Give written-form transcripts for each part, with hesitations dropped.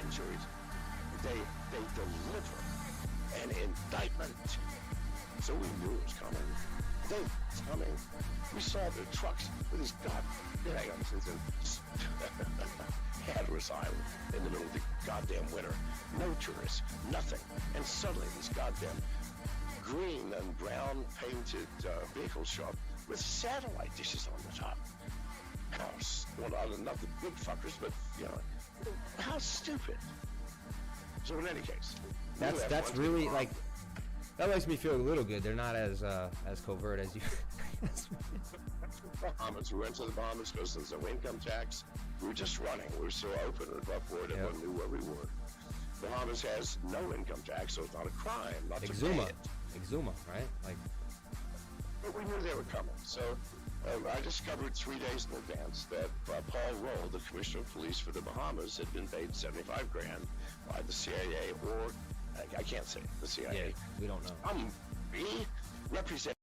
grand juries, they deliver an indictment. So we knew it was coming. They was coming. We saw the trucks with these goddamn Hatteras Island in the middle of the goddamn winter. No tourists, nothing. And suddenly this goddamn green and brown painted vehicle shop with satellite dishes on the top. Well, not the big fuckers, but, you know, how stupid. So in any case, that's really like, that makes me feel a little good. They're not as covert as you. Bahamas. We went to the Bahamas because there's no income tax. We were just running. We were so open and above board. Everyone knew where we were. Bahamas has no income tax, so it's not a crime not to pay it. Exuma, right? Like, but we knew they were coming. So I discovered 3 days in advance that Paul Roll, the Commissioner of Police for the Bahamas, had been paid $75 grand by the CIA, or I can't say the CIA. Yeah, we don't know. Me represent.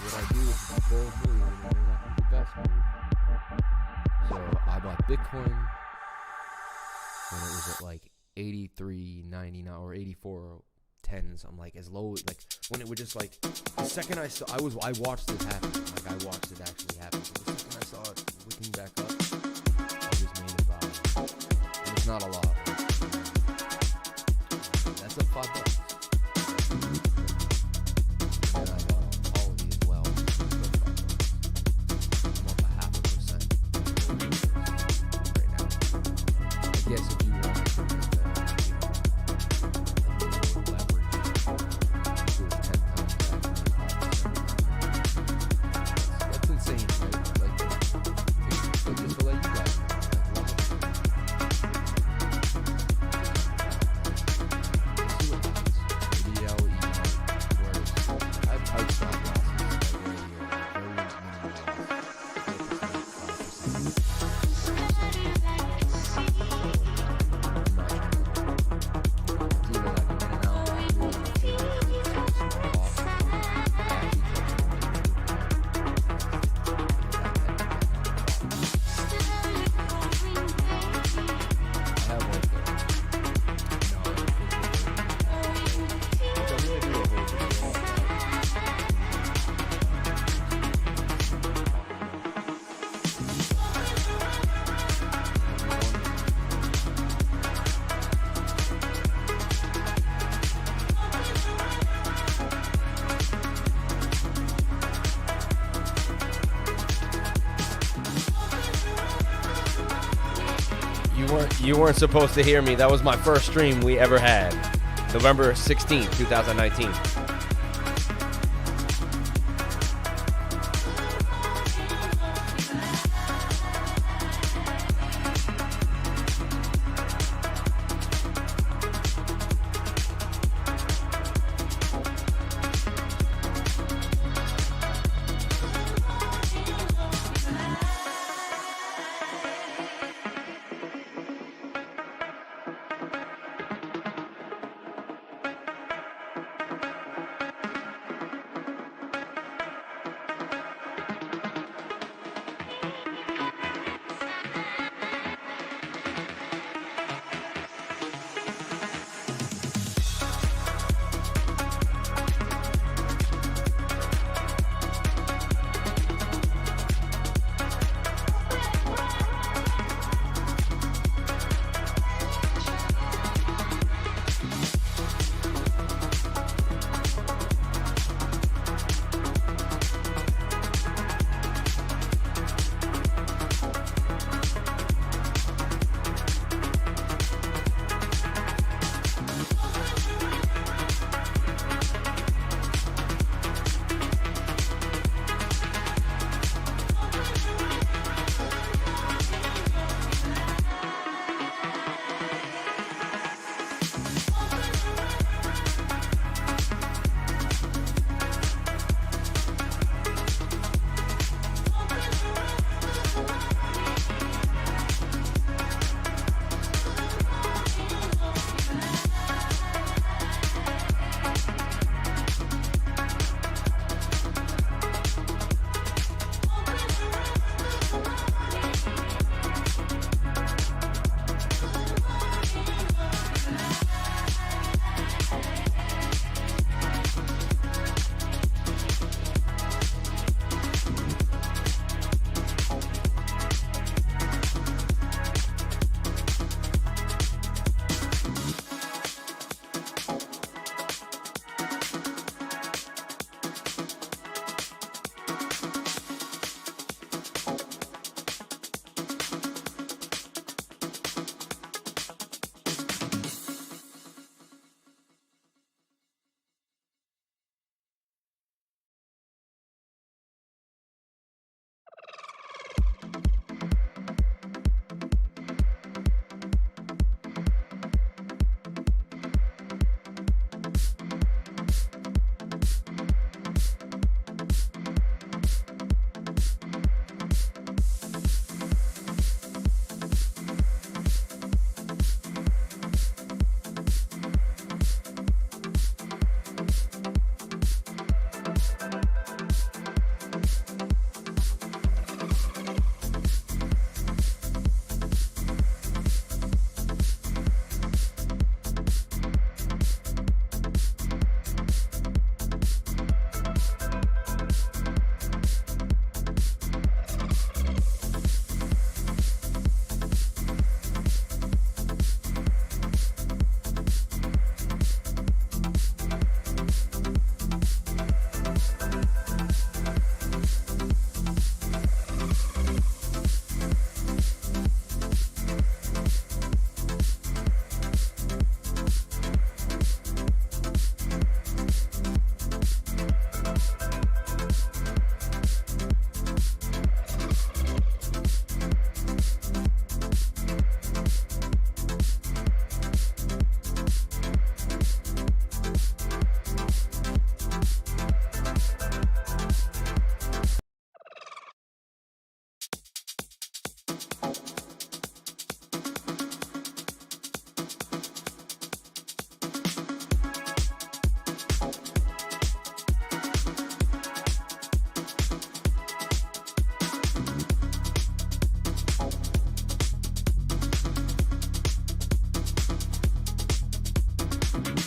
What I do is bold move, and you're not gonna get back. false move. So I bought Bitcoin when it was at like 83.99 or 84.10. So I'm like as low like when it would just like the second I watched this happen. Like I watched it actually happen. So the second I saw it wicking back up, I just made a buy. And it's not a lot. That's up $5. And I bought Quality as well. I'm up 0.5% right now. I guess if you want to leverage, do 10 times that, 25%. That's insane, right? Like, just to let you guys know, like, see what happens. Maybe I'll eat whereas I've stop losses right here. Very minimal loss. 5%. You weren't supposed to hear me. That was my first stream we ever had. November 16th, 2019.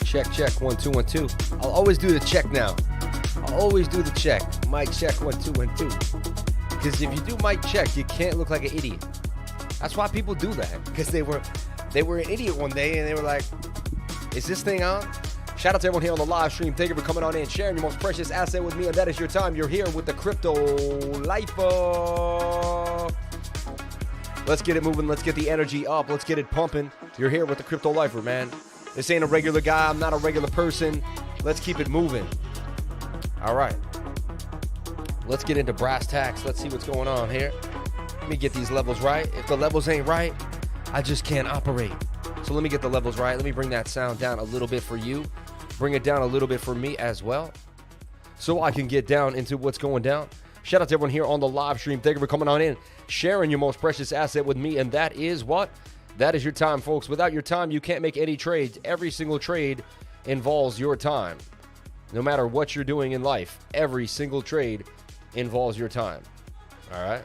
Check, check, 1 2 1 2. I'll always do the check now. I'll always do the check. Mic check, 1 2 1 2. Because if you do mic check, you can't look like an idiot. That's why people do that. Because they were an idiot one day and they were like, is this thing on? Shout out to everyone here on the live stream. Thank you for coming on in, sharing your most precious asset with me, and that is your time. You're here with the Crypto Lifer. Let's get it moving. Let's get the energy up. Let's get it pumping. You're here with the Crypto Lifer, man. This ain't a regular guy. I'm not a regular person. Let's keep it moving. All right. Let's get into brass tacks. Let's see what's going on here. Let me get these levels right. If the levels ain't right, I just can't operate. So let me get the levels right. Let me bring that sound down a little bit for you. Bring it down a little bit for me as well, so I can get down into what's going down. Shout out to everyone here on the live stream. Thank you for coming on in, sharing your most precious asset with me, and that is what? That is your time, folks. Without your time, you can't make any trades. Every single trade involves your time. No matter what you're doing in life, every single trade involves your time. All right?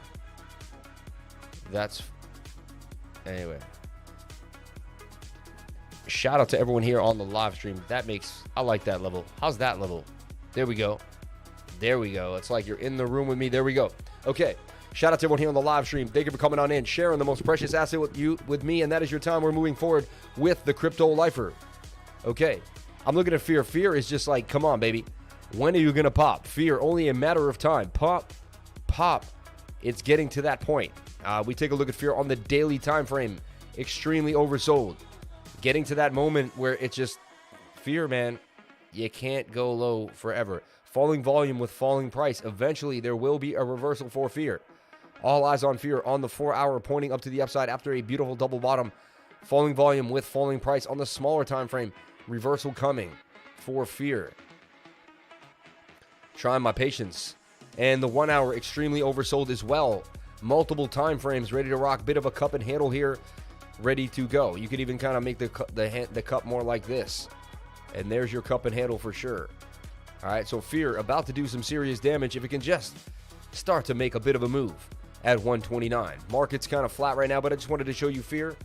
Anyway. Shout out to everyone here on the live stream. I like that level. How's that level? There we go. It's like you're in the room with me. There we go. Okay. Shout out to everyone here on the live stream. Thank you for coming on in, sharing the most precious asset with me, and that is your time. We're moving forward with the Crypto Lifer. Okay. I'm looking at Fear. Fear is just like, come on, baby. When are you going to pop? Fear, only a matter of time. Pop. It's getting to that point. We take a look at Fear on the daily time frame. Extremely oversold. Getting to that moment where it's just Fear, man. You can't go low forever. Falling volume with falling price. Eventually, there will be a reversal for Fear. All eyes on Fear on the 4-hour, pointing up to the upside after a beautiful double bottom. Falling volume with falling price on the smaller time frame. Reversal coming for Fear. Trying my patience. And the 1-hour extremely oversold as well. Multiple time frames ready to rock. Bit of a cup and handle here. Ready to go. You could even kind of make the cup more like this. And there's your cup and handle for sure. All right, so Fear about to do some serious damage if it can just start to make a bit of a move at 129. Market's kind of flat right now, but I just wanted to show you Fear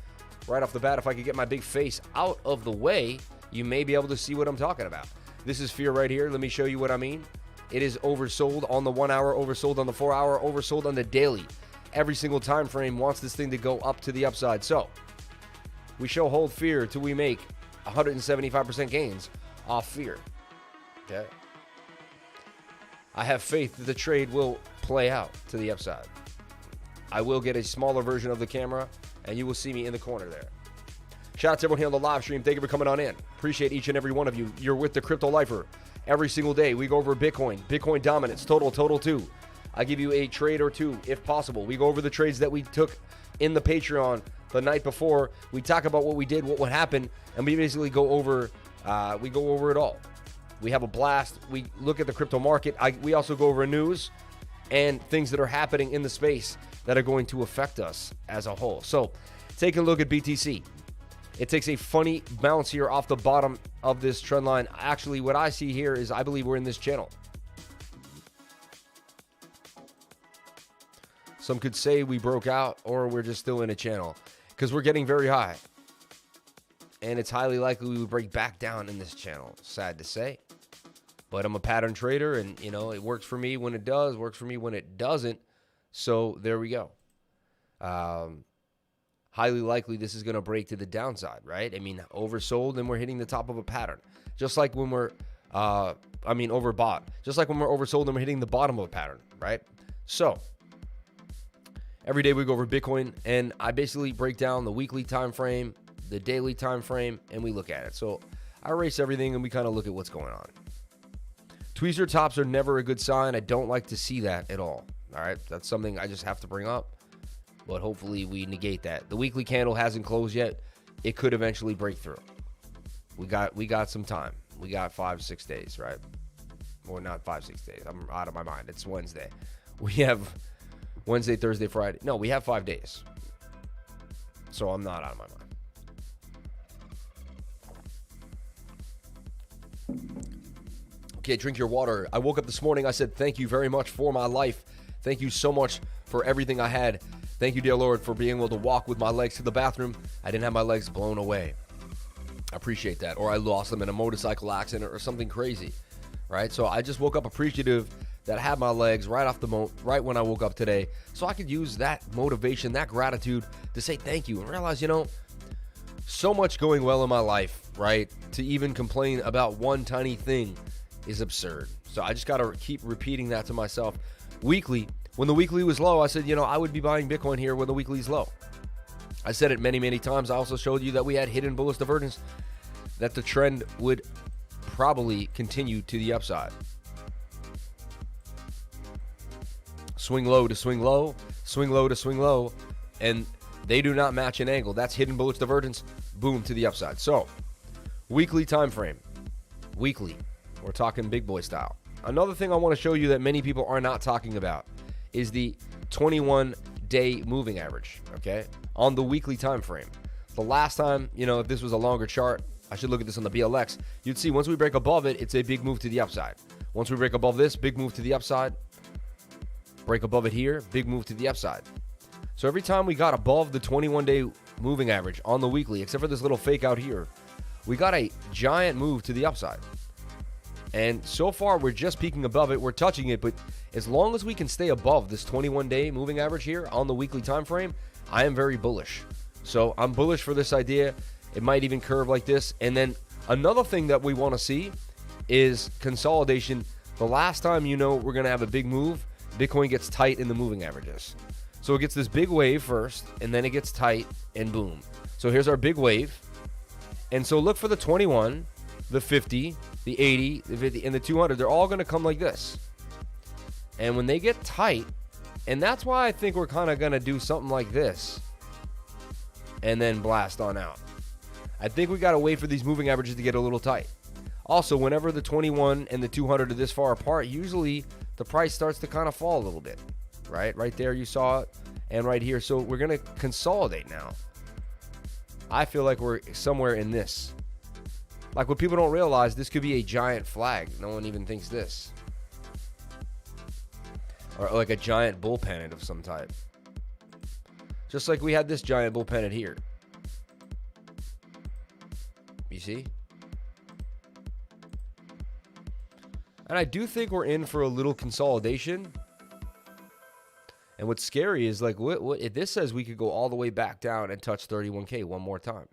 right off the bat. If I could get my big face out of the way, you may be able to see what I'm talking about. This is Fear right here. Let me show you what I mean. It is oversold on the 1-hour, oversold on the 4-hour, oversold on the daily. Every single time frame wants this thing to go up to the upside. So we shall hold Fear till we make 175% gains off Fear. Okay. I have faith that the trade will play out to the upside. I will get a smaller version of the camera, and you will see me in the corner there. Shout out to everyone here on the live stream. Thank you for coming on in. Appreciate each and every one of you. You're with the Crypto Lifer. Every single day, we go over Bitcoin dominance, total 2. I give you a trade or two, if possible. We go over the trades that we took in the Patreon the night before. We talk about what we did, what would happen, and we basically go over it all. We have a blast. We look at the crypto market. We also go over news and things that are happening in the space that are going to affect us as a whole. So, take a look at BTC. It takes a funny bounce here off the bottom of this trend line. Actually, what I see here is I believe we're in this channel. Some could say we broke out or we're just still in a channel because we're getting very high. And it's highly likely we would break back down in this channel. Sad to say. But I'm a pattern trader, and, you know, it works for me when it does, works for me when it doesn't. So there we go. Highly likely this is going to break to the downside, right? I mean, oversold and we're hitting the top of a pattern. Just like when we're, overbought. Just like when we're oversold and we're hitting the bottom of a pattern, right? So every day we go over Bitcoin, and I basically break down the weekly time frame, the daily time frame, and we look at it. So I erase everything and we kind of look at what's going on. Tweezer tops are never a good sign. I don't like to see that at all. All right, that's something I just have to bring up, but hopefully we negate that. The weekly candle hasn't closed yet. It could eventually break through. We got some time. We got 5-6 days, right? Or not 5-6 days. I'm out of my mind. It's Wednesday. We have Wednesday, Thursday, Friday. No, we have 5 days. So I'm not out of my mind. Okay, drink your water. I woke up this morning. I said, thank you very much for my life. Thank you so much for everything I had. Thank you, dear Lord, for being able to walk with my legs to the bathroom. I didn't have my legs blown away. appreciate that. Or I lost them in a motorcycle accident or something crazy, right? So I just woke up appreciative that I had my legs right off the right when I woke up today, so I could use that motivation, that gratitude to say thank you and realize, so much going well in my life, right? To even complain about one tiny thing is absurd. So I just got to keep repeating that to myself weekly. When the weekly was low, I said, I would be buying Bitcoin here when the weekly's low. I said it many, many times. I also showed you that we had hidden bullish divergence, that the trend would probably continue to the upside. Swing low to swing low, swing low to swing low, and they do not match an angle. That's hidden bullish divergence, boom, to the upside. So, weekly time frame. Weekly. We're talking big boy style. Another thing I want to show you that many people are not talking about is the 21-day moving average, okay? On the weekly time frame. The last time, if this was a longer chart, I should look at this on the BLX, you'd see once we break above it, it's a big move to the upside. Once we break above this, big move to the upside. Break above it here, big move to the upside. So every time we got above the 21-day moving average on the weekly, except for this little fake out here, we got a giant move to the upside. And so far, we're just peaking above it. We're touching it, but as long as we can stay above this 21-day moving average here on the weekly time frame, I am very bullish. So I'm bullish for this idea. It might even curve like this. And then another thing that we want to see is consolidation. The last time we're going to have a big move, Bitcoin gets tight in the moving averages. So it gets this big wave first, and then it gets tight, and boom. So here's our big wave. And so look for the 21, the 50, the 80, the 50, and the 200. They're all going to come like this. And when they get tight, and that's why I think we're kind of going to do something like this, and then blast on out. I think we got to wait for these moving averages to get a little tight. Also, whenever the 21 and the 200 are this far apart, usually the price starts to kind of fall a little bit, right? Right there, you saw it, and right here. So we're going to consolidate now. I feel like we're somewhere in this. Like what people don't realize, this could be a giant flag. No one even thinks this. Or like a giant bull pennant of some type. Just like we had this giant bull pennant here. You see? And I do think we're in for a little consolidation. And what's scary is like, what if this says we could go all the way back down and touch 31K one more time.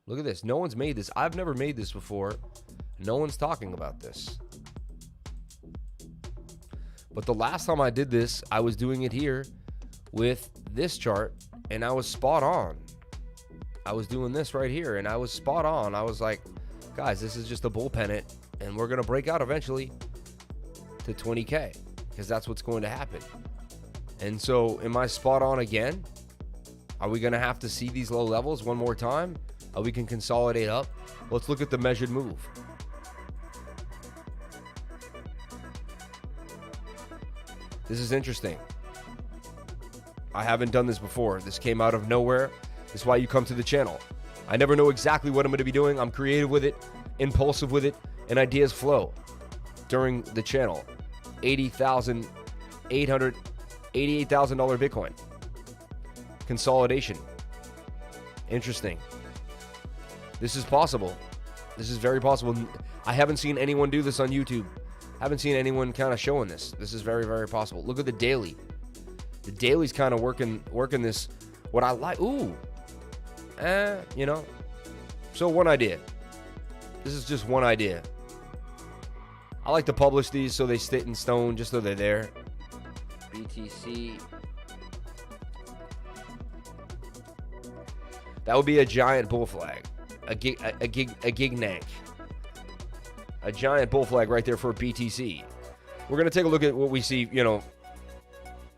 Look at this. No one's made this. I've never made this before. No one's talking about this. But the last time I did this, I was doing it here with this chart, and I was spot on. I was doing this right here, and I was spot on. I was like, guys, this is just a bull pennant, and we're going to break out eventually to 20K, because that's what's going to happen. And so, am I spot on again? Are we going to have to see these low levels one more time? We can consolidate up. Let's look at the measured move. This is interesting. I haven't done this before. This came out of nowhere. This is why you come to the channel. I never know exactly what I'm going to be doing. I'm creative with it, impulsive with it, and ideas flow during the channel. $88,000 Bitcoin. Consolidation. Interesting. This is possible. This is very possible. I haven't seen anyone do this on YouTube. I haven't seen anyone kind of showing this. This is very, very possible. Look at the daily. The daily's kind of working this. What I like. Ooh. So one idea. This is just one idea. I like to publish these so they sit in stone, just so they're there. BTC. That would be a giant bull flag. A gig nank. A giant bull flag right there for BTC. We're going to take a look at what we see, we're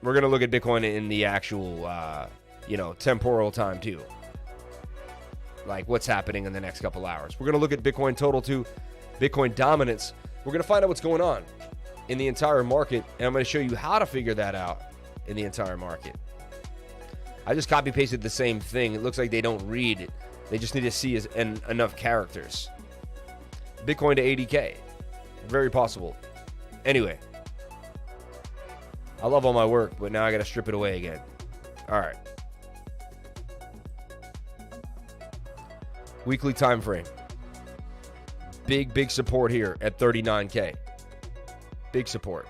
going to look at Bitcoin in the actual, temporal time too. Like what's happening in the next couple hours. We're going to look at Bitcoin total too, Bitcoin dominance. We're going to find out what's going on in the entire market, and I'm going to show you how to figure that out in the entire market. I just copy pasted the same thing. It looks like they don't read it. They just need to see enough characters. Bitcoin to 80K. Very possible. Anyway. I love all my work, but now I got to strip it away again. All right. Weekly time frame. Big support here at 39K. Big support.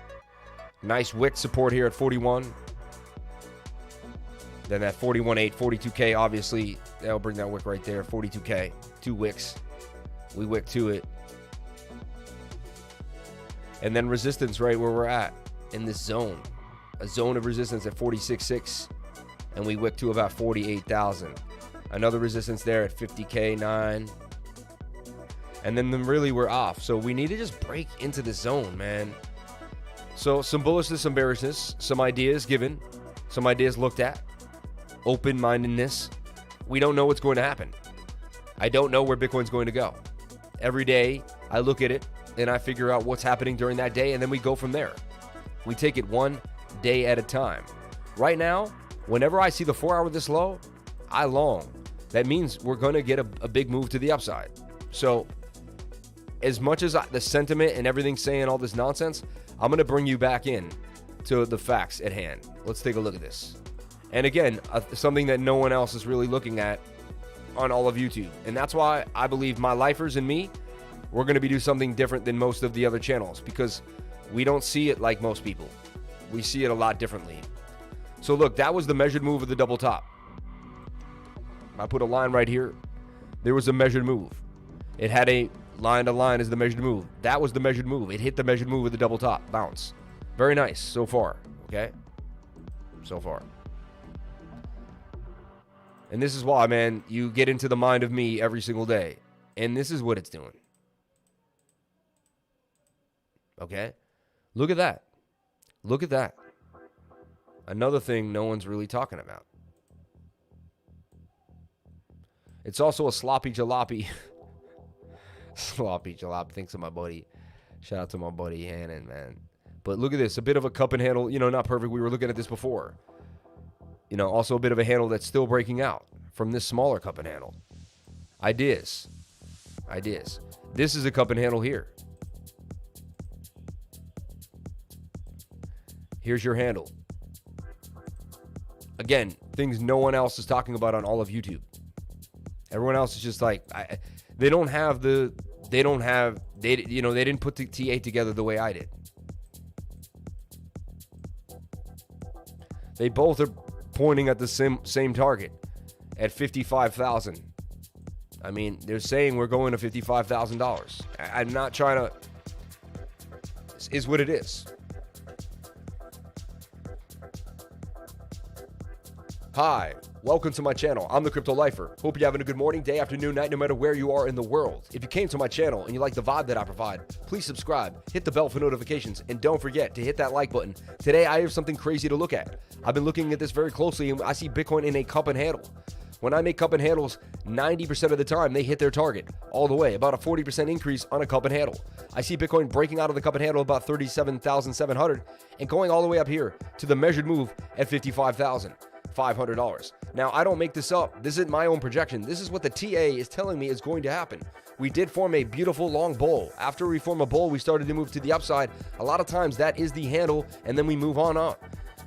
Nice wick support here at 41. Then that 41.8, 42K, obviously, that'll bring that wick right there. 42K, 2 wicks. We wick to it. And then resistance right where we're at in this zone. A zone of resistance at 46.6. And we wick to about 48,000. Another resistance there at 50K, 9. And then really we're off. So we need to just break into the zone, man. So some bullishness, some bearishness, some ideas given, some ideas looked at, open-mindedness. We don't know what's going to happen. I don't know where Bitcoin's going to go. Every day I look at it and I figure out what's happening during that day, and then we go from there. We take it one day at a time. Right now, whenever I see the 4-hour this low, I long. That means we're going to get a big move to the upside. So as much as the sentiment and everything saying all this nonsense, I'm going to bring you back in to the facts at hand. Let's take a look at this. And again, something that no one else is really looking at on all of YouTube. And that's why I believe my lifers and me, we're going to be doing something different than most of the other channels, because we don't see it like most people. We see it a lot differently. So look, that was the measured move of the double top. I put a line right here. There was a measured move. It had a line to line as the measured move. That was the measured move. It hit the measured move with the double top bounce. Very nice so far. Okay? So far. And this is why, man, you get into the mind of me every single day. And this is what it's doing. Okay? Look at that. Look at that. Another thing no one's really talking about. It's also a sloppy jalopy. Sloppy jalopy. Thanks to my buddy. Shout out to my buddy Hannon, man. But look at this. A bit of a cup and handle. You know, not perfect. We were looking at this before. You know, also a bit of a handle that's still breaking out from this smaller cup and handle. Ideas. This is a cup and handle here. Here's your handle. Again, things no one else is talking about on all of YouTube. Everyone else is just like, they didn't put the T8 together the way I did. They both are pointing at the same target at 55,000. I mean, they're saying we're going to $55,000. I'm not trying to, is what it is. Hi, welcome to my channel. I'm the Crypto Lifer. Hope you're having a good morning, day, afternoon, night, no matter where you are in the world. If you came to my channel and you like the vibe that I provide, please subscribe, hit the bell for notifications, and don't forget to hit that like button. Today, I have something crazy to look at. I've been looking at this very closely, and I see Bitcoin in a cup and handle. When I make cup and handles, 90% of the time, they hit their target all the way, about a 40% increase on a cup and handle. I see Bitcoin breaking out of the cup and handle about 37,700 and going all the way up here to the measured move at $55,500. Now, I don't make this up. This isn't my own projection. This is what the TA is telling me is going to happen. We did form a beautiful long bull. After we form a bull, we started to move to the upside. A lot of times that is the handle, and then we move on up.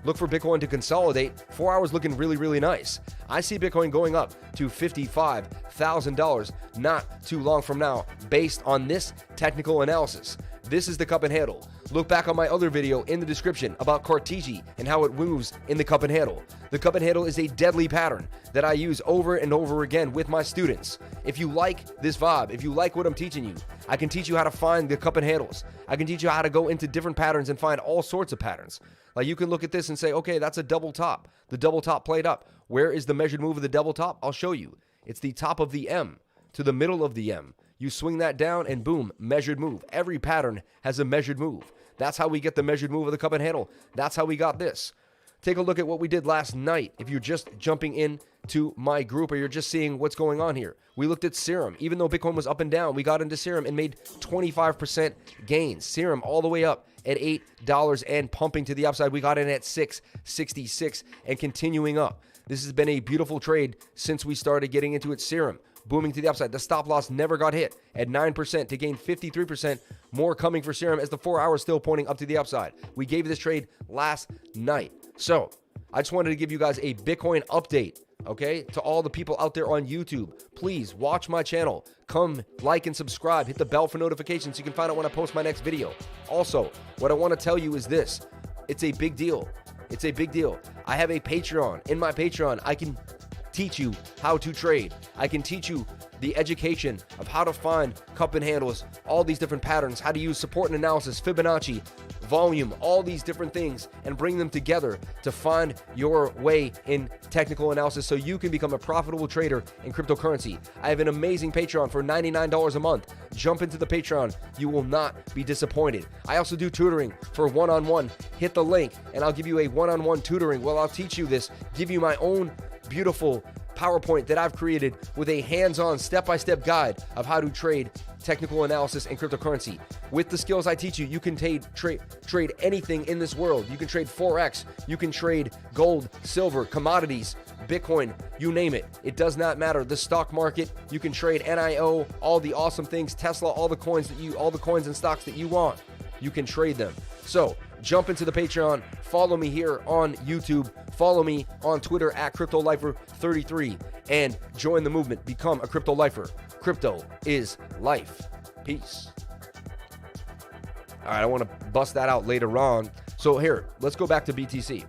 Look for Bitcoin to consolidate. 4 hours looking really, really nice. I see Bitcoin going up to $55,000 not too long from now based on this technical analysis. This is the cup and handle. Look back on my other video in the description about Cartesi and how it moves in the cup and handle. The cup and handle is a deadly pattern that I use over and over again with my students. If you like this vibe, if you like what I'm teaching you, I can teach you how to find the cup and handles. I can teach you how to go into different patterns and find all sorts of patterns. Like you can look at this and say, okay, that's a double top. The double top played up. Where is the measured move of the double top? I'll show you. It's the top of the M to the middle of the M. You swing that down and boom, measured move. Every pattern has a measured move. That's how we get the measured move of the cup and handle. That's how we got this. Take a look at what we did last night. If you're just jumping in to my group or you're just seeing what's going on here, we looked at Serum. Even though Bitcoin was up and down, we got into Serum and made 25% gains. Serum all the way up at $8 and pumping to the upside. We got in at $6.66 and continuing up. This has been a beautiful trade since we started getting into it. Serum booming to the upside. The stop loss never got hit at 9% to gain 53% more coming for Serum as the 4 hours still pointing up to the upside. We gave this trade last night. So I just wanted to give you guys a Bitcoin update Okay, to all the people out there on YouTube, please watch my channel. Come like and subscribe. Hit the bell for notifications so you can find out when I post my next video. Also, what I want to tell you is this. It's a big deal. It's a big deal. I have a Patreon. In my Patreon, I can teach you how to trade. I can teach you the education of how to find cup and handles, all these different patterns, how to use support and analysis, Fibonacci, volume, all these different things, and bring them together to find your way in technical analysis so you can become a profitable trader in cryptocurrency. I have an amazing Patreon for $99 a month. Jump into the Patreon. You will not be disappointed. I also do tutoring for one-on-one. Hit the link and I'll give you a one-on-one tutoring. Well, I'll teach you this, give you my own beautiful PowerPoint that I've created with a hands-on step-by-step guide of how to trade technical analysis and cryptocurrency. With the skills I teach you, you can trade anything in this world. You can trade Forex, you can trade gold, silver, commodities, Bitcoin, you name it. It does not matter. The stock market, you can trade NIO, all the awesome things, Tesla, all the coins and stocks that you want. You can trade them. So, jump into the Patreon, follow me here on YouTube, follow me on Twitter at CryptoLifer33, and join the movement. Become a Crypto Lifer. Crypto is life. Peace. All right, I want to bust that out later on. So here, let's go back to BTC.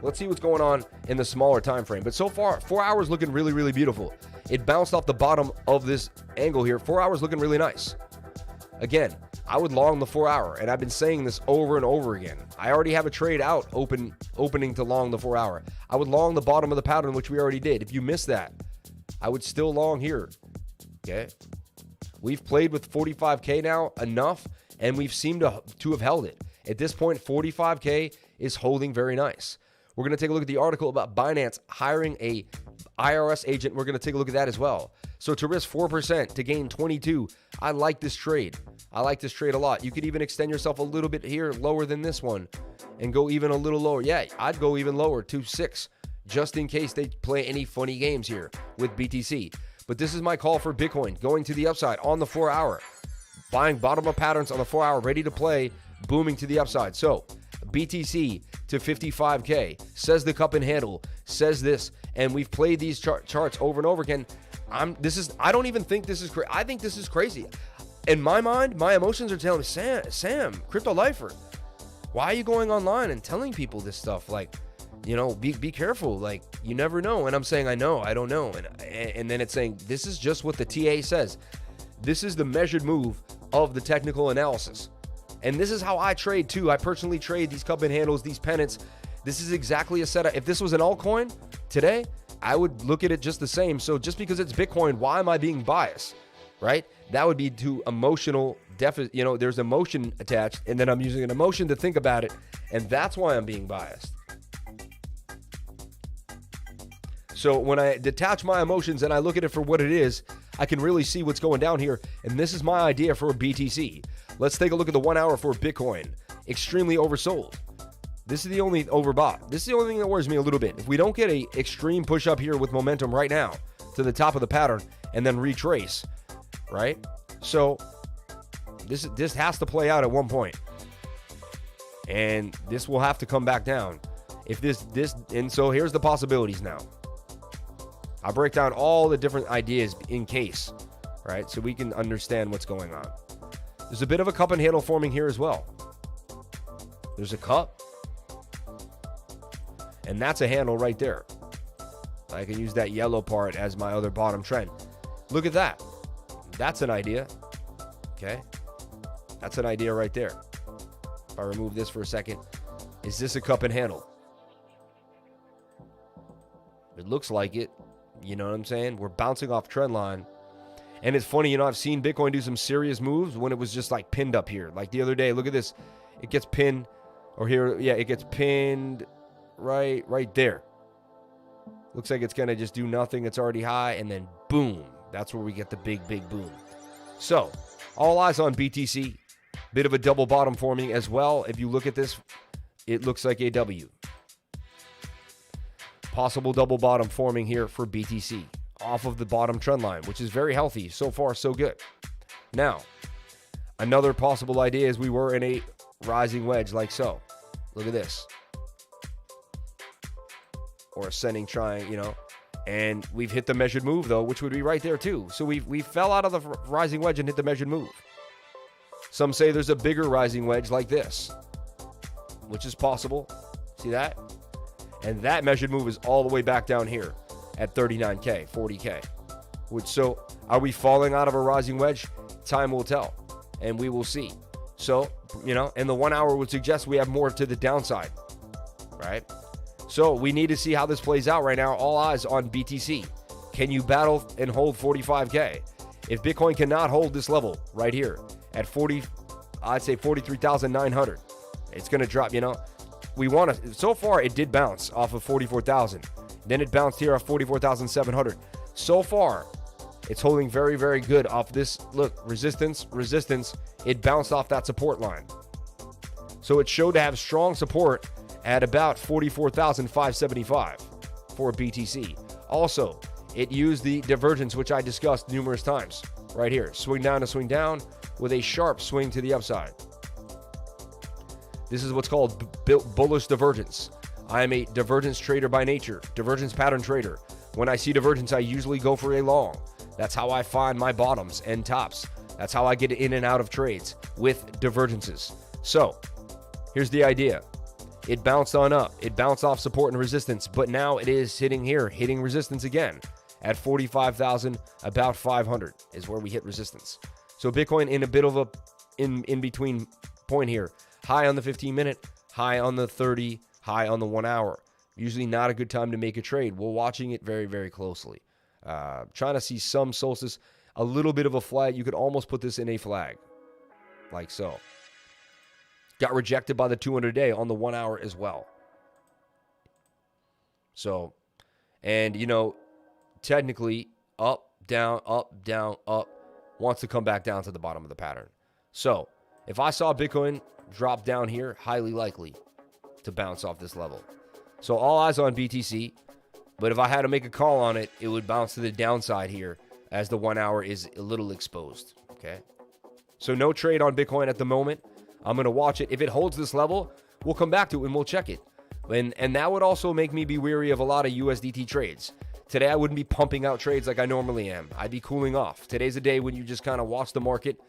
Let's see what's going on in the smaller time frame. But so far, 4 hours looking really, really beautiful. It bounced off the bottom of this angle here. 4 hours looking really nice. Again, I would long the 4 hour, and I've been saying this over and over again. I already have a trade out opening to long the 4 hour. I would long the bottom of the pattern, which we already did. If you missed that, I would still long here. Okay, we've played with 45K now enough, and we've seemed to have held it. At this point, 45K is holding very nice. We're going to take a look at the article about Binance hiring a IRS agent. We're going to take a look at that as well. So to risk 4% to gain 22, I like this trade. I like this trade a lot. You could even extend yourself a little bit here, lower than this one, and go even a little lower. Yeah, I'd go even lower to 6, just in case they play any funny games here with BTC. But this is my call for Bitcoin, going to the upside on the 4 hour. Buying bottom up patterns on the 4 hour, ready to play, booming to the upside. So BTC to 55K, says the cup and handle, says this, and we've played these charts over and over again. I don't even think this is crazy. I think this is crazy. In my mind, my emotions are telling me, Sam, Crypto Lifer, why are you going online and telling people this stuff? Like, you know, be careful. Like, you never know. And I'm saying, I know, I don't know. And then it's saying, this is just what the TA says. This is the measured move of the technical analysis. And this is how I trade too. I personally trade these cup and handles, these pennants. This is exactly a setup. If this was an altcoin today, I would look at it just the same. So just because it's Bitcoin, why am I being biased? Right? That would be too emotional. There's emotion attached, and then I'm using an emotion to think about it. And that's why I'm being biased. So when I detach my emotions and I look at it for what it is, I can really see what's going down here. And this is my idea for BTC. Let's take a look at the 1 hour for Bitcoin. Extremely oversold. This is the only overbought. This is the only thing that worries me a little bit. If we don't get a extreme push up here with momentum right now to the top of the pattern and then retrace, right? So this has to play out at one point. And this will have to come back down. If and so here's the possibilities now. I'll break down all the different ideas in case, right? So we can understand what's going on. There's a bit of a cup and handle forming here as well. There's a cup. And that's a handle right there. I can use that yellow part as my other bottom trend. Look at that. That's an idea. Okay. That's an idea right there. If I remove this for a second, is this a cup and handle? It looks like it. You know what I'm saying? We're bouncing off trend line. And it's funny, I've seen Bitcoin do some serious moves when it was just like pinned up here. Like the other day, look at this. It gets pinned, or here, yeah, it gets pinned right there. Looks like it's going to just do nothing. It's already high, and then boom. That's where we get the big boom. So, all eyes on BTC. Bit of a double bottom forming as well. If you look at this, it looks like a W. Possible double bottom forming here for BTC off of the bottom trend line, which is very healthy. So far, so good. Now, another possible idea is we were in a rising wedge like so. Look at this. Or ascending triangle, And we've hit the measured move, though, which would be right there, too. So we fell out of the rising wedge and hit the measured move. Some say there's a bigger rising wedge like this, which is possible. See that? And that measured move is all the way back down here at 39K, 40K. So are we falling out of a rising wedge? Time will tell, and we will see. So, and the 1 hour would suggest we have more to the downside, right? So we need to see how this plays out right now. All eyes on BTC. Can you battle and hold 45K? If Bitcoin cannot hold this level right here at 43,900, it's going to drop, We want to, so far it did bounce off of 44,000. Then it bounced here off 44,700. So far, it's holding very, very good off this. Look, resistance. It bounced off that support line. So it showed to have strong support at about 44,575 for BTC. Also, it used the divergence, which I discussed numerous times. Right here, swing down to swing down with a sharp swing to the upside. This is what's called bullish divergence. I am a divergence trader by nature, divergence pattern trader. When I see divergence, I usually go for a long. That's how I find my bottoms and tops. That's how I get in and out of trades with divergences. So, here's the idea. It bounced on up. It bounced off support and resistance, but now it is hitting here, hitting resistance again at 45,000, about 500 is where we hit resistance. So Bitcoin in a bit of a in between point here. High on the 15-minute, high on the 30, high on the 1 hour. Usually not a good time to make a trade. We're watching it very, very closely. Trying to see some solstice, a little bit of a flag. You could almost put this in a flag, like so. Got rejected by the 200-day on the 1 hour as well. So, and technically up, down, wants to come back down to the bottom of the pattern. So, if I saw Bitcoin drop down here, highly likely to bounce off this level. So all eyes on BTC, but if I had to make a call on it, it would bounce to the downside here as the 1 hour is a little exposed, okay? So no trade on Bitcoin at the moment. I'm going to watch it. If it holds this level, we'll come back to it and we'll check it. And that would also make me be weary of a lot of USDT trades. Today, I wouldn't be pumping out trades like I normally am. I'd be cooling off. Today's a day when you just kind of watch the market,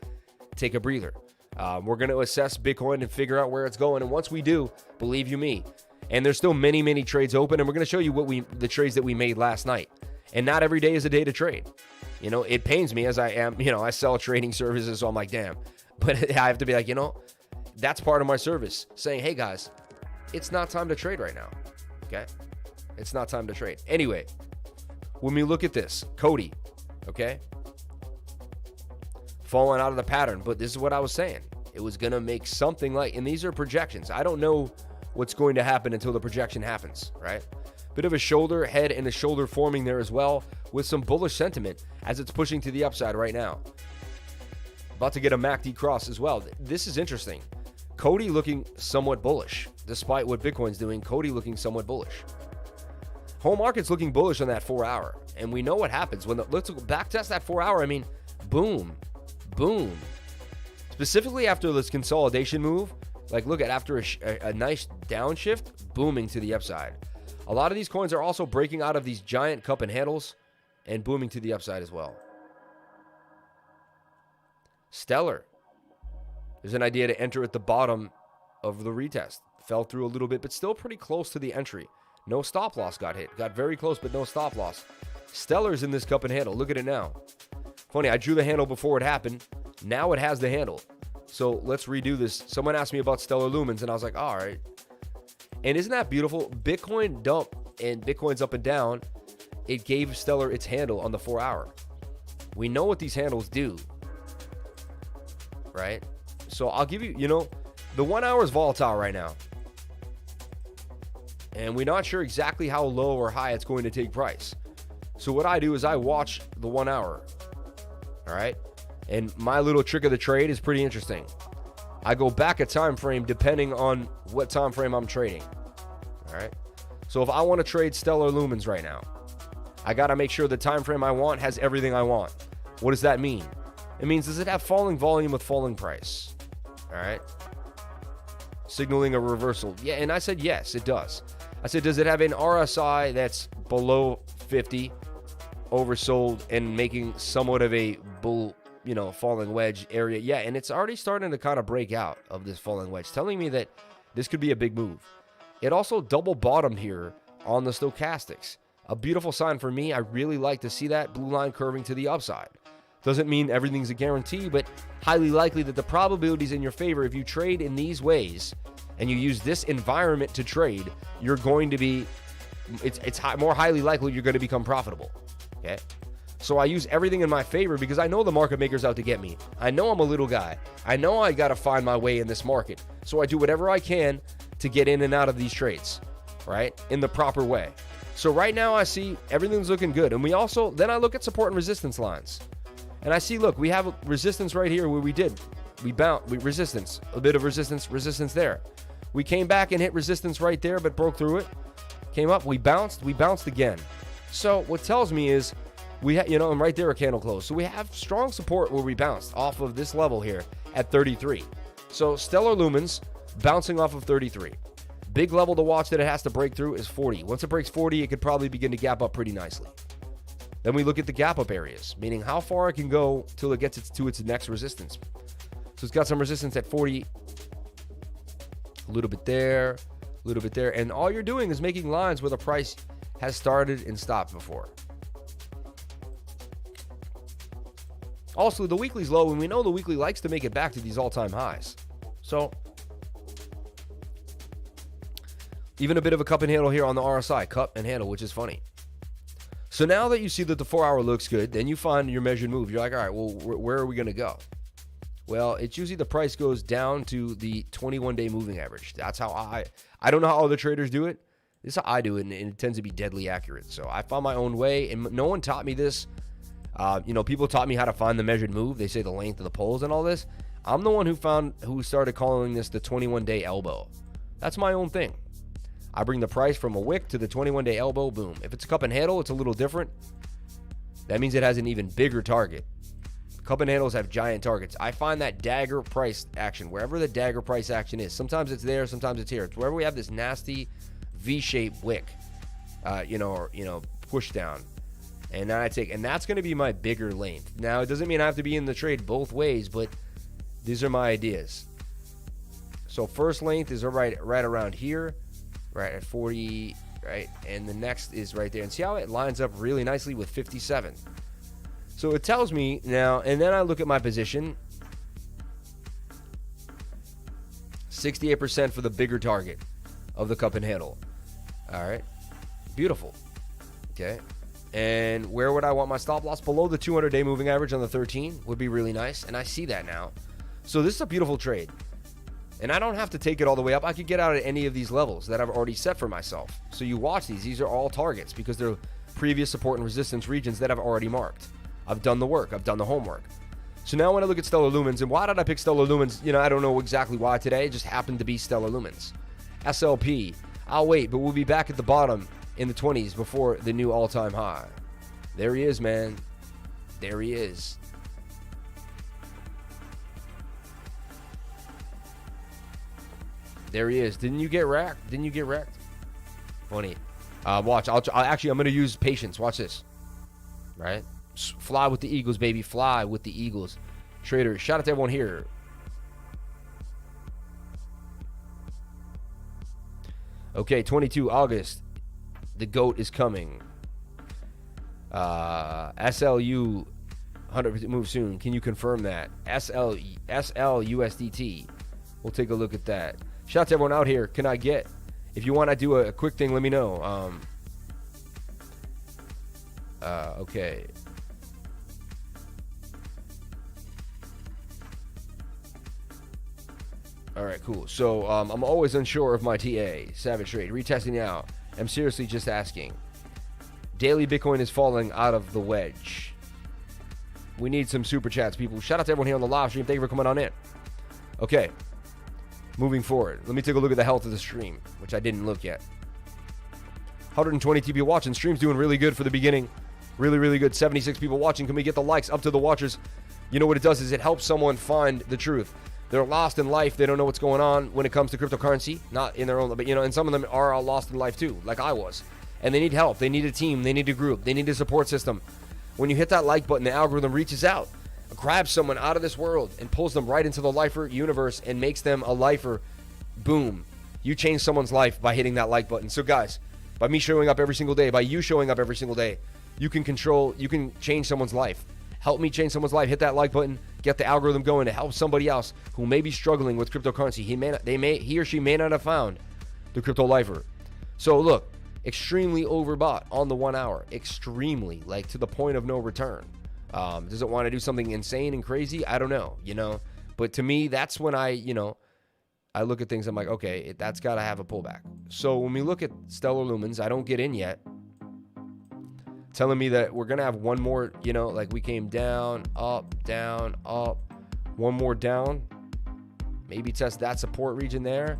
take a breather. We're going to assess Bitcoin and figure out where it's going. And once we do, believe you me, and there's still many, many trades open, and we're going to show you the trades that we made last night. And not every day is a day to trade. It pains me as I am, I sell trading services, so I'm like, damn. But I have to be like, that's part of my service, saying, hey, guys, it's not time to trade right now, okay? It's not time to trade. Anyway, when we look at this, Cody, okay? Falling out of the pattern, but this is what I was saying. It was going to make something like, and these are projections. I don't know what's going to happen until the projection happens, right? Bit of a shoulder, head, and a shoulder forming there as well with some bullish sentiment as it's pushing to the upside right now. About to get a MACD cross as well. This is interesting. Cody looking somewhat bullish. Despite what Bitcoin's doing, Cody looking somewhat bullish. Whole market's looking bullish on that 4 hour. And we know what happens. Let's back test that 4 hour. Boom. Boom. Specifically after this consolidation move, like look at after a nice downshift, booming to the upside. A lot of these coins are also breaking out of these giant cup and handles and booming to the upside as well. Stellar. There's an idea to enter at the bottom of the retest. Fell through a little bit, but still pretty close to the entry. No stop loss got hit. Got very close, but no stop loss. Stellar's in this cup and handle. Look at it now. Funny, I drew the handle before it happened. Now it has the handle. So let's redo this. Someone asked me about Stellar Lumens, and I was like, all right. And isn't that beautiful? Bitcoin dump and Bitcoin's up and down. It gave Stellar its handle on the 4 hour. We know what these handles do, right? So I'll give you, the 1 hour is volatile right now. And we're not sure exactly how low or high it's going to take price. So what I do is I watch the 1 hour. All right. And my little trick of the trade is pretty interesting. I go back a time frame depending on what time frame I'm trading. All right. So if I want to trade Stellar Lumens right now, I got to make sure the time frame I want has everything I want. What does that mean? It means, does it have falling volume with falling price? All right. Signaling a reversal. Yeah. And I said, yes, it does. I said, does it have an RSI that's below 50, oversold, and making somewhat of a bull, falling wedge area. Yeah, and it's already starting to kind of break out of this falling wedge, telling me that this could be a big move. It also double bottomed here on the stochastics. A beautiful sign for me. I really like to see that blue line curving to the upside. Doesn't mean everything's a guarantee, but highly likely that the probability's in your favor. If you trade in these ways and you use this environment to trade, you're going to be, it's more highly likely you're going to become profitable. Okay? So I use everything in my favor because I know the market maker's out to get me. I know I'm a little guy. I know I got to find my way in this market. So I do whatever I can to get in and out of these trades, right? In the proper way. So right now I see everything's looking good. And then I look at support and resistance lines. And I see, look, we have resistance right here where we resistance, a bit of resistance there. We came back and hit resistance right there, but broke through it. Came up, we bounced again. So what tells me is and right there a candle close. So we have strong support where we bounced off of this level here at 33. So stellar lumens bouncing off of 33. Big level to watch that it has to break through is 40. Once it breaks 40, it could probably begin to gap up pretty nicely. Then we look at the gap up areas, meaning how far it can go till it gets to its next resistance. So it's got some resistance at 40, a little bit there, and all you're doing is making lines where the price has started and stopped before. Also, the weekly's low, and we know the weekly likes to make it back to these all-time highs. So, even a bit of a cup and handle here on the RSI, cup and handle, which is funny. So now that you see that the 4-hour looks good, then you find your measured move. You're like, all right, well, where are we going to go? Well, it's usually the price goes down to the 21-day moving average. That's how I don't know how other traders do it. This is how I do it, and it tends to be deadly accurate. So I found my own way, and no one taught me this. People taught me how to find the measured move. They say the length of the poles and all this. I'm the one who started calling this the 21-day elbow. That's my own thing. I bring the price from a wick to the 21-day elbow, boom. If it's a cup and handle, it's a little different. That means it has an even bigger target. Cup and handles have giant targets. I find that dagger price action, wherever the dagger price action is. Sometimes it's there, sometimes it's here. It's wherever we have this nasty V-shaped wick, push down. And now and that's going to be my bigger length. Now, it doesn't mean I have to be in the trade both ways, but these are my ideas. So first length is right around here. Right at 40, right? And the next is right there. And see how it lines up really nicely with 57. So it tells me now, and then I look at my position. 68% for the bigger target of the cup and handle. All right. Beautiful. Okay. And where would I want my stop loss? Below the 200-day moving average on the 13 would be really nice. And I see that now. So this is a beautiful trade. And I don't have to take it all the way up. I could get out at any of these levels that I've already set for myself. So you watch these. These are all targets because they're previous support and resistance regions that I've already marked. I've done the work. I've done the homework. So now when I look at stellar lumens, and why did I pick stellar lumens? I don't know exactly why today. It just happened to be stellar lumens. SLP. I'll wait, but we'll be back at the bottom in the 20s before the new all-time high. There he is, man. There he is. There he is. Didn't you get wrecked? Funny. Watch. I'm going to use patience. Watch this. Right? Fly with the Eagles, baby. Fly with the Eagles. Traders. Shout out to everyone here. Okay, 22 August. The GOAT is coming. SLU 100% move soon. Can you confirm that? SLUSDT. We'll take a look at that. Shout out to everyone out here. Can I get? If you want to do a quick thing, let me know. Okay. All right, cool. So I'm always unsure of my TA. Savage Trade. Retesting now. I'm seriously just asking. Daily Bitcoin is falling out of the wedge. We need some super chats, people. Shout out to everyone here on the live stream. Thank you for coming on in. Okay. Moving forward. Let me take a look at the health of the stream, which I didn't look yet. 120 people watching. Stream's doing really good for the beginning. Really, really good. 76 people watching. Can we get the likes up to the watchers? You know what it does is it helps someone find the truth. They're lost in life. They don't know what's going on when it comes to cryptocurrency. Not in their own, but and some of them are lost in life too, like I was. and they need help. They need a team. They need a group. They need a support system. When you hit that like button, the algorithm reaches out, grabs someone out of this world and pulls them right into the lifer universe and makes them a lifer. Boom. You change someone's life by hitting that like button. So guys, by me showing up every single day, by you showing up every single day, you can change someone's life. Help me change someone's life. Hit that like button. Get the algorithm going to help somebody else who may be struggling with cryptocurrency. He or she may not have found the crypto lifer. So look, extremely overbought on the 1 hour. Extremely, like to the point of no return. Does it want to do something insane and crazy? I don't know, But to me, that's when I look at things, I'm like, okay, that's got to have a pullback. So when we look at stellar lumens, I don't get in yet. Telling me that we're going to have one more, like we came down, up, one more down. Maybe test that support region there.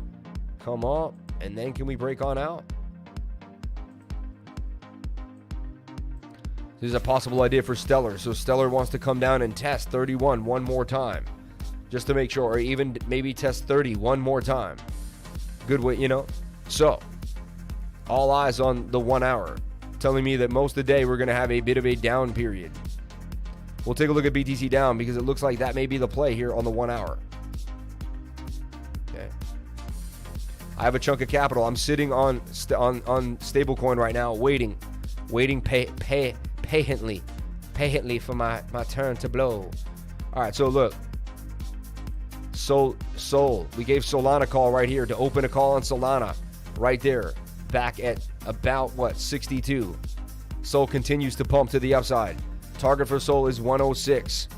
Come up, and then can we break on out? This is a possible idea for Stellar. So Stellar wants to come down and test 31 one more time. Just to make sure, or even maybe test 30 one more time. Good way, So, all eyes on the 1 hour. Telling me that most of the day we're going to have a bit of a down period. We'll take a look at BTC down because it looks like that may be the play here on the 1 hour. Okay. I have a chunk of capital. I'm sitting on stablecoin right now, waiting patiently for my turn to blow. All right, so look. Sol. We gave Solana a call right here to open a call on Solana right there. Back at about 62. Sol continues to pump to the upside. Target for Sol is 106.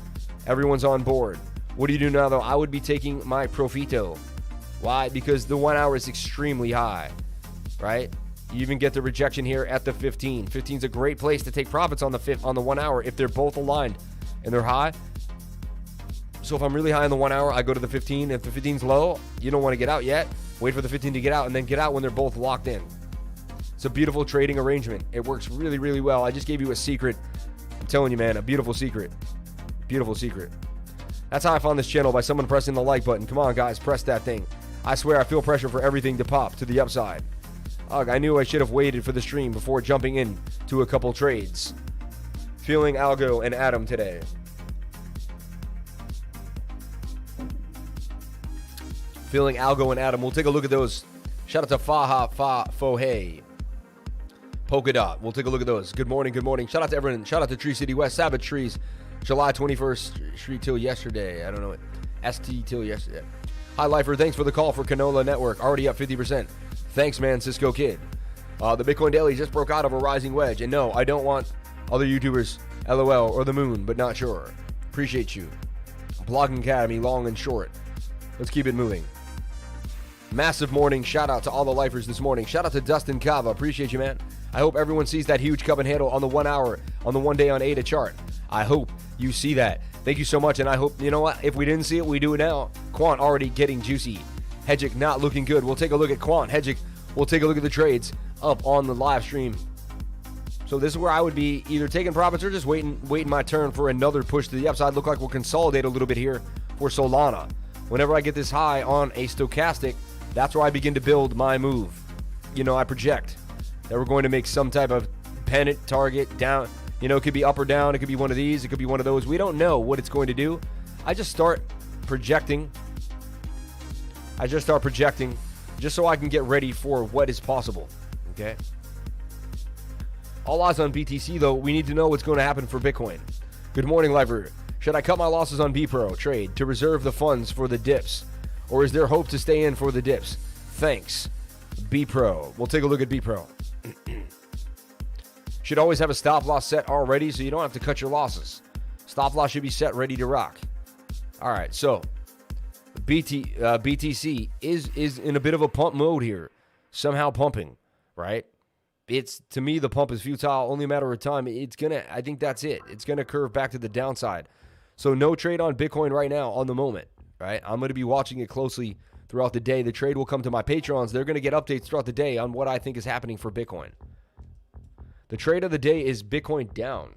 Everyone's on board. What do you do now though? I would be taking my profito. Why? Because the 1 hour is extremely high, right? You even get the rejection here at the 15. 15 is a great place to take profits on the 1 hour if they're both aligned and they're high. So if I'm really high in the 1 hour, I go to the 15. If the 15's low, you don't want to get out yet. Wait for the 15 to get out and then get out when they're both locked in. It's a beautiful trading arrangement. It works really, really well. I just gave you a secret. I'm telling you, man, a beautiful secret. Beautiful secret. That's how I found this channel, by someone pressing the like button. Come on, guys, press that thing. I swear I feel pressure for everything to pop to the upside. Ugh, I knew I should have waited for the stream before jumping in to a couple trades. Feeling Algo and Adam today. Feeling Algo and Adam. We'll take a look at those. Shout out to Fohei. Polka Dot. We'll take a look at those. Good morning, good morning. Shout out to everyone. Shout out to Tree City West, Sabbath Trees. July 21st, Street till yesterday. I don't know it. ST till yesterday. Hi, Lifer. Thanks for the call for Canola Network. Already up 50%. Thanks, man, Cisco Kid. The Bitcoin Daily just broke out of a rising wedge. And no, I don't want other YouTubers, LOL, or the moon, but not sure. Appreciate you. Blogging Academy, long and short. Let's keep it moving. Massive morning shout out to all the lifers this morning. Shout out to Dustin Kava. Appreciate you, man. I hope everyone sees that huge cup and handle on the 1 hour, on the 1 day on ADA chart. I hope you see that. Thank you so much. And I hope, you know what? If we didn't see it, we do it now. Quant already getting juicy. Hedgick not looking good. We'll take a look at Quant. Hedgick, we'll take a look at the trades up on the live stream. So this is where I would be either taking profits or just waiting my turn for another push to the upside. Look like we'll consolidate a little bit here for Solana. Whenever I get this high on a stochastic, that's where I begin to build my move. I project that we're going to make some type of pennant target down. It could be up or down. It could be one of these. It could be one of those. We don't know what it's going to do. I just start projecting. Just so I can get ready for what is possible. Okay? All eyes on BTC, though. We need to know what's going to happen for Bitcoin. Good morning, Lifer. Should I cut my losses on BPro trade to reserve the funds for the dips? Or is there hope to stay in for the dips? Thanks. BPro. We'll take a look at BPro. Should always have a stop loss set already so you don't have to cut your losses. Stop loss should be set ready to rock. All right, so BTC is in a bit of a pump mode here. Somehow pumping, right? To me, the pump is futile, only a matter of time. I think that's it. It's going to curve back to the downside. So no trade on Bitcoin right now on the moment, right? I'm going to be watching it closely throughout the day. The trade will come to my Patrons. They're going to get updates throughout the day on what I think is happening for Bitcoin. The trade of the day is Bitcoin down.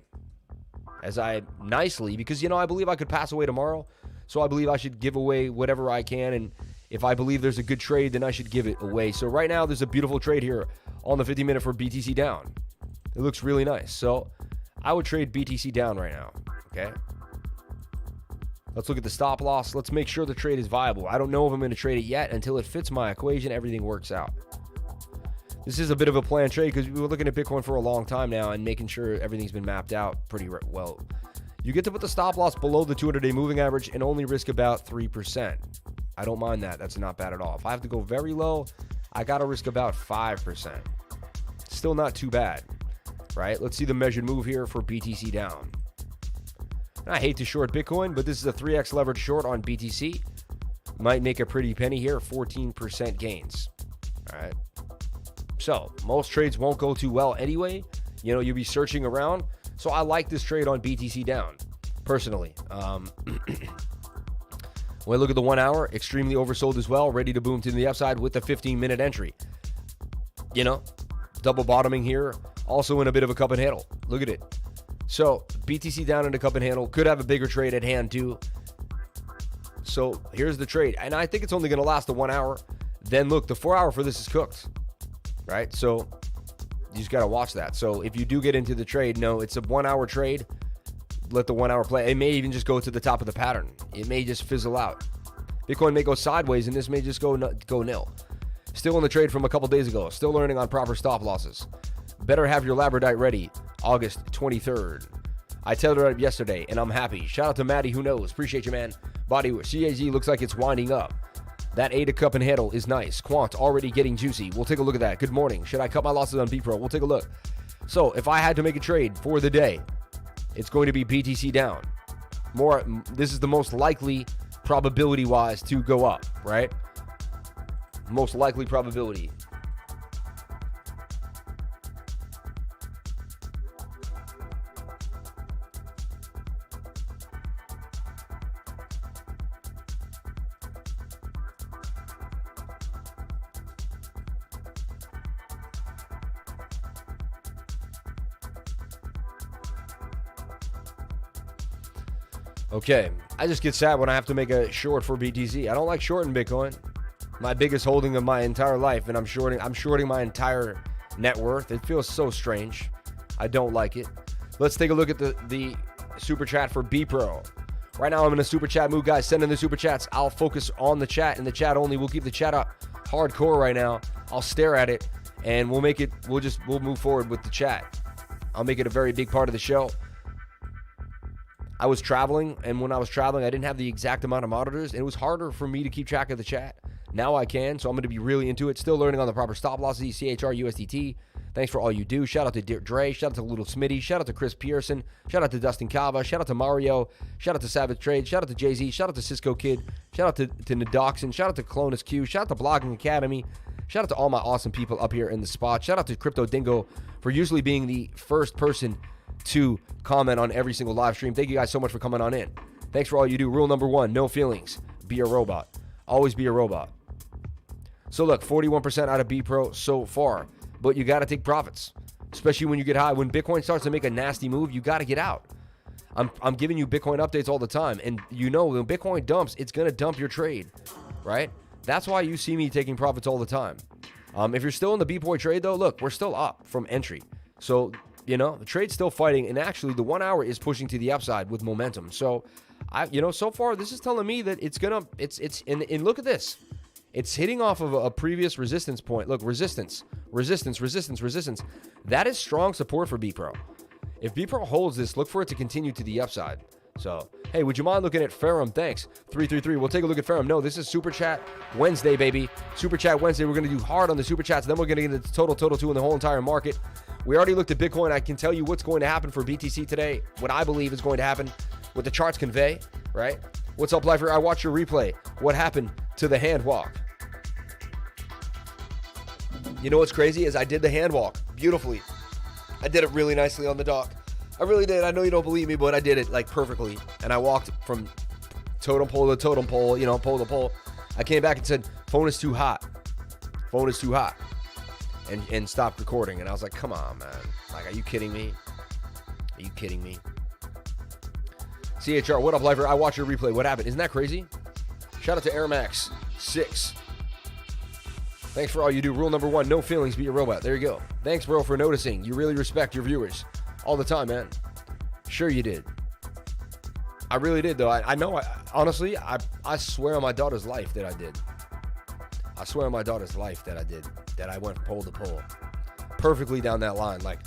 Because I believe I could pass away tomorrow. So I believe I should give away whatever I can. And if I believe there's a good trade, then I should give it away. So right now, there's a beautiful trade here on the 50-minute for BTC down. It looks really nice. So I would trade BTC down right now, okay? Let's look at the stop loss. Let's make sure the trade is viable. I don't know if I'm going to trade it yet. Until it fits my equation, everything works out. This is a bit of a planned trade because we were looking at Bitcoin for a long time now and making sure everything's been mapped out pretty well. You get to put the stop loss below the 200-day moving average and only risk about 3%. I don't mind that. That's not bad at all. If I have to go very low, I got to risk about 5%. Still not too bad, right? Let's see the measured move here for BTC down. I hate to short Bitcoin, but this is a 3x leverage short on BTC. Might make a pretty penny here, 14% gains. All right. So most trades won't go too well anyway. You know, you'll be searching around. So I like this trade on BTC down, personally. When I look at the 1 hour, extremely oversold as well, ready to boom to the upside with the 15-minute entry. You know, double bottoming here, also in a bit of a cup and handle. Look at it. So BTC down in a cup and handle, could have a bigger trade at hand too. So here's the trade. And I think it's only going to last the 1 hour. Then look, the 4 hour for this is cooked, right? So you just got to watch that. So if you do get into the trade, no, it's a 1 hour trade. Let the 1 hour play. It may even just go to the top of the pattern. It may just fizzle out. Bitcoin may go sideways and this may just go nil. Still in the trade from a couple days ago. Still learning on proper stop losses. Better have your Labradite ready. August 23rd. I tethered it up yesterday and I'm happy. Shout out to Maddie, who knows. Appreciate you, man. Body CAZ looks like it's winding up. That 8 cup and handle is nice. Quant already getting juicy. We'll take a look at that. Good morning. Should I cut my losses on BPro? We'll take a look. So if I had to make a trade for the day, it's going to be BTC down. This is the most likely probability-wise to go up, right? Most likely probability. Okay, I just get sad when I have to make a short for BTC. I don't like shorting Bitcoin. My biggest holding of my entire life, and I'm shorting my entire net worth. It feels so strange. I don't like it. Let's take a look at the super chat for BPro. Right now I'm in a super chat mood, guys. Send in the super chats. I'll focus on the chat and the chat only. We'll keep the chat up hardcore right now. I'll stare at it and we'll move forward with the chat. I'll make it a very big part of the show. I was traveling, and when I was traveling, I didn't have the exact amount of monitors, and it was harder for me to keep track of the chat. Now I can, so I'm going to be really into it. Still learning on the proper stop losses, CHR, USDT. Thanks for all you do. Shout out to Dre. Shout out to Little Smitty. Shout out to Chris Pearson. Shout out to Dustin Cava. Shout out to Mario. Shout out to Savage Trade. Shout out to Jay-Z. Shout out to Cisco Kid. Shout out to Nadoxin. Shout out to Clonus Q. Shout out to Blogging Academy. Shout out to all my awesome people up here in the spot. Shout out to Crypto Dingo for usually being the first person to comment on every single live stream. Thank you guys so much for coming on in. Thanks for all you do. Rule number 1, no feelings. Be a robot. Always be a robot. So look, 41% out of BPro so far, but you got to take profits, especially when you get high. When Bitcoin starts to make a nasty move, you got to get out. I'm giving you Bitcoin updates all the time, and you know when Bitcoin dumps, it's going to dump your trade, right? That's why you see me taking profits all the time. If you're still in the BPoy trade, though, look, we're still up from entry. So you know, the trade's still fighting, and actually the 1 hour is pushing to the upside with momentum. So, so far this is telling me that and look at this. It's hitting off of a previous resistance point. Look, resistance. That is strong support for BPro. If BPro holds this, look for it to continue to the upside. So, hey, would you mind looking at Ferrum? Thanks. 333. We'll take a look at Ferrum. No, this is Super Chat Wednesday, baby. Super Chat Wednesday. We're going to do hard on the Super Chats. Then we're going to get into total 2 in the whole entire market. We already looked at Bitcoin. I can tell you what's going to happen for BTC today, what I believe is going to happen, what the charts convey, right? What's up, Lifer? I watched your replay. What happened to the hand walk? You know what's crazy is I did the hand walk beautifully. I did it really nicely on the dock. I really did. I know you don't believe me, but I did it like perfectly. And I walked from totem pole to totem pole, pole to pole. I came back and said, phone is too hot. Phone is too hot. And stopped recording. And I was like, come on, man. Like, are you kidding me? Are you kidding me? CHR, what up, Lifer? I watched your replay. What happened? Isn't that crazy? Shout out to Air Max 6. Thanks for all you do. Rule number 1, no feelings, be a robot. There you go. Thanks, bro, for noticing. You really respect your viewers all the time, man. Sure you did. I really did, though. I know, honestly, I swear on my daughter's life that I did. I swear on my daughter's life that I did. That I went pole to pole. Perfectly down that line. Like,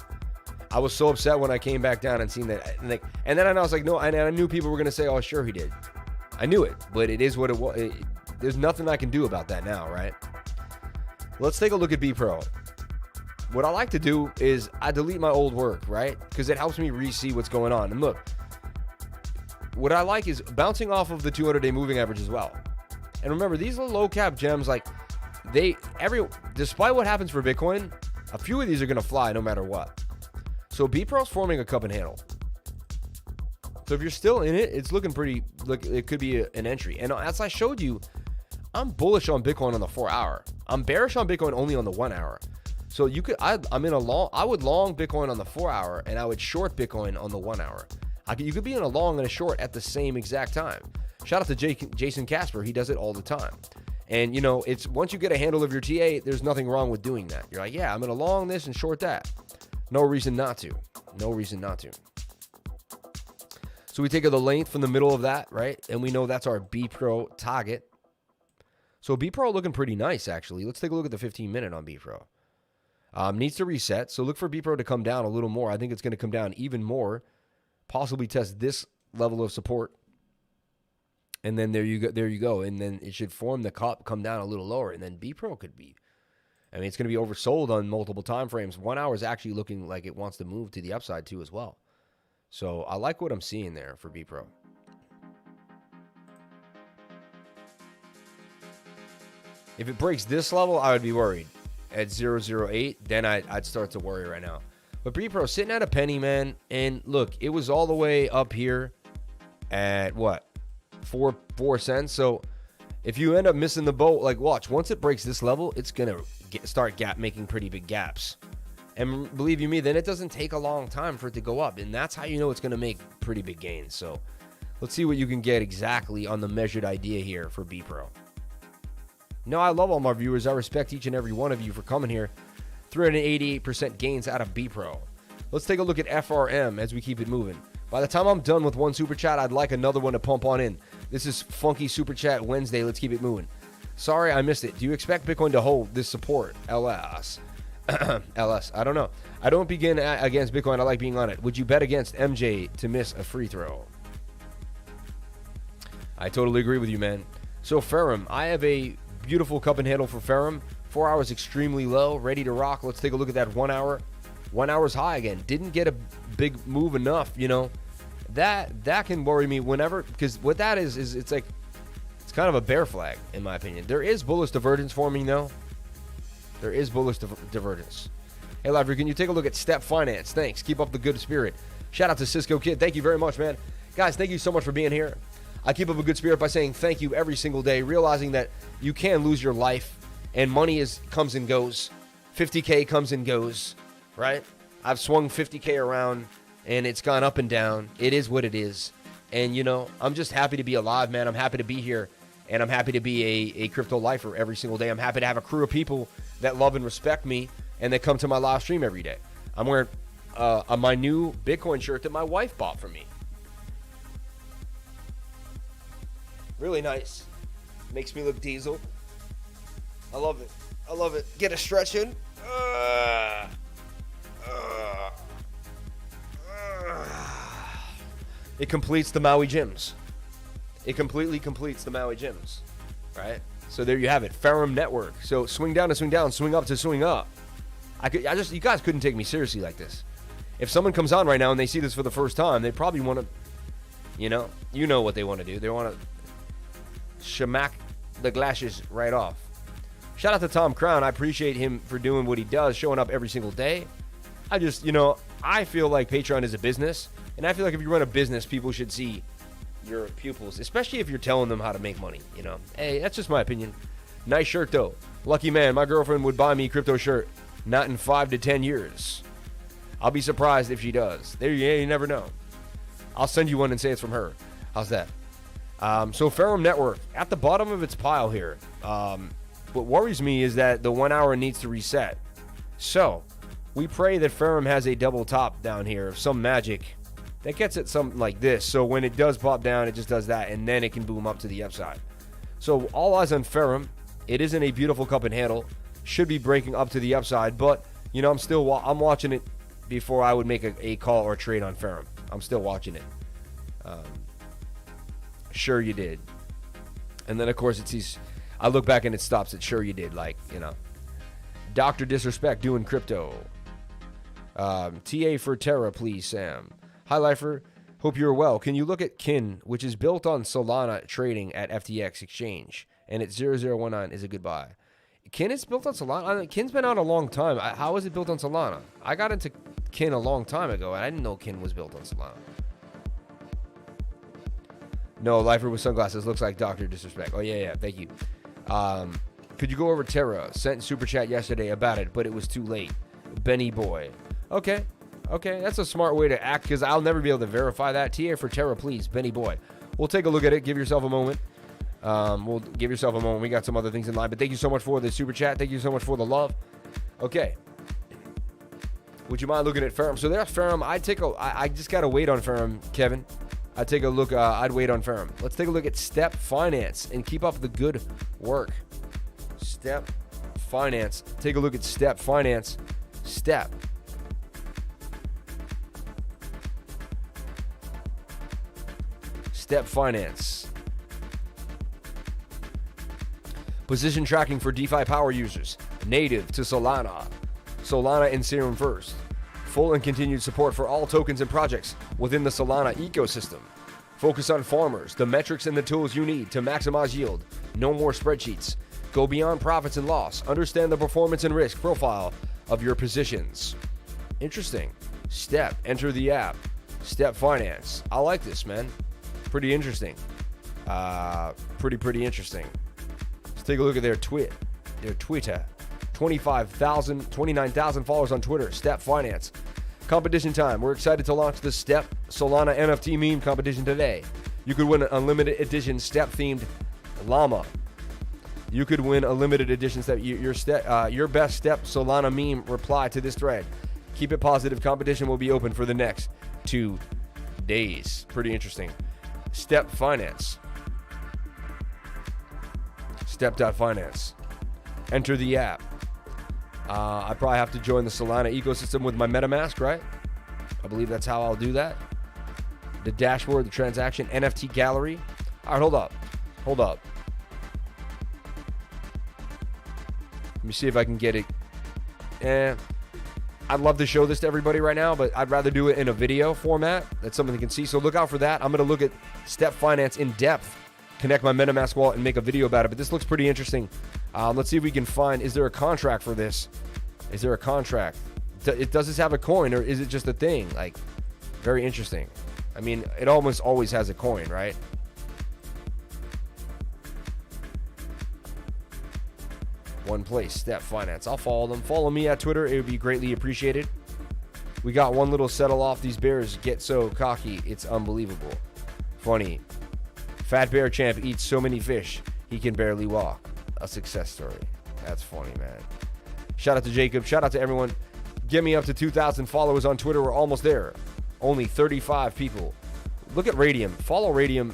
I was so upset when I came back down and seen that. And then I was like, no, and I knew people were going to say, oh, sure he did. I knew it, but it is what it was. There's nothing I can do about that now, right? Let's take a look at B Pro. What I like to do is I delete my old work, right? Because it helps me re-see what's going on. And look, what I like is bouncing off of the 200-day moving average as well. And remember, these are low-cap gems. Like, despite what happens for Bitcoin, a few of these are going to fly no matter what. So B Pro's forming a cup and handle. So if you're still in it, it's looking pretty. Look, it could be an entry. And as I showed you, I'm bullish on Bitcoin on the 4-hour. I'm bearish on Bitcoin only on the 1-hour. So you could, I'm in a long. I would long Bitcoin on the 4-hour, and I would short Bitcoin on the 1-hour. You could be in a long and a short at the same exact time. Shout out to Jason Casper. He does it all the time. And you know, it's once you get a handle of your TA, there's nothing wrong with doing that. You're like, yeah, I'm in a long this and short that. No reason not to. No reason not to. So we take the length from the middle of that, right? And we know that's our B Pro target. So B Pro looking pretty nice, actually. Let's take a look at the 15-minute on B Pro. Needs to reset. So look for B Pro to come down a little more. I think it's going to come down even more. Possibly test this level of support. And then there you go. And then it should form the cup, come down a little lower. And then B Pro could be. I mean, it's going to be oversold on multiple time frames. 1 hour is actually looking like it wants to move to the upside too as well. So I like what I'm seeing there for B Pro. If it breaks this level, I would be worried. At 0.08, then I'd start to worry right now. But B Pro sitting at a penny, man. And look, it was all the way up here at what? 4 cents. So if you end up missing the boat, like watch, once it breaks this level, it's going to start making pretty big gaps. And believe you me, then it doesn't take a long time for it to go up. And that's how you know it's going to make pretty big gains. So let's see what you can get exactly on the measured idea here for B Pro. No, I love all my viewers. I respect each and every one of you for coming here. 388% gains out of B Pro. Let's take a look at FRM as we keep it moving. By the time I'm done with one super chat, I'd like another one to pump on in. This is Funky Super Chat Wednesday. Let's keep it moving. Sorry, I missed it. Do you expect Bitcoin to hold this support? LS. LS. I don't know. I don't begin against Bitcoin. I like being on it. Would you bet against MJ to miss a free throw? I totally agree with you, man. So Ferrum, I have a beautiful cup and handle for Ferrum. 4 hours extremely low, ready to rock. Let's take a look at that 1 hour. 1 hour's high again. Didn't get a big move enough, you know. That can worry me whenever, because what that is it's like, it's kind of a bear flag in my opinion. There is bullish divergence forming though. There is bullish divergence. Hey, Liver, can you take a look at Step Finance? Thanks. Keep up the good spirit. Shout out to Cisco Kid. Thank you very much, man. Guys, thank you so much for being here. I keep up a good spirit by saying thank you every single day, realizing that you can lose your life and money comes and goes. 50K comes and goes, right? I've swung 50K around and it's gone up and down. It is what it is. And, you know, I'm just happy to be alive, man. I'm happy to be here. And I'm happy to be a crypto lifer every single day. I'm happy to have a crew of people that love and respect me and that come to my live stream every day. I'm wearing my new Bitcoin shirt that my wife bought for me. Really nice. Makes me look diesel. I love it. I love it. Get a stretch in. It completes the Maui gyms. It completely completes the Maui gyms, right? So there you have it, Ferrum Network. So swing down to swing down, swing up to swing up. You guys couldn't take me seriously like this. If someone comes on right now and they see this for the first time, they probably want to, you know what they want to do. They want to shamack the glasses right off. Shout out to Tom Crown. I appreciate him for doing what he does, showing up every single day. I just, I feel like Patreon is a business, and I feel like if you run a business, people should see your pupils, especially if you're telling them how to make money, Hey, that's just my opinion. Nice shirt, though. Lucky man. My girlfriend would buy me a crypto shirt. Not in 5 to 10 years. I'll be surprised if she does. You never know. I'll send you one and say it's from her. How's that? So Ferrum Network, at the bottom of its pile here. What worries me is that the 1 hour needs to reset. So we pray that Ferrum has a double top down here of some magic that gets it something like this. So when it does pop down, it just does that, and then it can boom up to the upside. So all eyes on Ferrum. It isn't a beautiful cup and handle. Should be breaking up to the upside, but you know, I'm watching it before I would make a call or trade on Ferrum. I'm still watching it. Sure you did. And then of course it sees, I look back and it stops at sure you did, like, you know. Dr. Disrespect doing crypto. TA for Terra, please, Sam. Hi, Lifer. Hope you're well. Can you look at Kin, which is built on Solana trading at FTX Exchange, and it's 0019 is a good buy. Kin is built on Solana? Kin's been out a long time. How is it built on Solana? I got into Kin a long time ago, and I didn't know Kin was built on Solana. No, Lifer with sunglasses looks like Dr. Disrespect. Oh, yeah, thank you. Could you go over Terra? Sent super chat yesterday about it, but it was too late. Benny Boy. Okay, that's a smart way to act, because I'll never be able to verify that. TA for Terra, please, Benny Boy. We'll take a look at it. Give yourself a moment. We'll give yourself a moment. We got some other things in line, but thank you so much for the super chat. Thank you so much for the love. Okay. Would you mind looking at Ferrum? So there's Ferrum. I just got to wait on Ferrum, Kevin. I'd take a look. I'd wait on Ferrum. Let's take a look at Step Finance and keep up the good work. Step Finance. Take a look at Step Finance. Step Finance. Position tracking for DeFi power users. Native to Solana. Solana and Serum first. Full and continued support for all tokens and projects within the Solana ecosystem. Focus on farmers, the metrics and the tools you need to maximize yield. No more spreadsheets. Go beyond profits and loss. Understand the performance and risk profile of your positions. Interesting. Step. Enter the app. Step Finance. I like this, man. Pretty interesting. Pretty interesting. Let's take a look at their Twitter. 29,000 followers on Twitter. Step Finance. Competition time. We're excited to launch the Step Solana NFT meme competition today. You could win an unlimited edition Step-themed llama. You could win a limited edition Step. Your best Step Solana meme reply to this thread. Keep it positive. Competition will be open for the next 2 days. Pretty interesting. Step Finance. Step.finance. Enter the app. I probably have to join the Solana ecosystem with my MetaMask, right? I believe that's how I'll do that. The dashboard, the transaction, NFT gallery. All right, hold up. Let me see if I can get it. I'd love to show this to everybody right now, but I'd rather do it in a video format. That's something you can see. So look out for that. I'm going to look at Step Finance in depth, connect my MetaMask wallet, and make a video about it. But this looks pretty interesting. Let's see if we can find, is there a contract for this? Is there a contract? Does this have a coin, or is it just a thing? Like, very interesting. I mean, it almost always has a coin, right? One place, Step Finance. I'll follow them. Follow me at Twitter. It would be greatly appreciated. We got one little settle off. These bears get so cocky. It's unbelievable. Funny. Fat bear champ eats so many fish, he can barely walk. A success story. That's funny, man. Shout out to Jacob. Shout out to everyone. Get me up to 2,000 followers on Twitter. We're almost there. Only 35 people. Look at Radium. Follow Radium.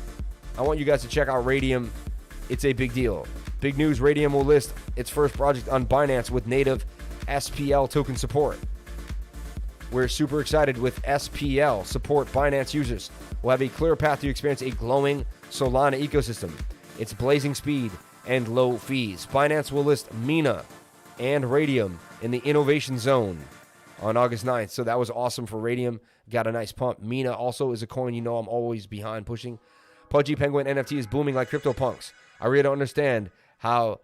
I want you guys to check out Radium. It's a big deal. Big news, Radium will list its first project on Binance with native SPL token support. We're super excited with SPL support. Binance users will have a clear path to experience a glowing Solana ecosystem. It's blazing speed and low fees. Binance will list Mina and Radium in the innovation zone on August 9th. So that was awesome for Radium. Got a nice pump. Mina also is a coin you know I'm always behind pushing. Pudgy Penguin NFT is booming like CryptoPunks. I really don't understand how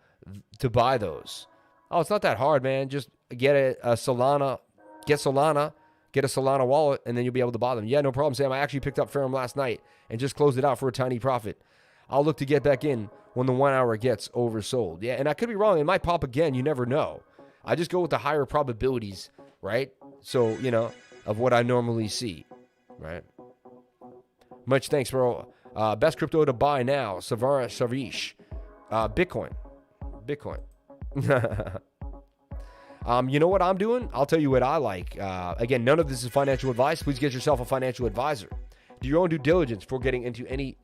to buy those. Oh, it's not that hard, man. Just get a Solana, get a Solana wallet, and then you'll be able to buy them. Yeah, no problem, Sam. I actually picked up Ferrum last night and just closed it out for a tiny profit. I'll look to get back in when the 1 hour gets oversold. Yeah, and I could be wrong. It might pop again. You never know. I just go with the higher probabilities, right? So, you know, of what I normally see, right? Much thanks, bro. Best crypto to buy now, Savara Savish. Bitcoin. You know what I'm doing? I'll tell you what I like. Again, none of this is financial advice. Please get yourself a financial advisor. Do your own due diligence before getting into any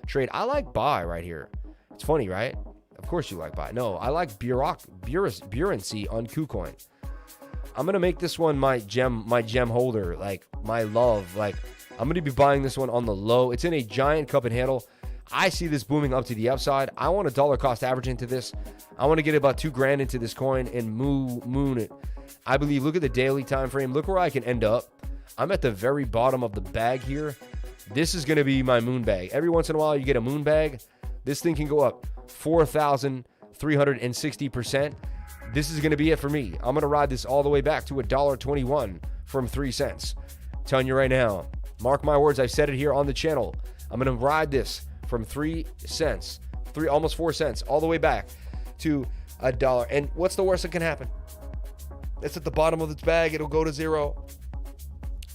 trade. I like buy right here. It's funny, right? Of course you like buy. No, I like buoyancy on KuCoin. I'm gonna make this one my gem holder, like my love. Like I'm gonna be buying this one on the low. It's in a giant cup and handle. I see this booming up to the upside. I want a dollar cost average into this. I want to get about $2,000 into this coin and moon it. I believe, look at the daily time frame. Look where I can end up. I'm at the very bottom of the bag here. This is going to be my moon bag. Every once in a while, you get a moon bag. This thing can go up 4,360%. This is going to be it for me. I'm going to ride this all the way back to $1.21 from 3 cents. I'm telling you right now, mark my words. I've said it here on the channel. I'm going to ride this from 3 cents, almost 4 cents, all the way back to $1. And what's the worst that can happen? It's at the bottom of its bag. It'll go to zero.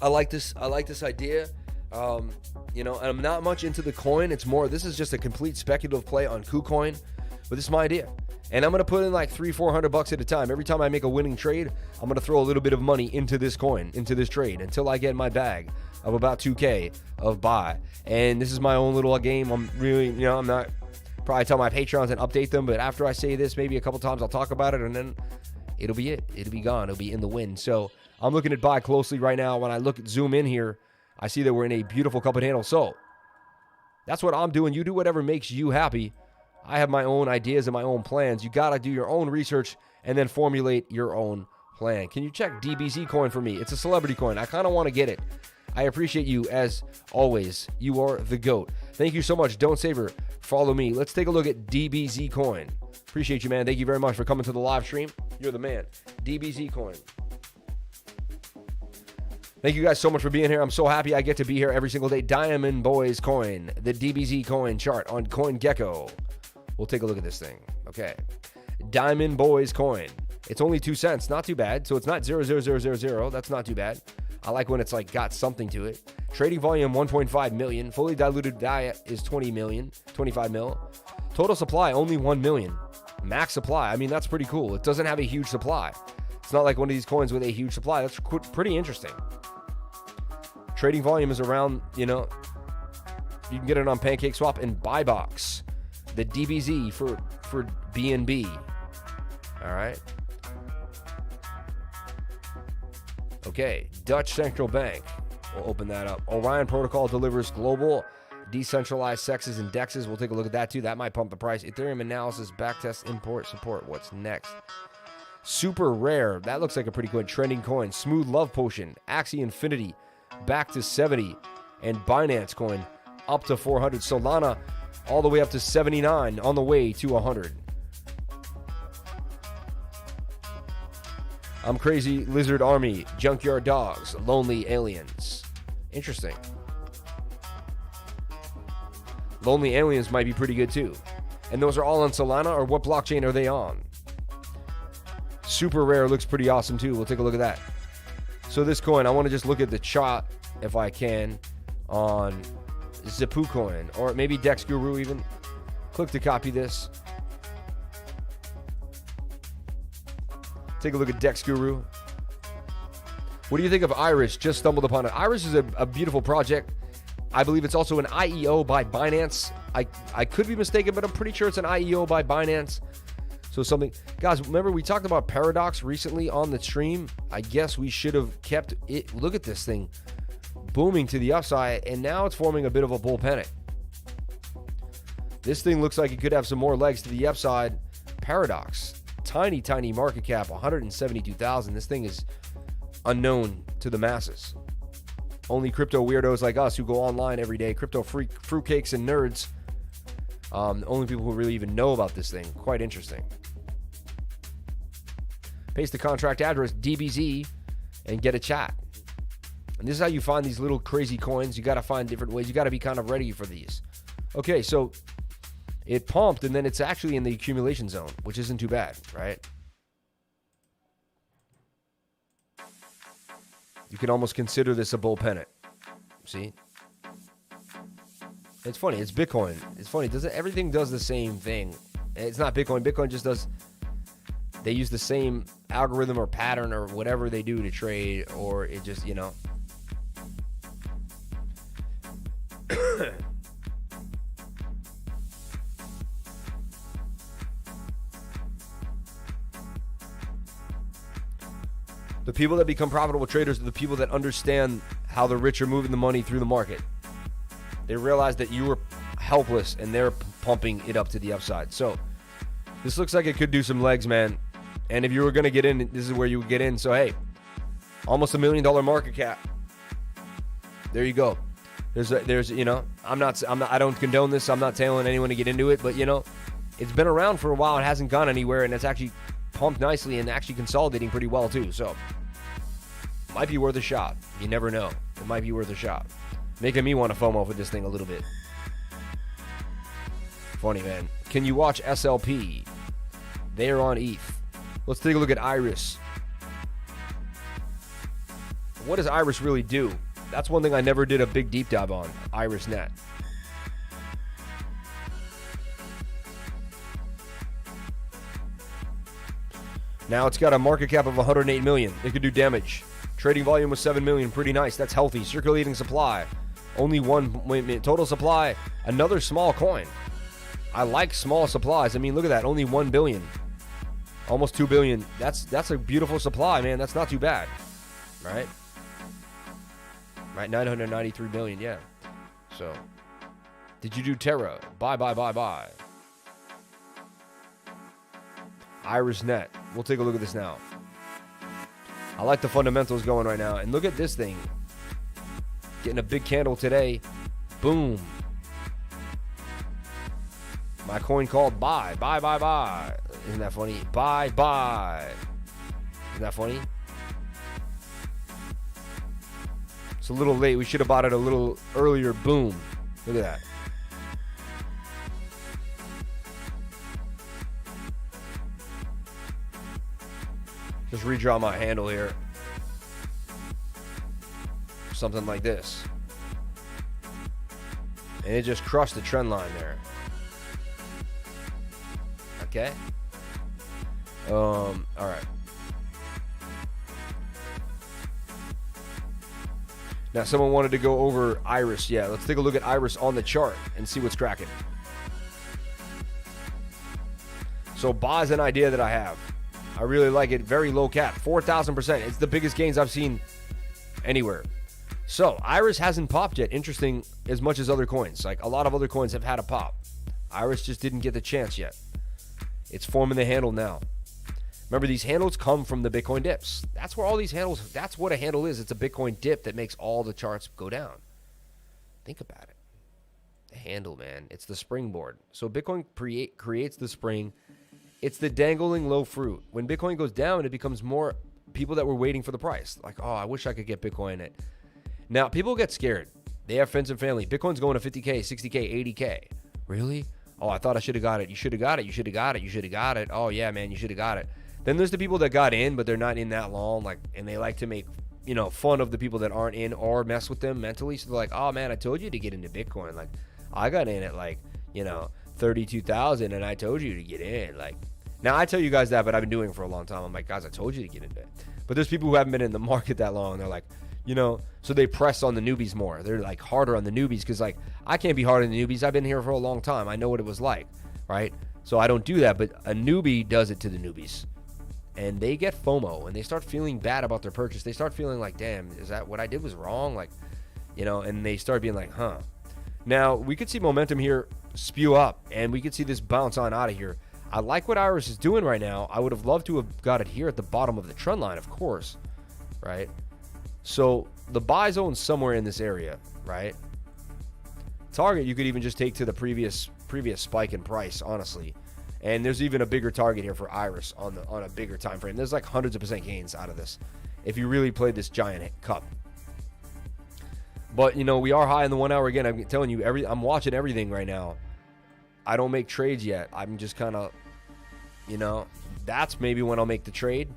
I like this idea. And I'm not much into the coin. It's more, this is just a complete speculative play on KuCoin, but this is my idea. And I'm going to put in like $300-400 at a time. Every time I make a winning trade, I'm going to throw a little bit of money into this coin, into this trade, until I get my bag of about 2K of buy. And this is my own little game. I'm really, I'm not probably tell my Patreons and update them, but after I say this, maybe a couple times I'll talk about it, and then it'll be it. It'll be gone. It'll be in the wind. So I'm looking at buy closely right now. When I zoom in here, I see that we're in a beautiful cup and handle. So that's what I'm doing. You do whatever makes you happy. I have my own ideas and my own plans. You got to do your own research and then formulate your own plan. Can you check DBZ coin for me? It's a celebrity coin. I kind of want to get it. I appreciate you as always. You are the GOAT. Thank you so much. Don't Saver. Follow me. Let's take a look at DBZ coin. Appreciate you, man. Thank you very much for coming to the live stream. You're the man. DBZ coin. Thank you guys so much for being here. I'm so happy I get to be here every single day. Diamond Boys coin, the DBZ coin chart on CoinGecko. We'll take a look at this thing. Okay. Diamond Boys coin. It's only 2 cents. Not too bad. So it's not 0.0000. That's not too bad. I like when it's like got something to it. Trading volume 1.5 million. Fully diluted diet is 20 million, 25 mil. Total supply only 1 million. Max supply. I mean, that's pretty cool. It doesn't have a huge supply. It's not like one of these coins with a huge supply. That's pretty interesting. Trading volume is around, you can get it on PancakeSwap and BuyBox. The DBZ for BNB. All right. Okay, Dutch Central Bank. We'll open that up. Orion Protocol delivers global decentralized sexes and dexes. We'll take a look at that too. That might pump the price. Ethereum analysis, backtest, import, support. What's next? Super Rare. That looks like a pretty good trending coin. Smooth Love Potion. Axie Infinity back to 70. And Binance coin up to 400. Solana all the way up to 79, on the way to 100. I'm Crazy Lizard Army, Junkyard Dogs, Lonely Aliens. Interesting. Lonely Aliens might be pretty good too. And those are all on Solana, or what blockchain are they on? Super Rare looks pretty awesome too. We'll take a look at that. So this coin, I want to just look at the chart, if I can, on Zipu coin, or maybe Dex Guru even. Click to copy this. Take a look at Dex Guru. What do you think of Iris? Just stumbled upon it. Iris is a beautiful project. I believe it's also an IEO by Binance. I could be mistaken, but I'm pretty sure it's an IEO by Binance. So something, guys, remember we talked about Paradox recently on the stream. I guess we should have kept it. Look at this thing booming to the upside, and now it's forming a bit of a bull panic. This thing looks like it could have some more legs to the upside. Paradox, tiny market cap, 172,000. This thing is unknown to the masses. Only crypto weirdos like us who go online every day, crypto fruitcakes and nerds, only people who really even know about this thing. Quite interesting. Paste the contract address, DBZ, and get a chat. And this is how you find these little crazy coins. You got to find different ways. You got to be kind of ready for these. Okay, so it pumped, and then it's actually in the accumulation zone, which isn't too bad, right? You can almost consider this a bull pennant. See? It's funny. It's Bitcoin. It's funny. Everything does the same thing. It's not Bitcoin. Bitcoin just does They use the same algorithm or pattern or whatever they do to trade, or it just, you know. The people that become profitable traders are the people that understand how the rich are moving the money through the market. They realize that you were helpless and they're pumping it up to the upside. So this looks like it could do some legs, man. And if you were going to get in, this is where you would get in. So, hey, almost $1 million market cap. There you go. There's, you know, I don't condone this. I'm not telling anyone to get into it, but you know, it's been around for a while. It hasn't gone anywhere, and it's actually pumped nicely and actually consolidating pretty well too. So might be worth a shot. You never know. It might be worth a shot. Making me want to FOMO for this thing a little bit. Funny, man. Can you watch SLP? They are on ETH. Let's take a look at Iris. What does Iris really do? That's one thing I never did a big deep dive on. IrisNet. Now it's got a market cap of 108 million. It could do damage. Trading volume was 7 million. Pretty nice. That's healthy. Circulating supply. Only one total supply. Another small coin. I like small supplies. I mean, look at that. Only 1 billion. Almost 2 billion. That's a beautiful supply, man. That's not too bad. Right? Right, 993 million, yeah. So, did you do Terra? Buy. IrisNet. We'll take a look at this now. I like the fundamentals going right now. And look at this thing. Getting a big candle today. Boom. My coin called buy. Isn't that funny? Buy. Isn't that funny? It's a little late. We should have bought it a little earlier. Boom. Look at that. Just redraw my handle here. Something like this. And it just crushed the trend line there. Okay. All right. Now, someone wanted to go over Iris. Yeah, let's take a look at Iris on the chart and see what's cracking. So, buy is an idea that I have. I really like it. Very low cap, 4,000%. It's the biggest gains I've seen anywhere. So, Iris hasn't popped yet. Interesting, as much as other coins. Like, a lot of other coins have had a pop. Iris just didn't get the chance yet. It's forming the handle now. Remember, these handles come from the Bitcoin dips. That's where all these handles, that's what a handle is. It's a Bitcoin dip that makes all the charts go down. Think about it. The handle, man. It's the springboard. So Bitcoin creates the spring. It's the dangling low fruit. When Bitcoin goes down, it becomes more people that were waiting for the price. Like, oh, I wish I could get Bitcoin at. Now, people get scared. They have friends and family. Bitcoin's going to 50K, 60K, 80K. Really? Oh, I thought I should have got it. You should have got it. You should have got it. You should have got it. Oh, yeah, man, you should have got it. Then there's the people that got in, but they're not in that long, like, and they like to make, you know, fun of the people that aren't in or mess with them mentally. So they're like, oh, man, I told you to get into Bitcoin. Like, I got in at, like, you know, 32,000, and I told you to get in. Like, now I tell you guys that, but I've been doing it for a long time. I'm like, guys, I told you to get into it. But there's people who haven't been in the market that long, and they're like, you know, so they press on the newbies more. They're, like, harder on the newbies because, like, I can't be hard on the newbies. I've been here for a long time. I know what it was like, right? So I don't do that, but a newbie does it to the newbies. And they get FOMO, and they start feeling bad about their purchase. They start feeling like, damn, is that what I did was wrong? Like, you know, and they start being like, huh. Now, we could see momentum here spew up, and we could see this bounce on out of here. I like what Iris is doing right now. I would have loved to have got it here at the bottom of the trend line, of course, right? So the buy zone's somewhere in this area, right? Target, you could even just take to the previous spike in price, honestly. And there's even a bigger target here for Iris on a bigger time frame. There's like hundreds of % gains out of this if you really played this giant cup. But, you know, we are high in the 1 hour again. I'm telling you, I'm watching everything right now. I don't make trades yet. I'm just kind of, you know, that's maybe when I'll make the trade.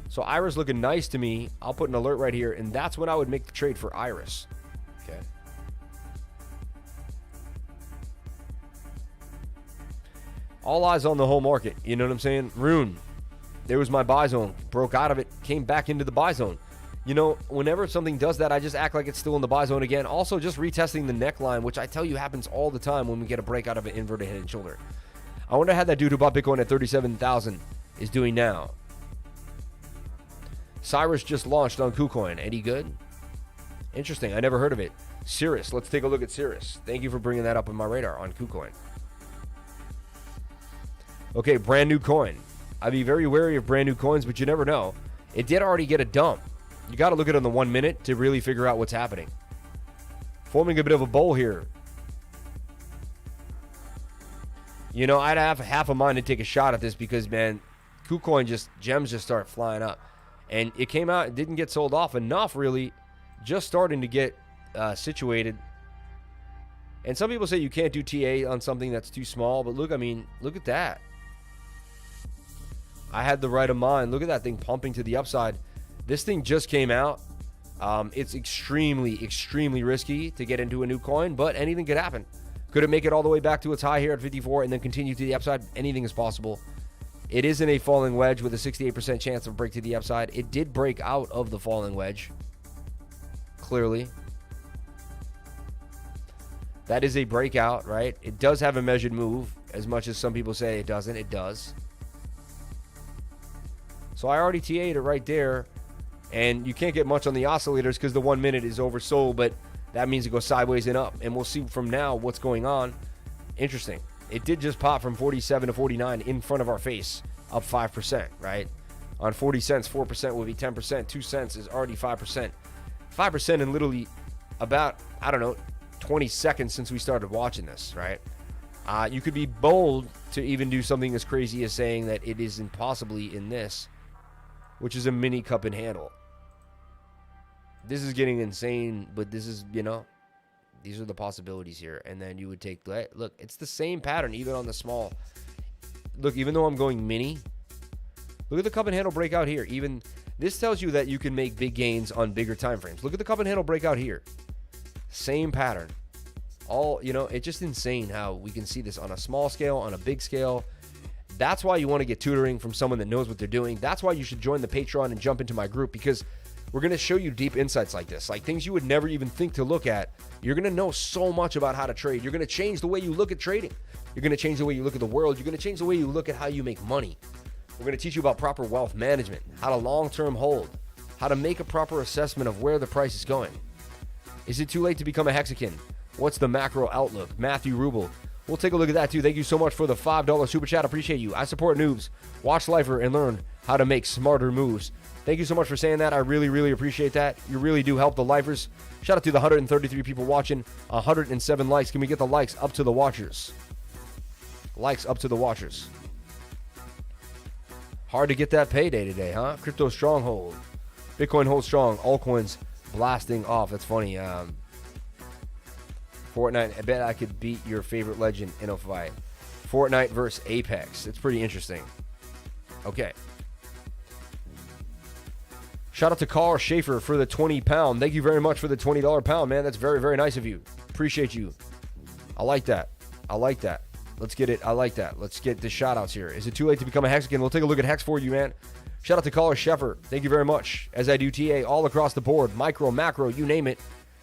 So Iris looking nice to me. I'll put an alert right here, and that's when I would make the trade for Iris. Okay. All eyes on the whole market. You know what I'm saying? Rune. There was my buy zone. Broke out of it, came back into the buy zone. You know, whenever something does that, I just act like it's still in the buy zone again. Also, just retesting the neckline, which I tell you happens all the time when we get a breakout of an inverted head and shoulder. I wonder how that dude who bought Bitcoin at 37,000 is doing now. Cyrus just launched on KuCoin. Any good? Interesting. I never heard of it. Cirrus. Let's take a look at Cirrus. Thank you for bringing that up on my radar on KuCoin. Okay, brand new coin. I'd be very wary of brand new coins, but you never know. It did already get a dump. You got to look at it on the 1 minute to really figure out what's happening. Forming a bit of a bowl here. You know, I'd have half a mind to take a shot at this because, man, KuCoin gems just start flying up. And it came out, it didn't get sold off enough, really. Just starting to get situated. And some people say you can't do TA on something that's too small. But look, I mean, look at that. I had the right of mind. Look at that thing pumping to the upside. This thing just came out. It's extremely, extremely risky to get into a new coin, but anything could happen. Could it make it all the way back to its high here at 54 and then continue to the upside? Anything is possible. It is in a falling wedge with a 68% chance of break to the upside. It did break out of the falling wedge. Clearly. That is a breakout, right? It does have a measured move. As much as some people say it doesn't, it does. So I already TA'd it right there. And you can't get much on the oscillators because the 1 minute is oversold, but that means it goes sideways and up. And we'll see from now what's going on. Interesting. It did just pop from 47 to 49 in front of our face, up 5%, right? On 40 cents, 4% would be 10%. 2 cents is already 5%. 5% in literally about, I don't know, 20 seconds since we started watching this, right? You could be bold to even do something as crazy as saying that it is impossibly in this, which is a mini cup and handle. This is getting insane, but this is, you know, these are the possibilities here. And then you would take, look, it's the same pattern, even on the small. Look, even though I'm going mini, look at the cup and handle breakout here. Even this tells you that you can make big gains on bigger time frames. Look at the cup and handle breakout here. Same pattern. All, you know, it's just insane how we can see this on a small scale, on a big scale. That's why you want to get tutoring from someone that knows what they're doing. That's why you should join the Patreon and jump into my group, because we're going to show you deep insights like this, like things you would never even think to look at. You're going to know so much about how to trade. You're going to change the way you look at trading. You're going to change the way you look at the world. You're going to change the way you look at how you make money. We're going to teach you about proper wealth management, how to long-term hold, how to make a proper assessment of where the price is going. Is it too late to become a Hexagon? What's the macro outlook? Matthew Rubel. We'll take a look at that too. Thank you so much for the $5 super chat. Appreciate you. I support noobs. Watch Lifer and learn how to make smarter moves. Thank you so much for saying that. I really, really appreciate that. You really do help the lifers. Shout out to the 133 people watching. 107 likes. Can we get the likes up to the watchers? Likes up to the watchers. Hard to get that payday today, huh? Crypto stronghold. Bitcoin holds strong. Altcoins blasting off. That's funny. Fortnite, I bet I could beat your favorite legend in a fight. Fortnite versus Apex. It's pretty interesting. Okay. Shout out to Carl Schaefer for the 20 pound. Thank you very much for the $20 pound, man. That's very, very nice of you. Appreciate you. I like that. I like that. Let's get it. I like that. Let's get the shout outs here. Is it too late to become a Hexagon? We'll take a look at Hex for you, man. Shout out to Carl Schaefer. Thank you very much. As I do TA all across the board, micro, macro, you name it.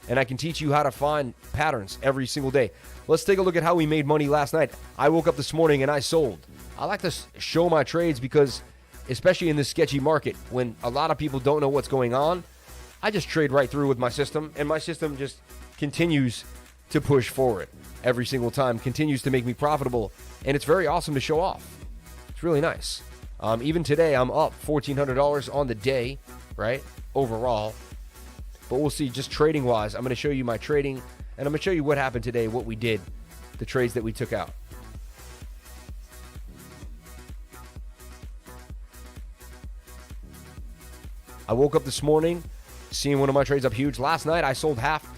And I can teach you how to find patterns every single day. Let's take a look at how we made money last night. I woke up this morning and I sold. I like to show my trades because, especially in this sketchy market, when a lot of people don't know what's going on, I just trade right through with my system, and my system just continues to push forward every single time, continues to make me profitable, and it's very awesome to show off. It's really nice. Even today, I'm up $1,400 on the day, right, overall. But we'll see, just trading-wise, I'm going to show you my trading, and I'm going to show you what happened today, what we did, the trades that we took out. I woke up this morning seeing one of my trades up huge. Last night, I sold half,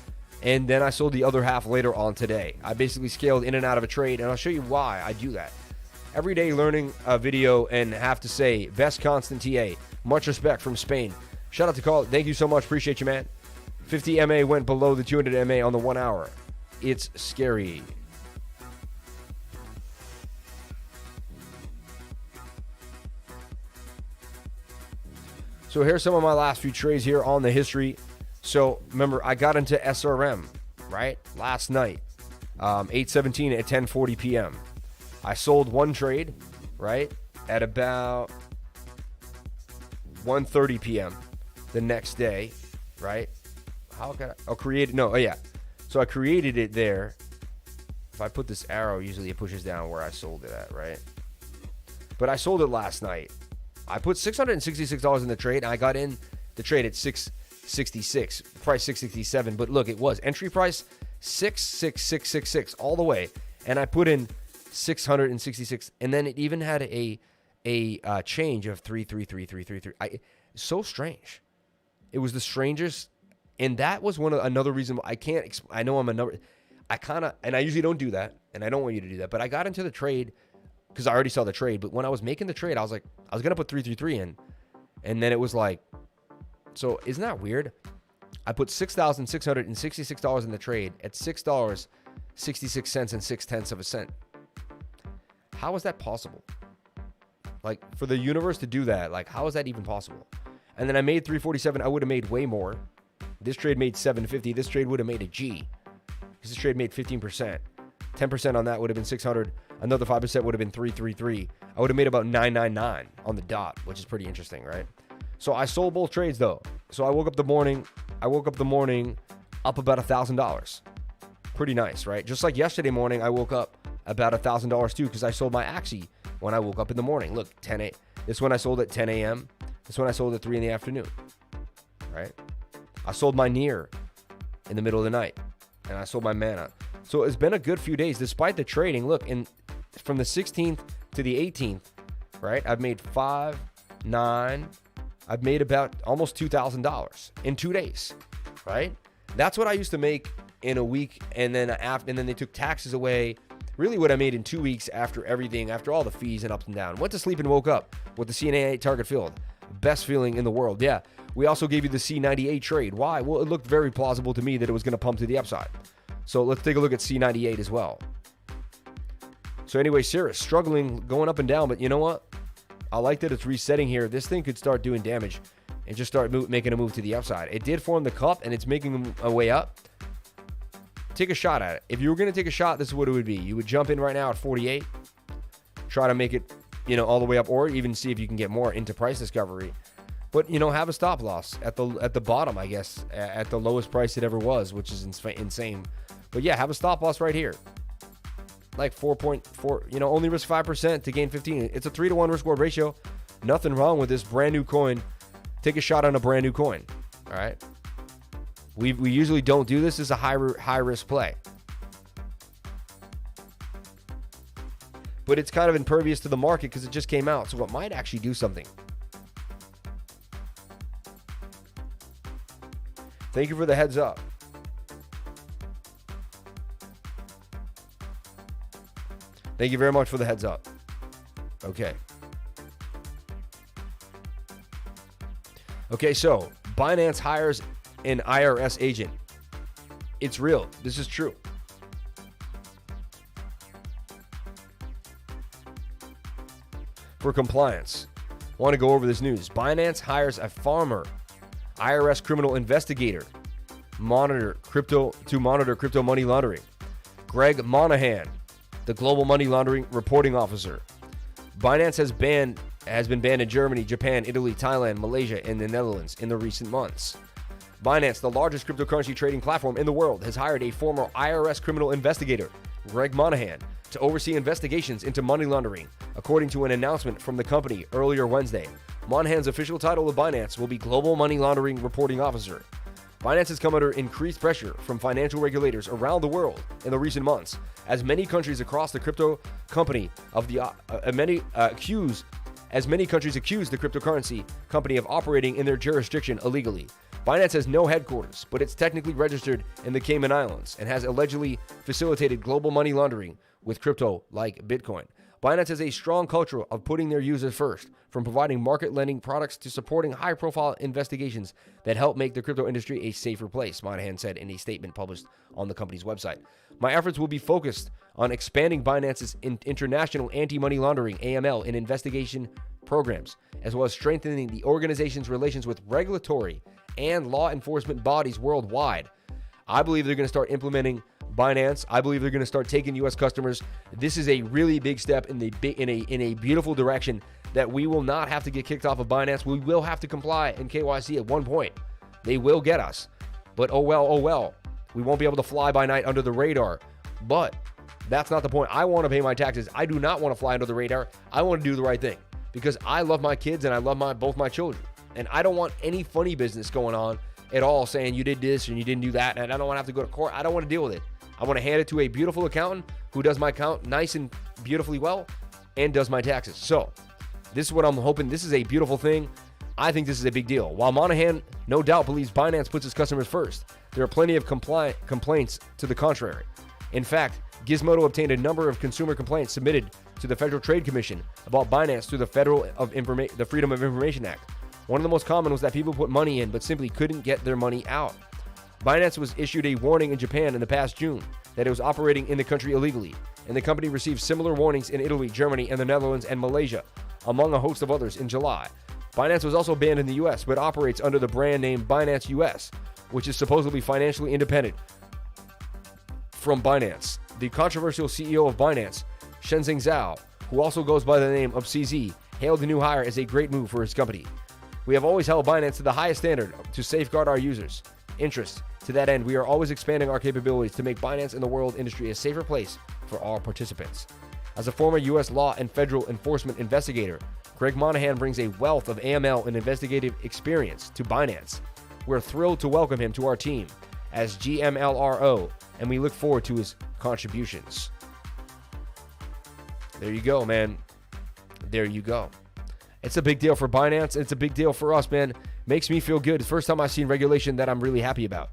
and then I sold the other half later on today. I basically scaled in and out of a trade, and I'll show you why I do that. Every day learning a video, and have to say, best constant TA. Much respect from Spain. Shout out to Carl. Thank you so much. Appreciate you, man. 50 MA went below the 200 MA on the 1 hour. It's scary. So here's some of my last few trades here on the history. So remember, I got into SRM, right, last night, 8:17 at 10:40 p.m. I sold one trade, right, at about 1:30 p.m. the next day, right? How can I create it? No, oh yeah. So I created it there. If I put this arrow, usually it pushes down where I sold it at, right? But I sold it last night. I put $666 in the trade, and I got in the trade at 666, price 667. But look, it was entry price 66666 all the way, and I put in 666, and then it even had a change of 3333333. So strange. It was the strangest, and that was another reason I can't. I know I'm a number. And I usually don't do that, and I don't want you to do that. But I got into the trade because I already saw the trade. But when I was making the trade, I was gonna put 333 in, and then it was like, so isn't that weird? I put $6,666 in the trade at $6.66 and 0.6 of a cent. How is that possible? Like, for the universe to do that, like, how is that even possible? And then I made 347. I would have made way more. This trade made 750. This trade would have made a G, because this trade made 15%. 10% on that would have been 600. Another 5% would have been 333. I would have made about 999 on the dot, which is pretty interesting, right? So I sold both trades though. So I woke up the morning up about $1,000. Pretty nice, right? Just like yesterday morning, I woke up about $1,000 too, because I sold my Axie when I woke up in the morning. Look, 10 a.m. This one I sold at 10 a.m. This one I sold at 3 in the afternoon, right? I sold my NEAR in the middle of the night, and I sold my Mana. So it's been a good few days despite the trading. Look, from the 16th to the 18th, right? I've made I've made about almost $2,000 in 2 days, right? That's what I used to make in a week, and then they took taxes away. Really what I made in 2 weeks after everything, after all the fees and ups and downs. Went to sleep and woke up with the C98 target filled. Best feeling in the world. Yeah. We also gave you the C98 trade. Why? Well, it looked very plausible to me that it was going to pump to the upside. So let's take a look at C98 as well. So anyway, Cirrus struggling, going up and down, but you know what? I like that it's resetting here. This thing could start doing damage and just start making a move to the upside. It did form the cup, and it's making a way up. Take a shot at it. If you were going to take a shot, this is what it would be. You would jump in right now at 48, try to make it, all the way up, or even see if you can get more into price discovery. But, have a stop loss at the bottom, I guess, at the lowest price it ever was, which is insane. But yeah, have a stop loss right here. Like 4.4, only risk 5% to gain 15. It's a 3-to-1 risk reward ratio. Nothing wrong with this brand new coin. Take a shot on a brand new coin. All right. We usually don't do this. It's a high risk play. But it's kind of impervious to the market because it just came out. So it might actually do something. Thank you for the heads up. Thank you very much for the heads up. Okay. Okay, so Binance hires an IRS agent. It's real. This is true. For compliance, want to go over this news. Binance hires a former IRS criminal investigator monitor crypto money laundering. Greg Monahan, the global money laundering reporting officer. Binance has been banned in Germany, Japan, Italy, Thailand, Malaysia, and the Netherlands in the recent months. Binance, the largest cryptocurrency trading platform in the world, has hired a former IRS criminal investigator, Greg Monahan, to oversee investigations into money laundering, according to an announcement from the company earlier Wednesday. Monahan's official title of Binance will be Global Money Laundering Reporting Officer. Binance has come under increased pressure from financial regulators around the world in the recent months, as many countries across the crypto company accuse the cryptocurrency company of operating in their jurisdiction illegally. Binance has no headquarters, but it's technically registered in the Cayman Islands and has allegedly facilitated global money laundering with crypto like Bitcoin. Binance has a strong culture of putting their users first, from providing market lending products to supporting high-profile investigations that help make the crypto industry a safer place, Monahan said in a statement published on the company's website. My efforts will be focused on expanding Binance's international anti-money laundering, AML, and investigation programs, as well as strengthening the organization's relations with regulatory and law enforcement bodies worldwide. I believe they're going to start implementing Binance. I believe they're going to start taking U.S. customers. This is a really big step in a beautiful direction that we will not have to get kicked off of Binance. We will have to comply in KYC at one point. They will get us. But oh well. We won't be able to fly by night under the radar. But that's not the point. I want to pay my taxes. I do not want to fly under the radar. I want to do the right thing because I love my kids and I love both my children. And I don't want any funny business going on at all saying you did this and you didn't do that. And I don't want to have to go to court. I don't want to deal with it. I want to hand it to a beautiful accountant who does my account nice and beautifully well and does my taxes. So this is what I'm hoping. This is a beautiful thing. I think this is a big deal. While Monahan no doubt believes Binance puts its customers first, there are plenty of complaints to the contrary. In fact, Gizmodo obtained a number of consumer complaints submitted to the Federal Trade Commission about Binance through the the Freedom of Information Act. One of the most common was that people put money in but simply couldn't get their money out. Binance was issued a warning in Japan in the past June that it was operating in the country illegally, and the company received similar warnings in Italy, Germany, and the Netherlands and Malaysia, among a host of others in July. Binance was also banned in the US, but operates under the brand name Binance US, which is supposedly financially independent from Binance. The controversial CEO of Binance, Shenzhen Zhao, who also goes by the name of CZ, hailed the new hire as a great move for his company. We have always held Binance to the highest standard to safeguard our users' interests. To that end, we are always expanding our capabilities to make Binance and the world industry a safer place for all participants. As a former U.S. law and federal enforcement investigator, Greg Monahan brings a wealth of AML and investigative experience to Binance. We're thrilled to welcome him to our team as GMLRO, and we look forward to his contributions. There you go, man. There you go. It's a big deal for Binance. It's a big deal for us, man. Makes me feel good. It's the first time I've seen regulation that I'm really happy about.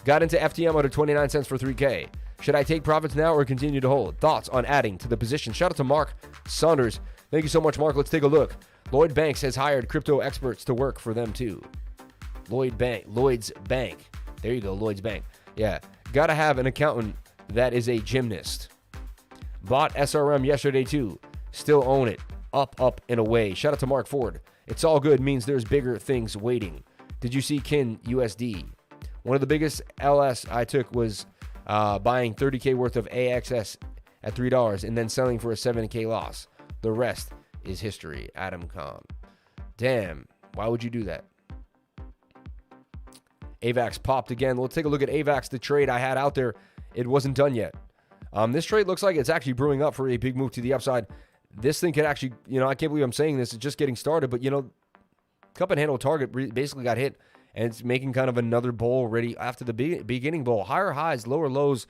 Got into FTM under 29 cents for 3K. Should I take profits now or continue to hold? Thoughts on adding to the position? Shout out to Mark Saunders. Thank you so much, Mark. Let's take a look. Lloyd Banks has hired crypto experts to work for them too. Lloyd's Bank. There you go, Lloyd's Bank. Yeah, gotta have an accountant that is a gymnast. Bought SRM yesterday too. Still own it. Up, and away. Shout out to Mark Ford. It's all good means there's bigger things waiting. Did you see Kin USD? One of the biggest LS I took was buying 30K worth of AXS at $3 and then selling for a 7K loss. The rest is history. Adam Com. Damn, why would you do that? AVAX popped again. Let's take a look at AVAX, the trade I had out there. It wasn't done yet. This trade looks like it's actually brewing up for a big move to the upside. This thing could actually, I can't believe I'm saying this. It's just getting started, but, cup and handle target basically got hit, and it's making kind of another bowl ready after the beginning bowl. Higher highs, lower lows,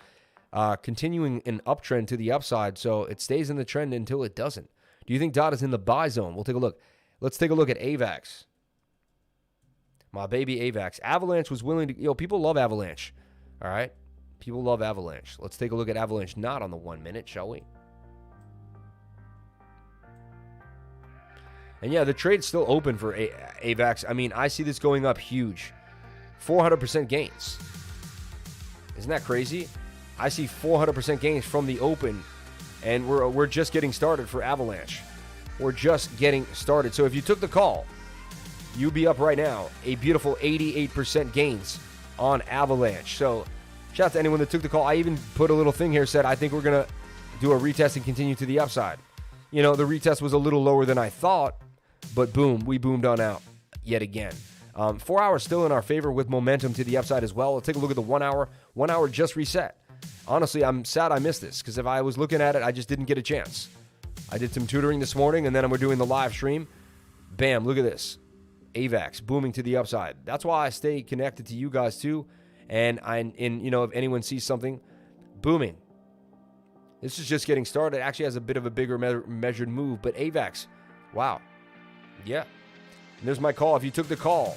continuing an uptrend to the upside, so it stays in the trend until it doesn't. Do you think DOT is in the buy zone? We'll take a look. Let's take a look at AVAX. My baby AVAX. Avalanche was willing to, people love Avalanche. All right? People love Avalanche. Let's take a look at Avalanche not on the 1 minute, shall we? And yeah, the trade's still open for AVAX. I mean, I see this going up huge. 400% gains. Isn't that crazy? I see 400% gains from the open, and we're just getting started for Avalanche. We're just getting started. So if you took the call, you'd be up right now. A beautiful 88% gains on Avalanche. So shout out to anyone that took the call. I even put a little thing here, said I think we're going to do a retest and continue to the upside. The retest was a little lower than I thought, but boom, we boomed on out yet again. 4 hours still in our favor with momentum to the upside as well. Let's take a look at the 1 hour. 1 hour just reset. Honestly, I'm sad I missed this because if I was looking at it, I just didn't get a chance. I did some tutoring this morning, and then we're doing the live stream. Bam, look at this. AVAX booming to the upside. That's why I stay connected to you guys too. And if anyone sees something, booming. This is just getting started. It actually has a bit of a bigger measured move, but AVAX, wow. Yeah. And there's my call. If you took the call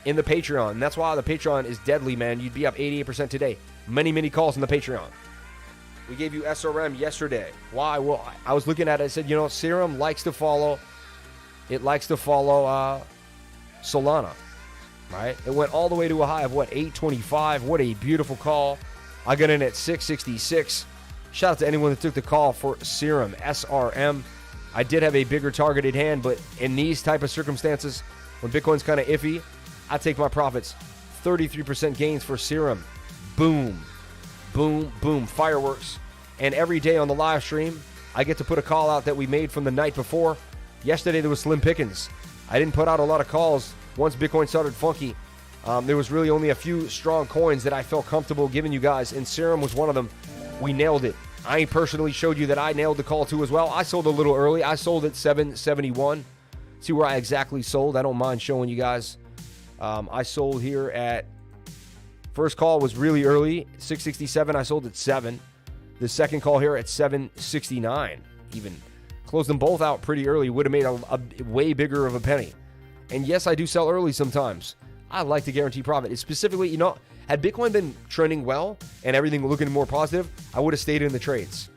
in the Patreon, and that's why the Patreon is deadly, man. You'd be up 88% today. Many, many calls in the Patreon. We gave you SRM yesterday. Why? Well, I was looking at it. I said, Serum likes to follow. It likes to follow Solana, right? It went all the way to a high of, 825. What a beautiful call. I got in at 666. Shout out to anyone that took the call for Serum, SRM. I did have a bigger targeted hand, but in these type of circumstances, when Bitcoin's kind of iffy, I take my profits. 33% gains for Serum. Boom. Boom, boom. Fireworks. And every day on the live stream, I get to put a call out that we made from the night before. Yesterday, there was slim pickings. I didn't put out a lot of calls once Bitcoin started funky. There was really only a few strong coins that I felt comfortable giving you guys, and Serum was one of them. We nailed it. I personally showed you that I nailed the call too as well. I sold a little early. I sold at 771. See where I exactly sold. I don't mind showing you guys. I sold here at, first call was really early, 667. I sold at 7. The second call here at 769 even. Closed them both out pretty early. Would have made a way bigger of a penny. And yes, I do sell early sometimes. I like to guarantee profit. It's specifically, had Bitcoin been trending well and everything looking more positive, I would have stayed in the trades.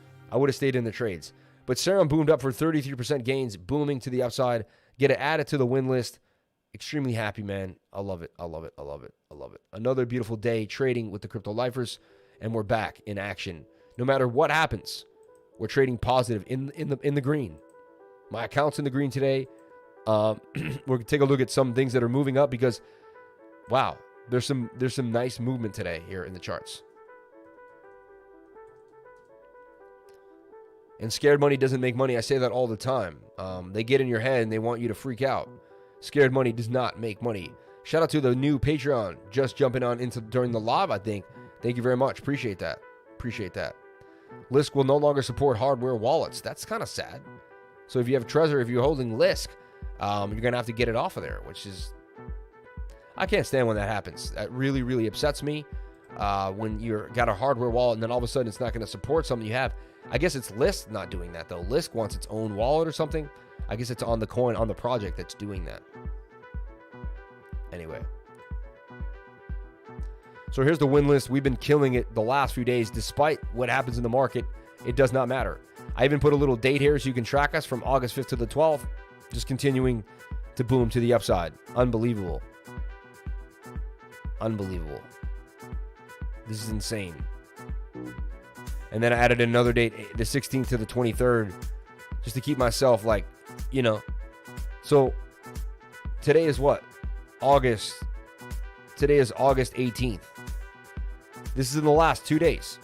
But Serum boomed up for 33% gains, booming to the upside. Get it added to the win list. Extremely happy, man. I love it. Another beautiful day trading with the Crypto Lifers, and we're back in action. No matter what happens, we're trading positive in the green. My account's in the green today. We're gonna take a look at some things that are moving up because, wow, there's some nice movement today here in the charts. And scared money doesn't make money. I say that all the time. They get in your head and they want you to freak out. Scared money does not make money. Shout out to the new Patreon just jumping on into during the live, I think. Thank you very much. Appreciate that. Lisk will no longer support hardware wallets. That's kind of sad. So if you have Trezor, if you're holding Lisk, you're going to have to get it off of there, which is, I can't stand when that happens. That really, really upsets me when you've got a hardware wallet and then all of a sudden it's not going to support something you have. I guess it's Lisk not doing that, though. Lisk wants its own wallet or something. I guess it's on the coin, on the project that's doing that. Anyway. So here's the win list. We've been killing it the last few days. Despite what happens in the market, it does not matter. I even put a little date here so you can track us from August 5th to the 12th. Just continuing to boom to the upside. Unbelievable. This is insane. And then I added another date, the 16th to the 23rd, just to keep myself like, So today is what? Today is August 18th. This is in the last 2 days.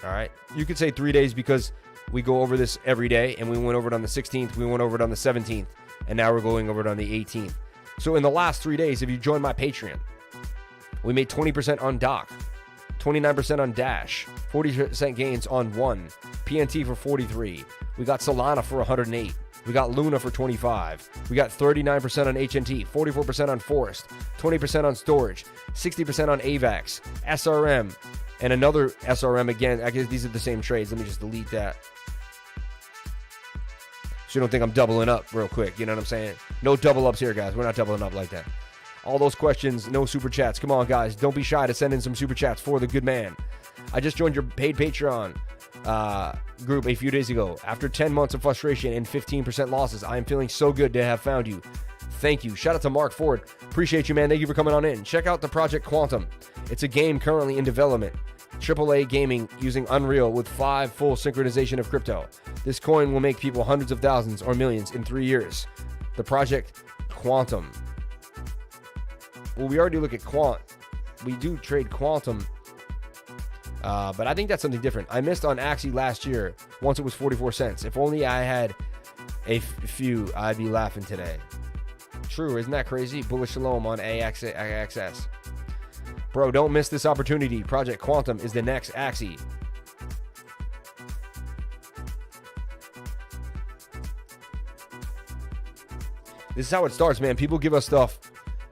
All right. You could say 3 days because we go over this every day, and we went over it on the 16th, we went over it on the 17th, and now we're going over it on the 18th. So in the last 3 days, if you join my Patreon, we made 20% on Doc, 29% on Dash, 40% gains on One, PNT for 43. We got Solana for 108. We got Luna for 25. We got 39% on HNT, 44% on Forest, 20% on Storage, 60% on AVAX, SRM, and another SRM again. I guess these are the same trades. Let me just delete that. So you don't think I'm doubling up real quick. You know what I'm saying? No double ups here, guys. We're not doubling up like that. All those questions, no super chats. Come on, guys. Don't be shy to send in some super chats for the good man. I just joined your paid Patreon group a few days ago. After 10 months of frustration and 15% losses, I am feeling so good to have found you. Thank you. Shout out to Mark Ford. Appreciate you, man. Thank you for coming on in. Check out the Project Quantum. It's a game currently in development. AAA gaming using Unreal with 5 full synchronization of crypto. This coin will make people hundreds of thousands or millions in 3 years. The Project Quantum. Well, we already look at Quant. We do trade Quantum. But I think that's something different. I missed on Axie last year. Once it was 44 cents. If only I had a few, I'd be laughing today. True, isn't that crazy? Bullish Shalom on AXS. Bro, don't miss this opportunity. Project Quantum is the next Axie. This is how it starts, man. People give us stuff,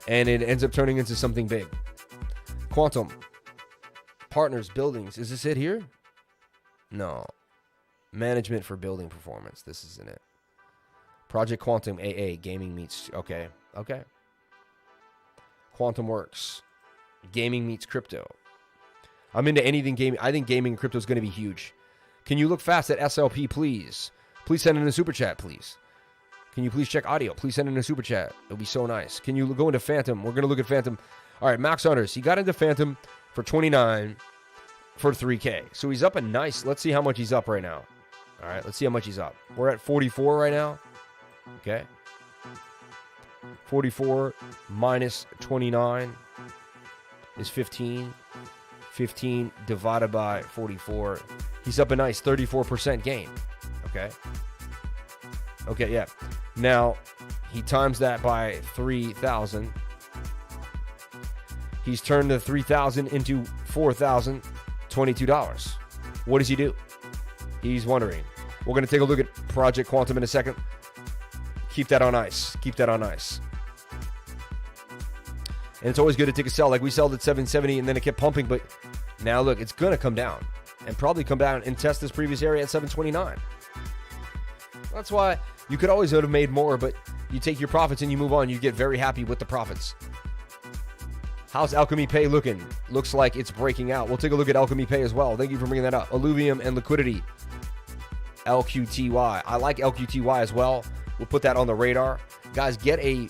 and it ends up turning into something big. Quantum. Partners, buildings. Is this it here? No. Management for building performance. This isn't it. Project Quantum AA. Gaming meets... Okay. Quantum Works. Gaming meets crypto. I'm into anything gaming. I think gaming and crypto is going to be huge. Can you look fast at SLP, please? Please send in a super chat, please. Can you please check audio? Please send in a super chat. It'll be so nice. Can you go into Phantom? We're going to look at Phantom. All right, Max Hunters. He got into Phantom for 29 for 3K. So he's up a nice. Let's see how much he's up right now. All right, let's see how much he's up. We're at 44 right now. Okay. 44 minus 29 is 15. 15 divided by 44. He's up a nice 34% gain. Okay. Okay, yeah. Now, he times that by 3,000. He's turned the 3,000 into 4,000, $22. What does he do? He's wondering. We're going to take a look at Project Quantum in a second. Keep that on ice. Keep that on ice. And it's always good to take a sell. Like we sold at 770 and then it kept pumping. But now look, it's going to come down. And probably come down and test this previous area at 729. That's why you could always have made more. But you take your profits and you move on. You get very happy with the profits. How's Alchemy Pay looking? Looks like it's breaking out. We'll take a look at Alchemy Pay as well. Thank you for bringing that up. Alluvium and Liquidity. LQTY. I like LQTY as well. We'll put that on the radar. Guys, get a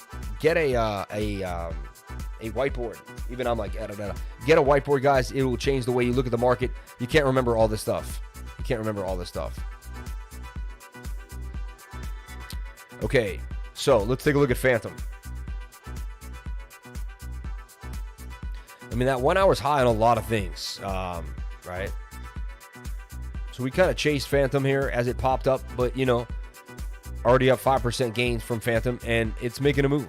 whiteboard. Even I'm like, get a whiteboard, guys. It will change the way you look at the market. You can't remember all this stuff. You can't remember all this stuff. Okay, so let's take a look at Phantom. I mean, that 1 hour's high on a lot of things, right? So we kind of chased Phantom here as it popped up, but, you know, already up 5% gains from Phantom, and it's making a move.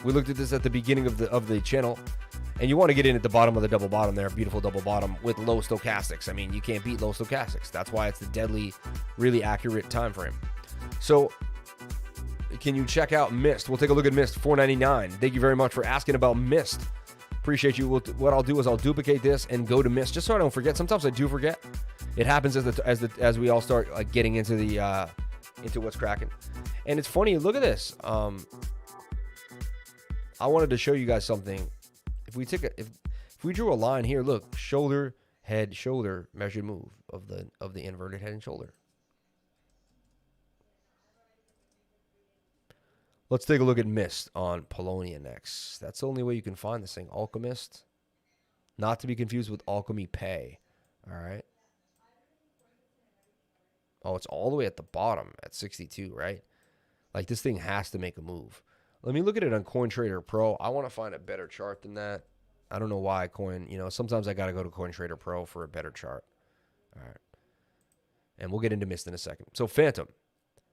We looked at this at the beginning of the channel, and you want to get in at the bottom of the double bottom there, beautiful double bottom with low stochastics. I mean, you can't beat low stochastics. That's why it's the deadly, really accurate time frame. So can you check out Mist? We'll take a look at Mist, $4.99. Thank you very much for asking about Mist. Appreciate you. What I'll do is I'll duplicate this and go to Mist, just so I don't forget. Sometimes I do forget. It happens as we all start like getting into the into what's cracking. And it's funny. Look at this. I wanted to show you guys something. If we drew a line here, look, shoulder, head, shoulder, measured move of the inverted head and shoulder. Let's take a look at Mist on Polonia next. That's the only way you can find this thing. Alchemist. Not to be confused with Alchemy Pay. All right. Oh, it's all the way at the bottom at 62, right? Like this thing has to make a move. Let me look at it on CoinTrader Pro. I want to find a better chart than that. I don't know why sometimes I got to go to CoinTrader Pro for a better chart. All right. And we'll get into Mist in a second. So Phantom.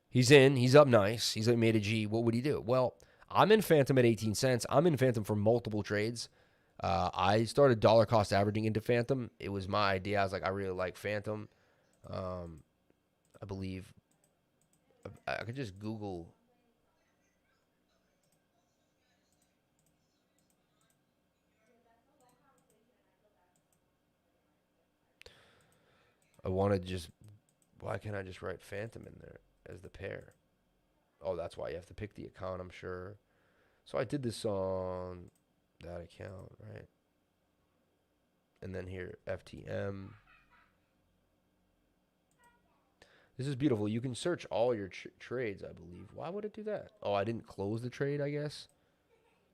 He's up nice. He's made a G. What would he do? Well, I'm in Phantom at 18 cents. I'm in Phantom for multiple trades. I started dollar cost averaging into Phantom. It was my idea. I was like, I really like Phantom. I believe I could just Google. Why can't I just write Phantom in there as the pair? Oh, that's why you have to pick the account, I'm sure. So I did this on that account, right? And then here, FTM. This is beautiful. You can search all your trades, I believe. Why would it do that? Oh, I didn't close the trade, I guess.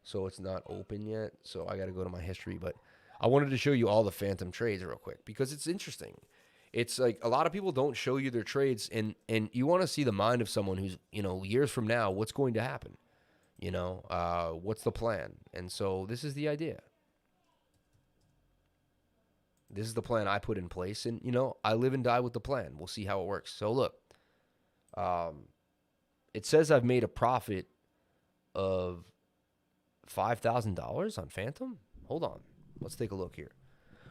So it's not open yet. So I got to go to my history. But I wanted to show you all the Phantom trades real quick because it's interesting. It's like a lot of people don't show you their trades, and you want to see the mind of someone who's, years from now, what's going to happen? What's the plan? And so this is the idea. This is the plan I put in place, and, I live and die with the plan. We'll see how it works. So look, it says I've made a profit of $5,000 on Phantom. Hold on. Let's take a look here.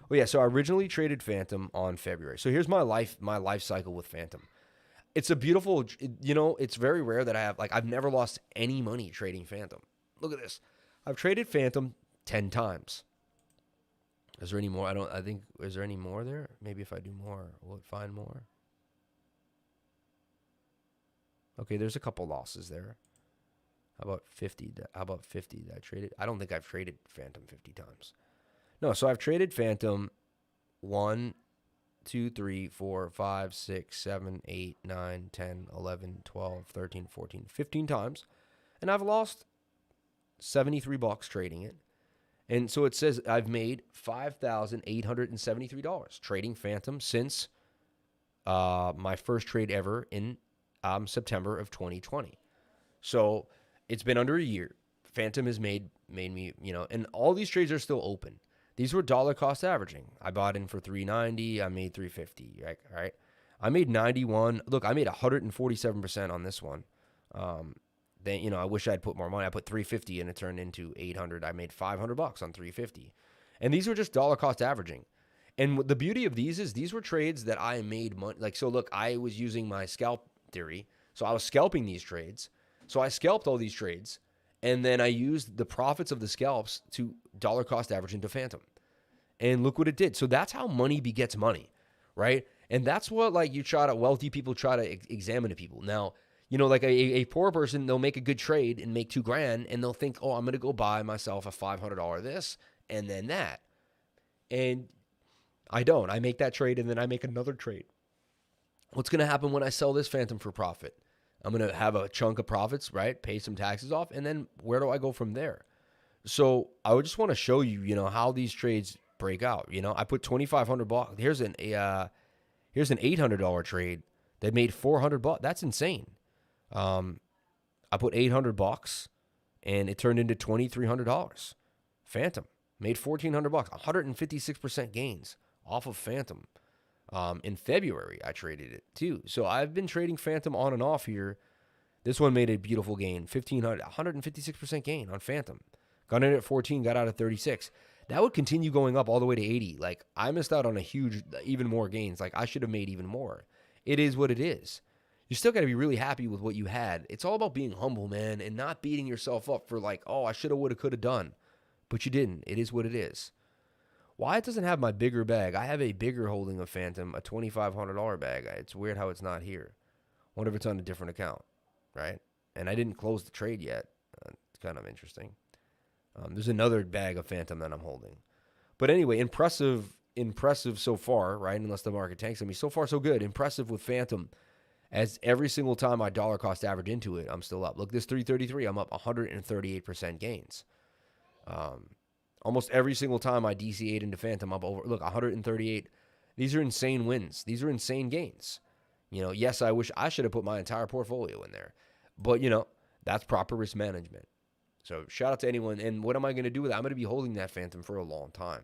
Oh yeah, so I originally traded Phantom on February. So here's my life cycle with Phantom. It's a beautiful, it's very rare that I've never lost any money trading Phantom. Look at this. I've traded Phantom 10 times. Is there any more? Is there any more there?Maybe if I do more, will it find more? Okay, there's a couple losses there. How about 50? How about 50 that I traded? I don't think I've traded Phantom 50 times. No, so I've traded Phantom 1, 2, 3, 4, 5, 6, 7, 8, 9, 10, 11, 12, 13, 14, 15 times. And I've lost $73 trading it. And so it says I've made $5,873 trading Phantom since my first trade ever in September of 2020. So it's been under a year. Phantom has made me, and all these trades are still open. These were dollar cost averaging. I bought in for $390. I made $350. Right? I made 91. Look, I made 147% on this one. Then I wish I'd put more money. I put $350 and it turned into $800. I made $500 on $350, and these were just dollar cost averaging. And the beauty of these is these were trades that I made money. Like, so look, I was using my scalp theory, so I was scalping these trades. So I scalped all these trades, and then I used the profits of the scalps to dollar cost average into Phantom. And look what it did. So that's how money begets money, right? And that's what, like, wealthy people try to examine to people. Now, like a poor person, they'll make a good trade and make $2,000, and they'll think, oh, I'm going to go buy myself a $500 this and then that. And I don't. I make that trade, and then I make another trade. What's going to happen when I sell this Phantom for profit? I'm going to have a chunk of profits, right? Pay some taxes off, and then where do I go from there? So I would just want to show you, how these trades break out. I put $2,500. Here's an $800 trade that made $400. That's insane. I put $800, and it turned into $2,300. Phantom made $1,400, 156% gains off of Phantom. In February, I traded it too. So I've been trading Phantom on and off here. This one made a beautiful gain, 156% gain on Phantom. Got in at 14, got out at 36. That would continue going up all the way to 80. Like, I missed out on a huge, even more gains. Like, I should have made even more. It is what it is. You still got to be really happy with what you had. It's all about being humble, man, and not beating yourself up for like, oh, I should have, would have, could have done. But you didn't. It is what it is. Why it doesn't have my bigger bag? I have a bigger holding of Phantom, a $2,500 bag. It's weird how it's not here. Wonder if it's on a different account, right? And I didn't close the trade yet. It's kind of interesting. There's another bag of Phantom that I'm holding. But anyway, impressive so far, right? Unless the market tanks on me. So far, so good. Impressive with Phantom. As every single time I dollar cost average into it, I'm still up. Look, this 333, I'm up 138% gains. Almost every single time I DC8 into Phantom, I'm over. Look, 138. These are insane wins. These are insane gains. Yes, I wish I should have put my entire portfolio in there. But, that's proper risk management. So shout out to anyone. And what am I going to do with it? I'm going to be holding that Phantom for a long time.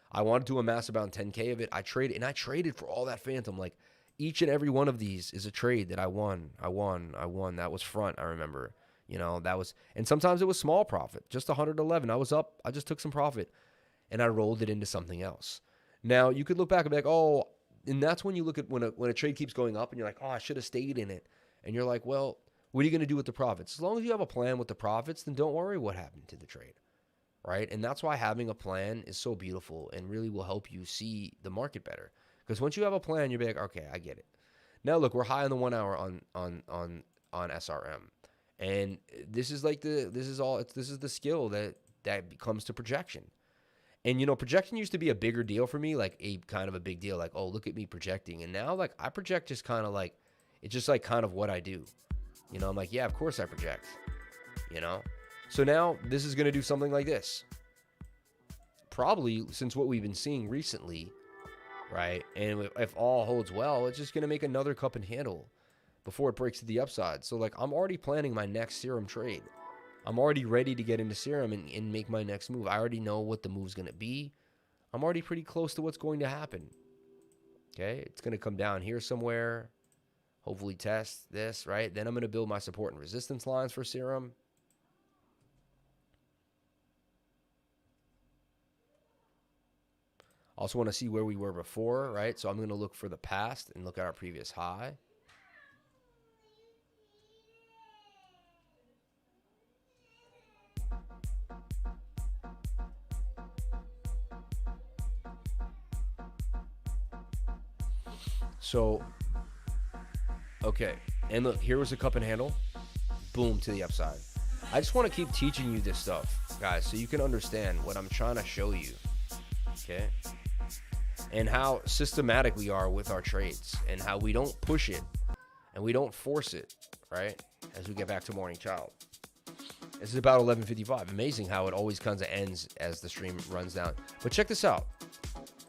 I wanted to amass about 10K of it. I traded for all that Phantom. Like, each and every one of these is a trade that I won. That was front, I remember. And sometimes it was small profit, just 111. I was up, I just took some profit, and I rolled it into something else. Now, you could look back and be like, oh, and that's when you look at when a trade keeps going up, and you're like, oh, I should have stayed in it. And you're like, well, what are you going to do with the profits? As long as you have a plan with the profits, then don't worry what happened to the trade, right? And that's why having a plan is so beautiful and really will help you see the market better. Because once you have a plan, you'll be like, okay, I get it. Now, look, we're high on the 1 hour on SRM. And this is like this is the skill that comes to projection. And projection used to be a bigger deal for me, like a kind of a big deal, like, oh, look at me projecting. And now, like, I project just kind of like, it's just like kind of what I do. I'm like, yeah, of course I project. So now this is going to do something like this. Probably since what we've been seeing recently, right? And if all holds well, it's just going to make another cup and handle before it breaks to the upside. So, like, I'm already planning my next serum trade. I'm already ready to get into serum and make my next move. I already know what the move's going to be. I'm already pretty close to what's going to happen. Okay? It's going to come down here somewhere. Hopefully test this, right? Then I'm going to build my support and resistance lines for serum. Also want to see where we were before, right? So I'm going to look for the past and look at our previous high. So, okay. And look, here was a cup and handle. Boom, to the upside. I just want to keep teaching you this stuff, guys, so you can understand what I'm trying to show you. Okay? And how systematic we are with our trades and how we don't push it and we don't force it, right? As we get back to Morning Child. This is about 11:55. Amazing how it always kind of ends as the stream runs down. But check this out.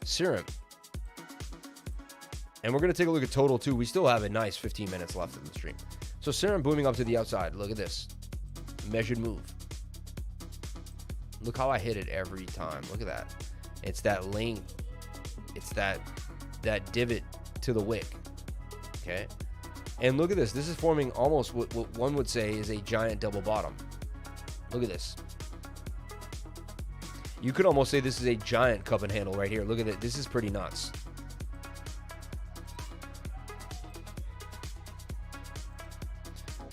Serum. And we're going to take a look at total, too. We still have a nice 15 minutes left in the stream. So Serum booming up to the outside. Look at this. Measured move. Look how I hit it every time. Look at that. It's that lane. It's that divot to the wick. Okay? And look at this. This is forming almost what one would say is a giant double bottom. Look at this. You could almost say this is a giant cup and handle right here. Look at it. This is pretty nuts.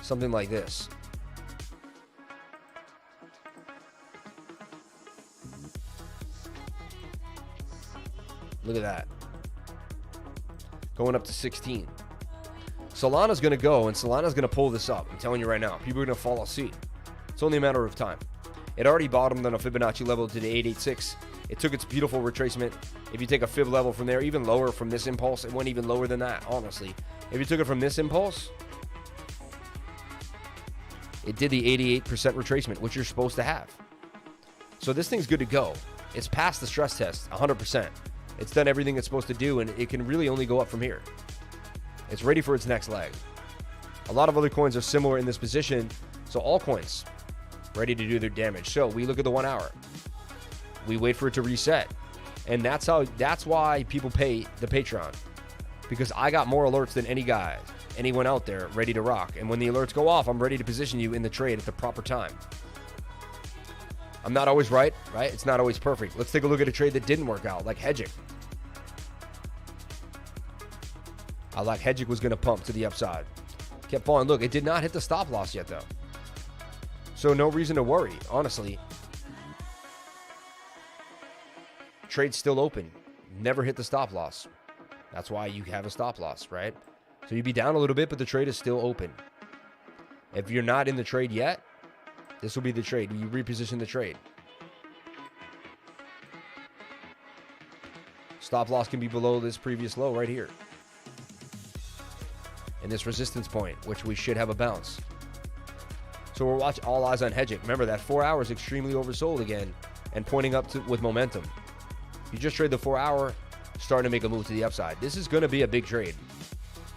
Something like this. Look at that. Going up to 16. Solana's going to go, and Solana's going to pull this up. I'm telling you right now. People are going to follow suit. It's only a matter of time. It already bottomed on a Fibonacci level to the 886. It took its beautiful retracement. If you take a fib level from there, even lower from this impulse, it went even lower than that, honestly. If you took it from this impulse, it did the 88% retracement, which you're supposed to have. So this thing's good to go. It's passed the stress test, 100%. It's done everything it's supposed to do, and it can really only go up from here. It's ready for its next leg. A lot of other coins are similar in this position, so altcoins ready to do their damage. So we look at the 1 hour. We wait for it to reset. And that's why people pay the Patreon. Because I got more alerts than anyone out there ready to rock. And when the alerts go off, I'm ready to position you in the trade at the proper time. I'm not always right? It's not always perfect. Let's take a look at a trade that didn't work out, like Hedgic. I like Hedgic was going to pump to the upside. Kept falling. Look, it did not hit the stop loss yet, though. So no reason to worry, honestly. Trade's still open. Never hit the stop loss. That's why you have a stop loss, right? So you'd be down a little bit, but the trade is still open. If you're not in the trade yet, this will be the trade. You reposition the trade. Stop loss can be below this previous low right here. And this resistance point, which we should have a bounce. So we're watching all eyes on Hedgic. Remember, that 4 hour is extremely oversold again and pointing up with momentum. You just trade the 4 hour, starting to make a move to the upside. This is going to be a big trade.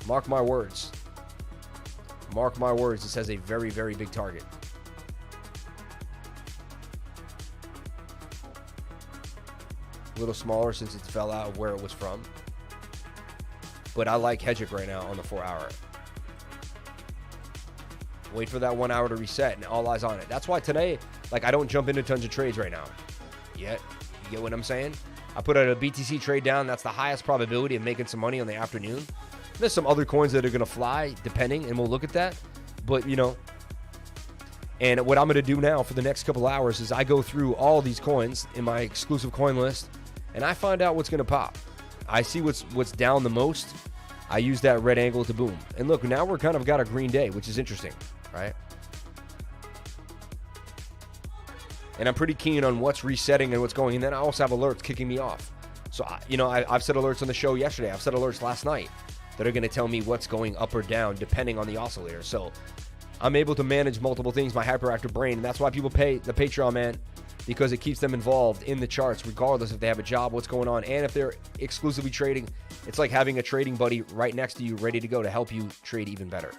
Mark my words. Mark my words. This has a very, very big target. A little smaller since it fell out of where it was from. But I like Hedgic right now on the 4 hour. Wait for that 1 hour to reset and all eyes on it. That's why today, I don't jump into tons of trades right now. Yet. You get what I'm saying? I put out a BTC trade down. That's the highest probability of making some money on the afternoon. There's some other coins that are going to fly, depending, and we'll look at that. But, and what I'm going to do now for the next couple hours is I go through all these coins in my exclusive coin list, and I find out what's going to pop. I see what's down the most. I use that red angle to boom. And look, now we're kind of got a green day, which is interesting, right? And I'm pretty keen on what's resetting and what's going. And then I also have alerts kicking me off. So, I've set alerts on the show yesterday. I've set alerts last night that are going to tell me what's going up or down depending on the oscillator. So I'm able to manage multiple things, my hyperactive brain. And that's why people pay the Patreon, man, because it keeps them involved in the charts, regardless if they have a job, what's going on. And if they're exclusively trading, it's like having a trading buddy right next to you, ready to go to help you trade even better.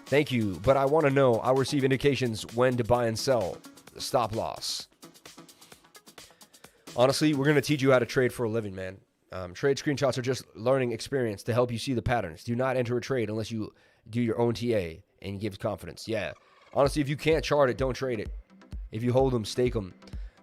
Thank you, but I want to know, I'll receive indications when to buy and sell. Stop loss. Honestly, we're going to teach you how to trade for a living, man. Trade screenshots are just learning experience to help you see the patterns. Do not enter a trade unless you do your own TA and give confidence. Yeah. Honestly, if you can't chart it, don't trade it. If you hold them, stake them.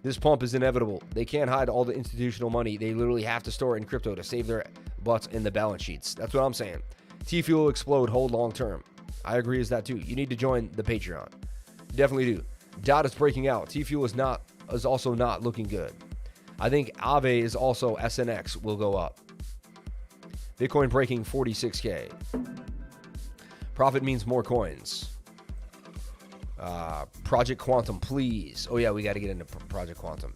This pump is inevitable. They can't hide all the institutional money. They literally have to store it in crypto to save their butts in the balance sheets. That's what I'm saying. T-Fuel will explode, hold long term. I agree with that too. You need to join the Patreon. Definitely do. DOT is breaking out. T-Fuel is also not looking good. I think Aave is also SNX will go up. Bitcoin breaking 46K. Profit means more coins. Project Quantum, please. Oh yeah, we got to get into Project Quantum.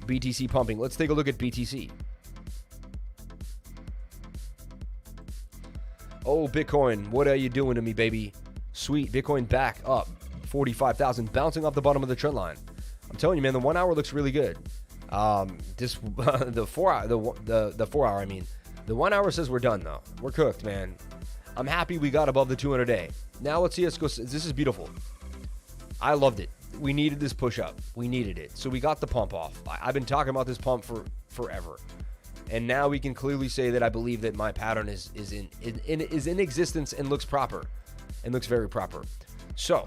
BTC pumping. Let's take a look at BTC. Oh, Bitcoin, what are you doing to me, baby? Sweet, Bitcoin back up. 45,000, bouncing off the bottom of the trend line. I'm telling you, man, the 1 hour looks really good. This the 4 hour, the 4 hour. I mean, the 1 hour says we're done though. We're cooked, man. I'm happy we got above the 200 a day. Now let's see us go. This is beautiful. I loved it. We needed this push up. We needed it. So we got the pump off. I've been talking about this pump for forever. And now we can clearly say that I believe that my pattern is in existence and looks proper. And looks very proper. So,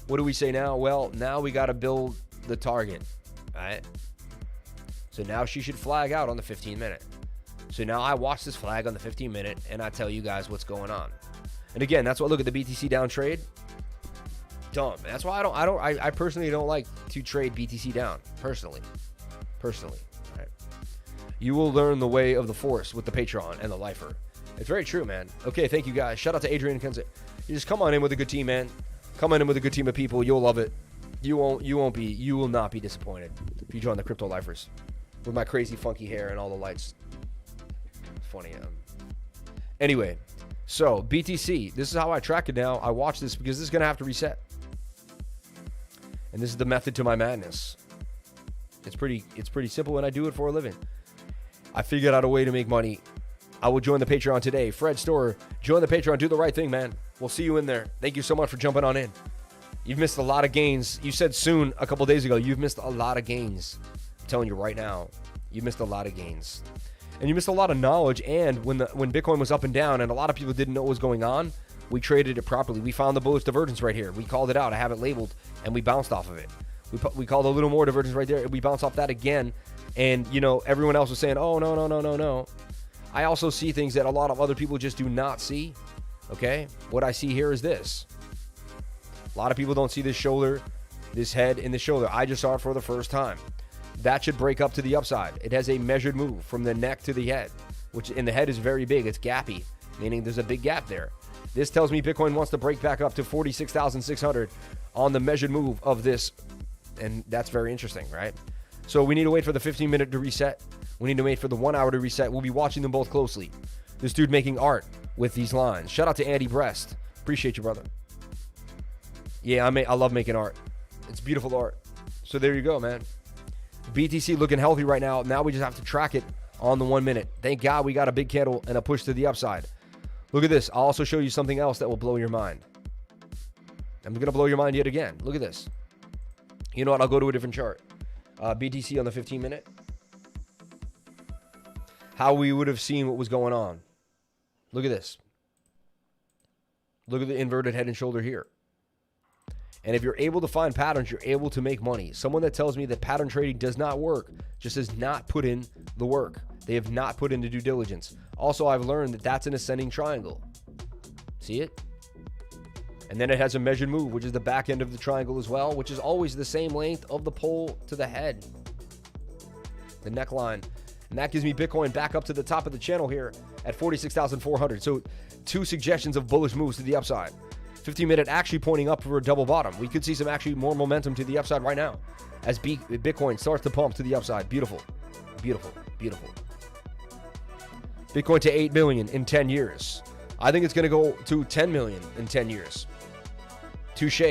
what do we say now? Well, now we got to build the target. Right? So now she should flag out on the 15 minute. So now I watch this flag on the 15 minute and I tell you guys what's going on. And again, that's why I look at the BTC down trade. Dumb. That's why I personally don't like to trade BTC down. Personally. Right? You will learn the way of the force with the Patreon and the lifer. It's very true, man. Okay, thank you guys. Shout out to Adrian Kenzie. You just come on in with a good team, man. Come on in with a good team of people. You'll love it. You will not be disappointed if you join the Crypto Lifers with my crazy funky hair and all the lights. It's funny. Anyway, so BTC, this is how I track it now. I watch this because this is going to have to reset. And this is the method to my madness. It's pretty simple, and I do it for a living. I figured out a way to make money. I will join the Patreon today. Fred Storer, join the Patreon. Do the right thing, man. We'll see you in there. Thank you so much for jumping on in. You've missed a lot of gains. You said soon a couple days ago. You've missed a lot of gains. I'm telling you right now, you missed a lot of gains. And you missed a lot of knowledge. And when Bitcoin was up and down and a lot of people didn't know what was going on, we traded it properly. We found the bullish divergence right here. We called it out. I have it labeled, and we bounced off of it. We called a little more divergence right there, and we bounced off that again. And, everyone else was saying, oh, no. I also see things that a lot of other people just do not see, okay? What I see here is this. A lot of people don't see this shoulder, this head, and the shoulder. I just saw it for the first time. That should break up to the upside. It has a measured move from the neck to the head, and the head is very big. It's gappy, meaning there's a big gap there. This tells me Bitcoin wants to break back up to 46,600 on the measured move of this, and that's very interesting, right? So we need to wait for the 15-minute to reset. We need to wait for the 1 hour to reset. We'll be watching them both closely. This dude making art with these lines. Shout out to Andy Brest. Appreciate you, brother. Yeah, I love making art. It's beautiful art. So there you go, man. BTC looking healthy right now. Now we just have to track it on the 1 minute. Thank God we got a big candle and a push to the upside. Look at this. I'll also show you something else that will blow your mind. I'm going to blow your mind yet again. Look at this. You know what? I'll go to a different chart. BTC on the 15-minute. How we would have seen what was going on. Look at this. Look at the inverted head and shoulder here. And if you're able to find patterns, you're able to make money. Someone that tells me that pattern trading does not work just has not put in the work. They have not put in the due diligence. Also, I've learned that that's an ascending triangle. See it? And then it has a measured move, which is the back end of the triangle as well, which is always the same length of the pole to the head. The neckline. And that gives me Bitcoin back up to the top of the channel here at 46,400. So 2 suggestions of bullish moves to the upside. 15-minute actually pointing up for a double bottom. We could see some actually more momentum to the upside right now as Bitcoin starts to pump to the upside. Beautiful. Beautiful. Beautiful. Bitcoin to 8 million in 10 years. I think it's going to go to 10 million in 10 years. Touche.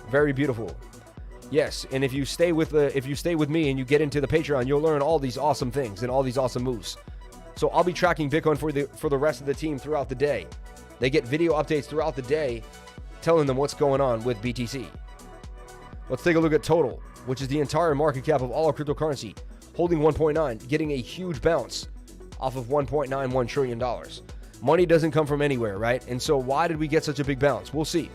Very beautiful. Yes, and if you stay with me and you get into the Patreon, you'll learn all these awesome things and all these awesome moves. So I'll be tracking Bitcoin for the rest of the team throughout the day. They get video updates throughout the day telling them what's going on with BTC. Let's take a look at total, which is the entire market cap of all of cryptocurrency, holding 1.9, getting a huge bounce off of $1.91 trillion. Money doesn't come from anywhere, right? And so why did we get such a big bounce? We'll see.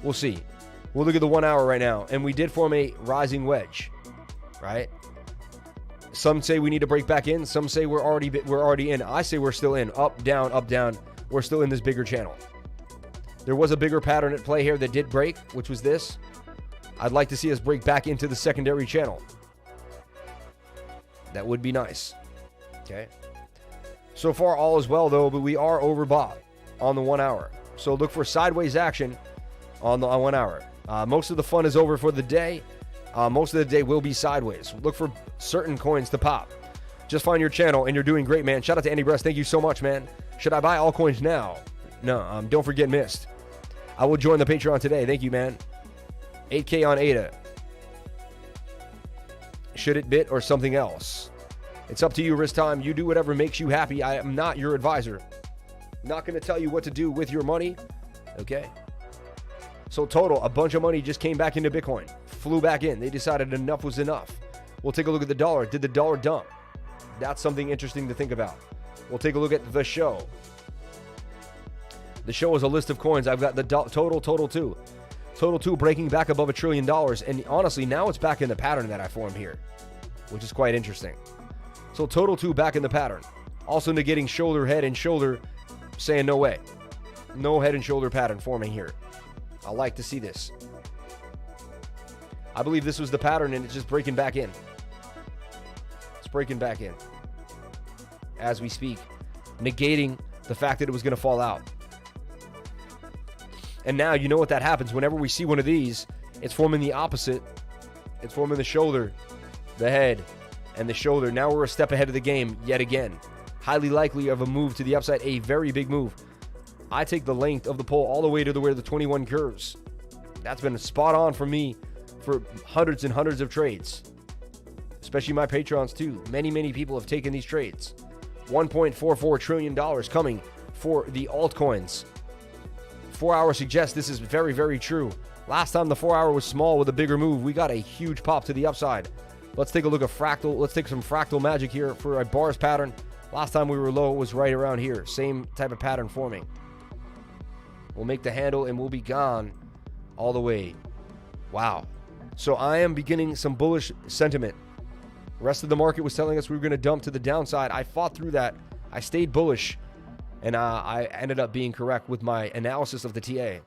We'll look at the 1 hour right now, and we did form a rising wedge, right? Some say we need to break back in. Some say we're already in. I say we're still in. Up, down, up, down. We're still in this bigger channel. There was a bigger pattern at play here that did break, which was this. I'd like to see us break back into the secondary channel. That would be nice. Okay. So far, all is well, though, but we are overbought on the 1 hour. So look for sideways action on 1 hour. Most of the fun is over for the day. Most of the day will be sideways. Look for certain coins to pop. Just find your channel, and you're doing great, man. Shout out to Andy Brest. Thank you so much, man. Should I buy altcoins now? No, don't forget Mist. I will join the Patreon today. Thank you, man. 8K on ADA. should it bit, or something else? It's up to you, risk time. You do whatever makes you happy. I am not your advisor. Not going to tell you what to do with your money. Okay? So total, a bunch of money just came back into Bitcoin. Flew back in. They decided enough was enough. We'll take a look at the dollar. Did the dollar dump? That's something interesting to think about. We'll take a look at the show. The show is a list of coins. I've got the total 2. Total 2 breaking back above $1 trillion. And honestly, now it's back in the pattern that I formed here, which is quite interesting. So total 2 back in the pattern. Also negating shoulder, head, and shoulder, saying no way. No head and shoulder pattern forming here. I like to see this. I believe this was the pattern, and it's just breaking back in. It's breaking back in as we speak, negating the fact that it was going to fall out. And now you know what that happens. Whenever we see one of these, it's forming the opposite. It's forming the shoulder, the head, and the shoulder. Now we're a step ahead of the game yet again. Highly likely of a move to the upside, a very big move. I take the length of the pole all the way to where the 21 curves. That's been spot on for me for hundreds and hundreds of trades, especially my patrons too. Many people have taken these trades. $1.44 trillion coming for the altcoins. 4 hour suggests this is very, very true. Last time the 4 hour was small with a bigger move, we got a huge pop to the upside. Let's take a look at fractal. Let's take some fractal magic here for a bars pattern. Last time we were low, it was right around here. Same type of pattern forming. We'll make the handle and we'll be gone all the way. Wow. So I am beginning some bullish sentiment. The rest of the market was telling us we were going to dump to the downside. I fought through that. I stayed bullish, and I ended up being correct with my analysis of the TA.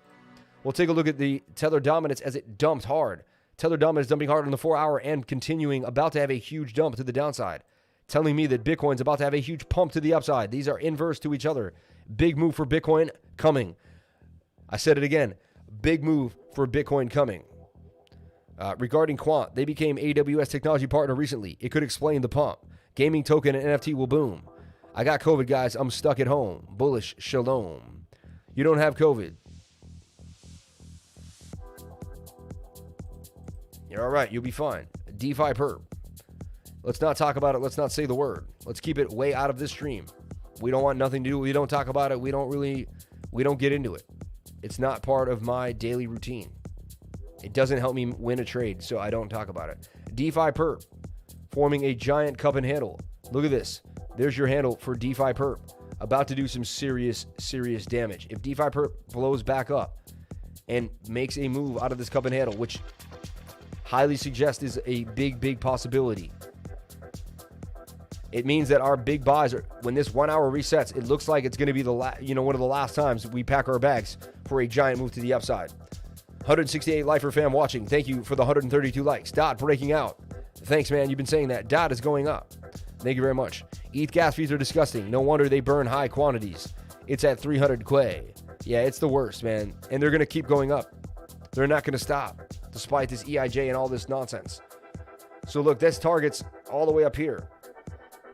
We'll take a look at the Tether dominance as it dumped hard. Tether dominance dumping hard on the 4 hour and continuing, about to have a huge dump to the downside, telling me that Bitcoin's about to have a huge pump to the upside. These are inverse to each other. Big move for Bitcoin coming. I said it again. Big move for Bitcoin coming. Regarding Quant, they became AWS technology partner recently. It could explain the pump. Gaming token and NFT will boom. I got COVID, guys. I'm stuck at home. Bullish shalom. You don't have COVID. You're all right. You'll be fine. DeFi perp. Let's not talk about it. Let's not say the word. Let's keep it way out of this stream. We don't want nothing to do. We don't talk about it. We don't get into it. It's not part of my daily routine. It doesn't help me win a trade, so I don't talk about it. DeFi perp, forming a giant cup and handle. Look at this. There's your handle for DeFi perp. About to do some serious damage. If DeFi perp blows back up and makes a move out of this cup and handle, which highly suggests is a big possibility, it means that our big buys are, when this 1 hour resets, it looks like it's going to be the one of the last times we pack our bags for a giant move to the upside. 168 lifer fam watching. Thank you for the 132 likes. Dot breaking out. Thanks, man. You've been saying that. Dot is going up. Thank you very much. ETH gas fees are disgusting. No wonder they burn high quantities. It's at 300 Quay. Yeah, it's the worst, man. And they're going to keep going up. They're not going to stop, despite this EIJ and all this nonsense. So look, this target's all the way up here.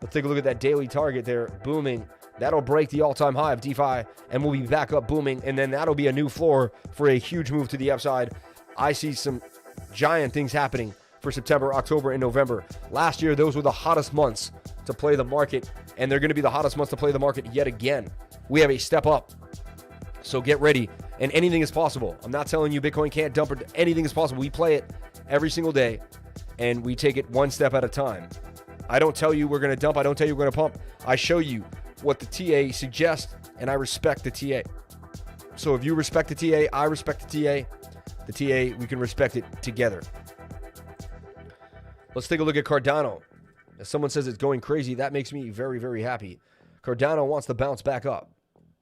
Let's take a look at that daily target there, booming. That'll break the all-time high of DeFi, and we'll be back up booming, and then that'll be a new floor for a huge move to the upside. I see some giant things happening for September, October, and November. Last year, those were the hottest months to play the market, and they're going to be the hottest months to play the market yet again. We have a step up, so get ready, and anything is possible. I'm not telling you Bitcoin can't dump, or anything is possible. We play it every single day, and we take it one step at a time. I don't tell you we're going to dump. I don't tell you we're going to pump. I show you what the TA suggests, and I respect the TA. So if you respect the TA, I respect the TA. The TA, we can respect it together. Let's take a look at Cardano. If someone says it's going crazy, that makes me very happy. Cardano wants to bounce back up.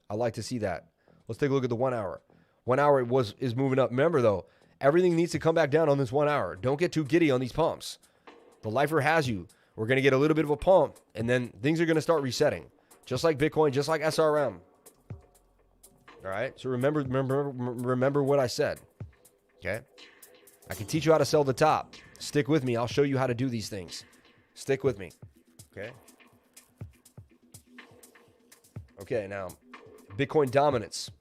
I like to see that. Let's take a look at the 1 hour. 1 hour is moving up. Remember, though, everything needs to come back down on this 1 hour. Don't get too giddy on these pumps. The lifer has you. We're going to get a little bit of a pump, and then things are going to start resetting. Just like Bitcoin, just like SRM. All right? So remember what I said. Okay? I can teach you how to sell the top. Stick with me. I'll show you how to do these things. Stick with me. Okay? Okay, now, Bitcoin dominance.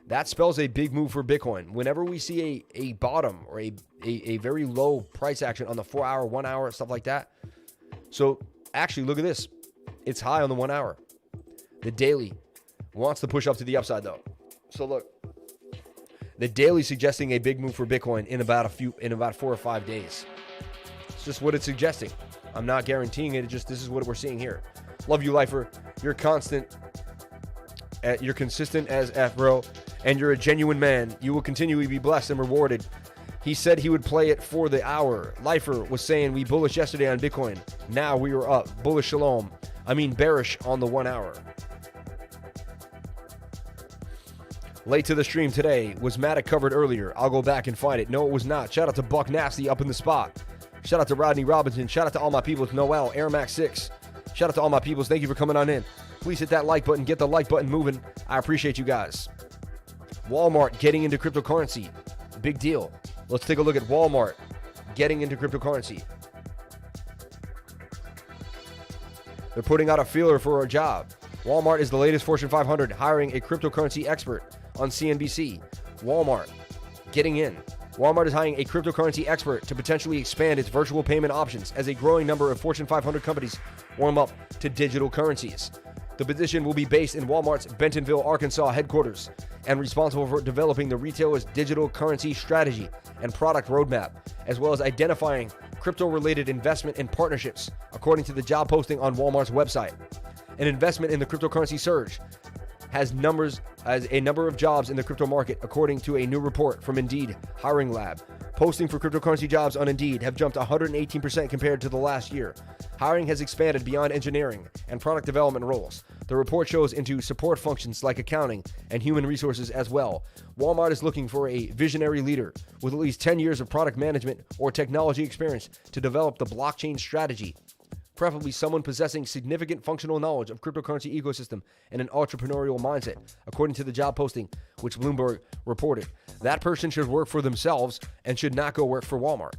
That spells a big move for Bitcoin. Whenever we see a bottom or a very low price action on the 4 hour, 1 hour, stuff like that. So actually, look at this. It's high on the 1 hour. The daily wants to push up to the upside though. So look, the daily suggesting a big move for Bitcoin in about 4 or 5 days. It's just what it's suggesting. I'm not guaranteeing it. This is what we're seeing here. Love you, lifer. You're consistent as F, bro, and you're a genuine man. You will continually be blessed and rewarded. He said he would play it for the hour. Lifer was saying we bullish yesterday on Bitcoin. Now we were up. Bullish shalom. Bearish on the 1 hour. Late to the stream today. Was Matic covered earlier? I'll go back and find it. No, it was not. Shout out to Buck Nasty up in the spot. Shout out to Rodney Robinson. Shout out to all my peoples. Noel, Air Max 6. Shout out to all my peoples. Thank you for coming on in. Please hit that like button. Get the like button moving. I appreciate you guys. Walmart getting into cryptocurrency. Big deal. Let's take a look at Walmart getting into cryptocurrency. They're putting out a feeler for a job. Walmart is the latest Fortune 500 hiring a cryptocurrency expert on CNBC. Walmart getting in. Walmart is hiring a cryptocurrency expert to potentially expand its virtual payment options as a growing number of Fortune 500 companies warm up to digital currencies. The position will be based in Walmart's Bentonville, Arkansas headquarters and responsible for developing the retailer's digital currency strategy and product roadmap, as well as identifying crypto-related investment and partnerships, according to the job posting on Walmart's website. An investment in the cryptocurrency surge has a number of jobs in the crypto market, according to a new report from Indeed Hiring Lab. Posting for cryptocurrency jobs on Indeed have jumped 118% compared to the last year. Hiring has expanded beyond engineering and product development roles. The report shows into support functions like accounting and human resources as well. Walmart is looking for a visionary leader with at least 10 years of product management or technology experience to develop the blockchain strategy. Preferably someone possessing significant functional knowledge of cryptocurrency ecosystem and an entrepreneurial mindset, according to the job posting, which Bloomberg reported. That person should work for themselves and should not go work for Walmart.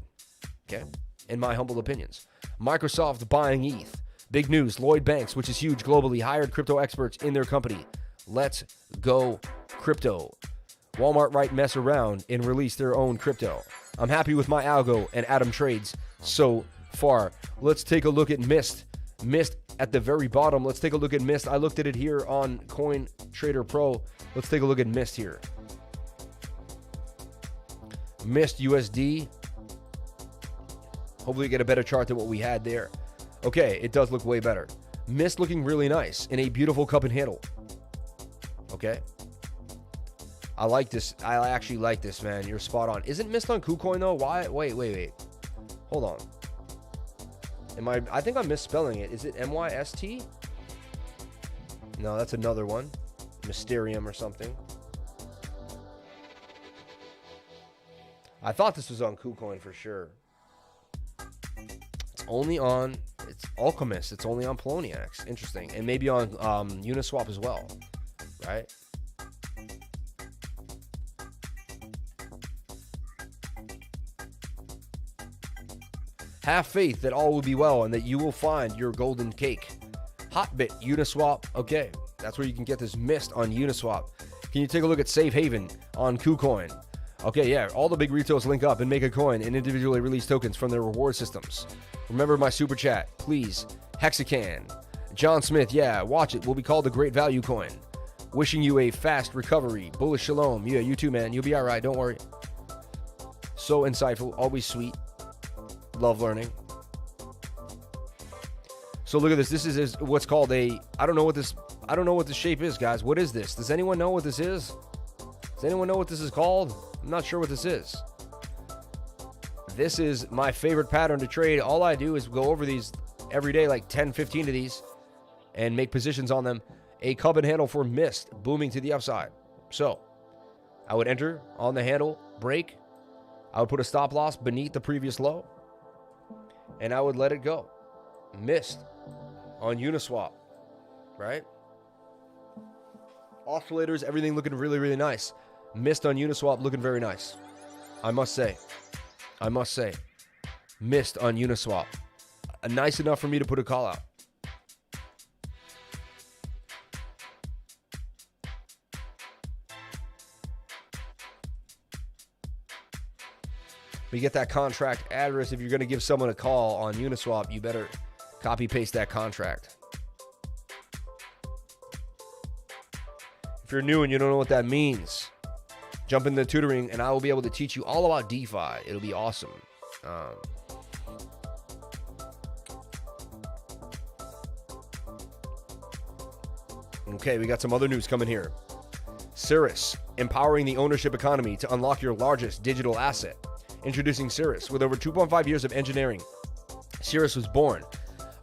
Okay, in my humble opinions. Microsoft buying ETH. Big news, Lloyd Banks, which is huge globally, hired crypto experts in their company. Let's go crypto. Walmart might mess around and release their own crypto. I'm happy with my algo and Atom trades so far. Let's take a look at Mist. Mist at the very bottom. Let's take a look at Mist. I looked at it here on Coin Trader Pro. Let's take a look at Mist here. Mist USD. Hopefully you get a better chart than what we had there. Okay, it does look way better. Mist looking really nice in a beautiful cup and handle. Okay. I like this. I actually like this, man. You're spot on. Isn't Mist on KuCoin though? Why? Wait. Hold on. I think I'm misspelling it. Is it MYST? No, that's another one. Mysterium or something. I thought this was on KuCoin for sure. It's Alchemist. It's only on Poloniex. Interesting. And maybe on Uniswap as well. Right? Have faith that all will be well and that you will find your golden cake. Hotbit, Uniswap. Okay, that's where you can get this Mist on Uniswap. Can you take a look at Safe Haven on KuCoin? Okay, yeah, all the big retails link up and make a coin and individually release tokens from their reward systems. Remember my super chat, please. Hexacan. John Smith, yeah, watch it. Will be called the Great Value Coin. Wishing you a fast recovery. Bullish shalom. Yeah, you too, man. You'll be all right. Don't worry. So insightful. Always sweet. Love learning. So look at this. This is what's called a, I don't know what this shape is, guys. What is this? Does anyone know what this is? Does anyone know what this is called? I'm not sure what this is. This is my favorite pattern to trade. All I do is go over these every day, like 10, 15 of these, and make positions on them. A cup and handle for Mist, booming to the upside. So I would enter on the handle, break. I would put a stop loss beneath the previous low, and I would let it go. Mist on Uniswap, right? Oscillators, everything looking really, really nice. Mist on Uniswap looking very nice. I must say. Mist on Uniswap. Nice enough for me to put a call out. We get that contract address. If you're going to give someone a call on Uniswap, you better copy paste that contract. If you're new and you don't know what that means, jump into tutoring and I will be able to teach you all about DeFi. It'll be awesome. Okay, we got some other news coming here. Cirrus, empowering the ownership economy to unlock your largest digital asset. Introducing Cirrus. With over 2.5 years of engineering, Cirrus was born,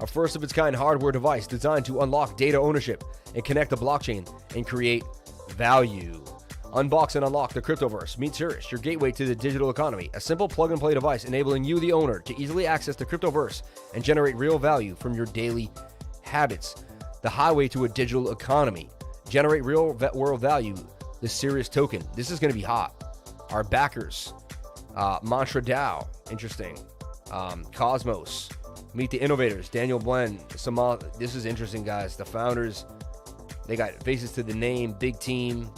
a first-of-its-kind hardware device designed to unlock data ownership and connect the blockchain and create value. Unbox and unlock the cryptoverse. Meet Cirrus, your gateway to the digital economy. A simple plug-and-play device enabling you, the owner, to easily access the cryptoverse and generate real value from your daily habits. The highway to a digital economy. Generate real-world value. The Cirrus token. This is going to be hot. Our backers. Mantra DAO. Interesting. Cosmos. Meet the innovators. Daniel Blen. This is interesting, guys. The founders. They got faces to the name. Big team.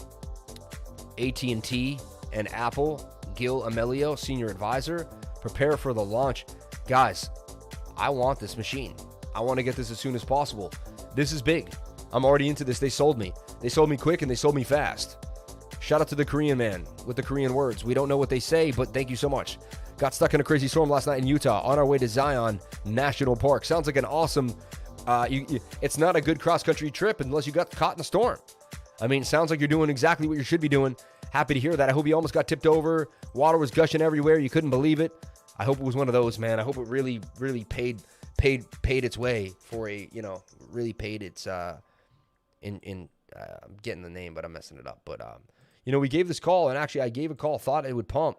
AT&T and Apple. Gil Amelio, senior advisor. Prepare for the launch. Guys, I want this machine. I want to get this as soon as possible. This is big. I'm already into this. They sold me. They sold me quick and they sold me fast. Shout out to the Korean man with the Korean words. We don't know what they say, but thank you so much. Got stuck in a crazy storm last night in Utah on our way to Zion National Park. Sounds like an awesome... it's not a good cross-country trip unless you got caught in a storm. I mean, sounds like you're doing exactly what you should be doing. Happy to hear that. I hope you almost got tipped over. Water was gushing everywhere. You couldn't believe it. I hope it was one of those, man. I hope it really, really paid its way for a, really paid its, I'm getting the name, but I'm messing it up. But, we gave this call, and actually I gave a call, thought it would pump.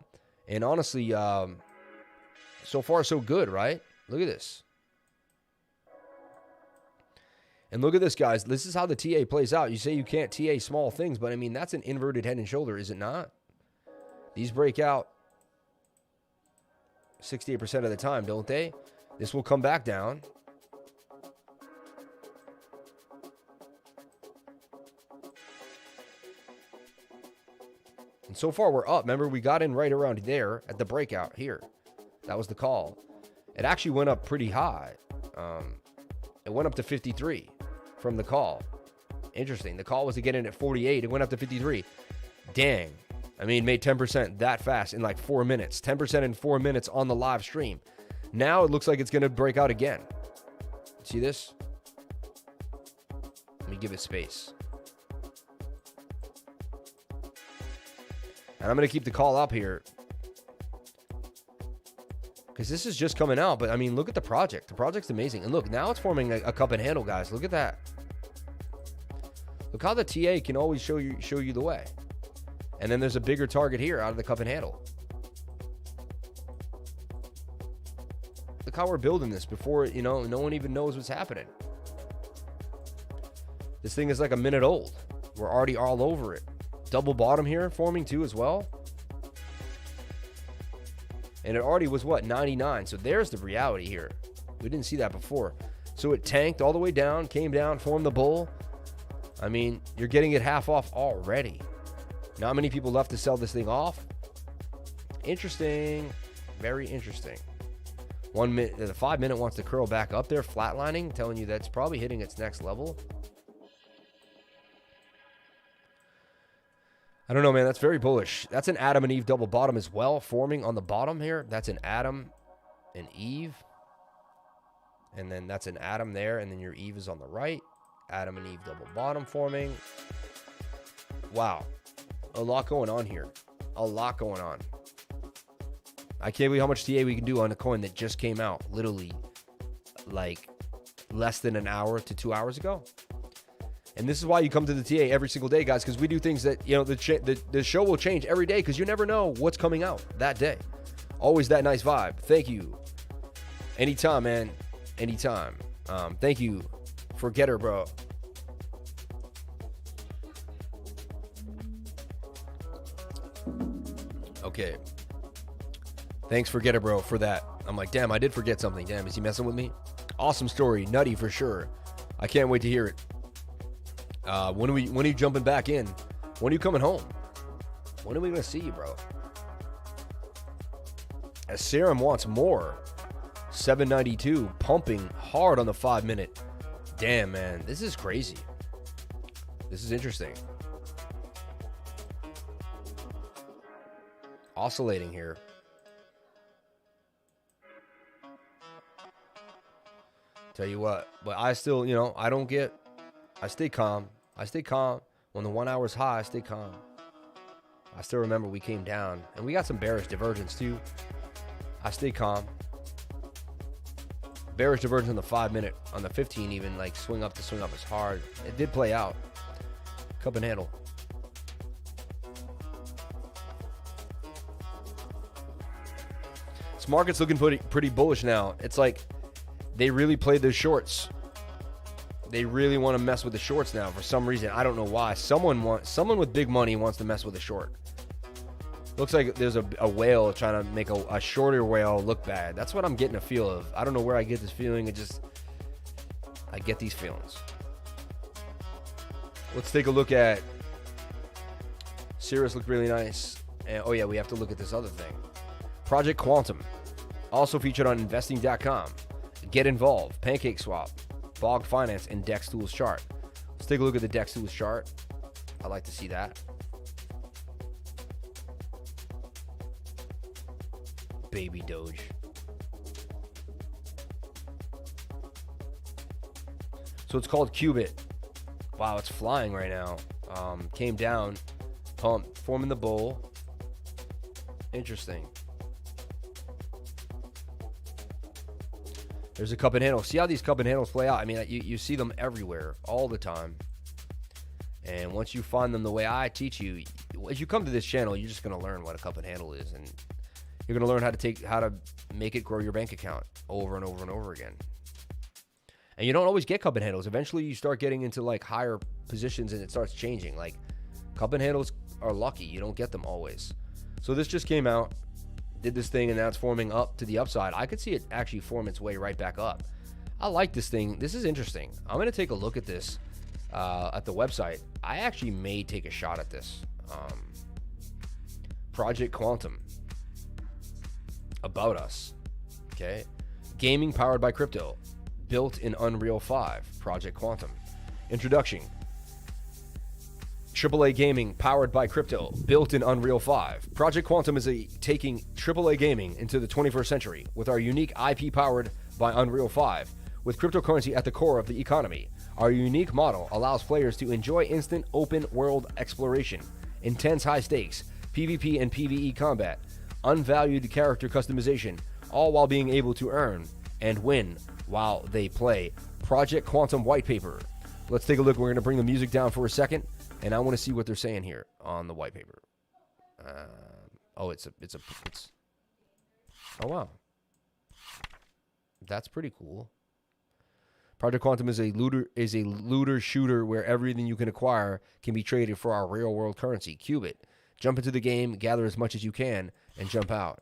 And honestly, so far so good, right? Look at this. And look at this, guys. This is how the TA plays out. You say you can't TA small things, but I mean, that's an inverted head and shoulder, is it not? These break out 68% of the time, don't they? This will come back down. And so far, we're up. Remember, we got in right around there at the breakout here. That was the call. It actually went up pretty high. It went up to 53 from the call. Interesting. The call was to get in at 48. It went up to 53. Dang. I mean, made 10% that fast in like 4 minutes. 10% in 4 minutes on the live stream. Now it looks like it's going to break out again. See this? Let me give it space. And I'm going to keep the call up here, because this is just coming out. But, I mean, look at the project. The project's amazing. And look, now it's forming a cup and handle, guys. Look at that. Look how the TA can always show you the way. And then there's a bigger target here out of the cup and handle. Look how we're building this before, no one even knows what's happening. This thing is like a minute old. We're already all over it. Double bottom here forming too as well. And it already was, 99? So there's the reality here. We didn't see that before. So it tanked all the way down, came down, formed the bull. I mean, you're getting it half off already. Not many people left to sell this thing off. Interesting. Very interesting. 1 minute, the 5 minute wants to curl back up there, flatlining, telling you that's probably hitting its next level. I don't know, man. That's very bullish. That's an Adam and Eve double bottom as well, forming on the bottom here. That's an Adam and Eve. And then that's an Adam there, and then your Eve is on the right. Adam and Eve double bottom forming. Wow. A lot going on here. A lot going on. I can't believe how much TA we can do on a coin that just came out literally like less than an hour to 2 hours ago. And this is why you come to the TA every single day, guys, because we do things that, the show will change every day because you never know what's coming out that day. Always that nice vibe. Thank you. Anytime, man. Anytime. Thank you for Getter, bro. Okay. Thanks for Getter, bro, for that. I'm like, damn, I did forget something. Damn, is he messing with me? Awesome story. Nutty for sure. I can't wait to hear it. When are you jumping back in? When are you coming home? When are we going to see you, bro? as Serum wants more. 792, pumping hard on the 5 minute. Damn, man, this is crazy. This is interesting. Oscillating here. Tell you what, but I still, you know, I stay calm. I stay calm. When the 1 hour is high, I stay calm. I still remember we came down, and we got some bearish divergence too. I stay calm. Bearish divergence on the 5 minute, on the 15 even, like swing up is hard. It did play out. Cup and handle. This market's looking pretty bullish now. It's like they really played those shorts. They really want to mess with the shorts now for some reason. I don't know why. Someone with big money wants to mess with a short. Looks like there's a whale trying to make a shorter whale look bad. That's what I'm getting a feel of. I don't know where I get this feeling. I get these feelings. Let's take a look at Cirrus. Looked really nice. And, oh yeah, we have to look at this other thing. Project Quantum, also featured on investing.com. Get involved, Pancake Swap, Bog Finance, and Dex Tools chart. Let's take a look at the Dex Tools chart. I'd like to see that. Baby Doge. So it's called Qubit. Wow, it's flying right now. Came down, pumped, forming the bowl. Interesting. There's a cup and handle. See how these cup and handles play out? I mean, you see them everywhere, all the time. And once you find them the way I teach you, as you come to this channel, you're just going to learn what a cup and handle is. And you're going to learn how to make it grow your bank account over and over and over again. And you don't always get cup and handles. Eventually, you start getting into like higher positions and it starts changing. Like cup and handles are lucky. You don't get them always. So this just came out. Did this thing, and now it's forming up to the upside. I could see it actually form its way right back up. I like this thing. This is interesting. I'm going to take a look at this at the website. I actually may take a shot at this. Project Quantum. About us. Okay. Gaming powered by crypto. Built in Unreal 5. Project Quantum. Introduction. AAA gaming powered by crypto, built in Unreal 5. Project Quantum is taking AAA gaming into the 21st century with our unique IP powered by Unreal 5. With cryptocurrency at the core of the economy, our unique model allows players to enjoy instant open world exploration, intense high stakes, PvP and PvE combat, unvalued character customization, all while being able to earn and win while they play. Project Quantum white paper. Let's take a look. We're going to bring the music down for a second. And I want to see what they're saying here on the white paper. Oh wow, that's pretty cool. Project Quantum is a looter shooter where everything you can acquire can be traded for our real world currency, Qubit. Jump into the game, gather as much as you can, and jump out.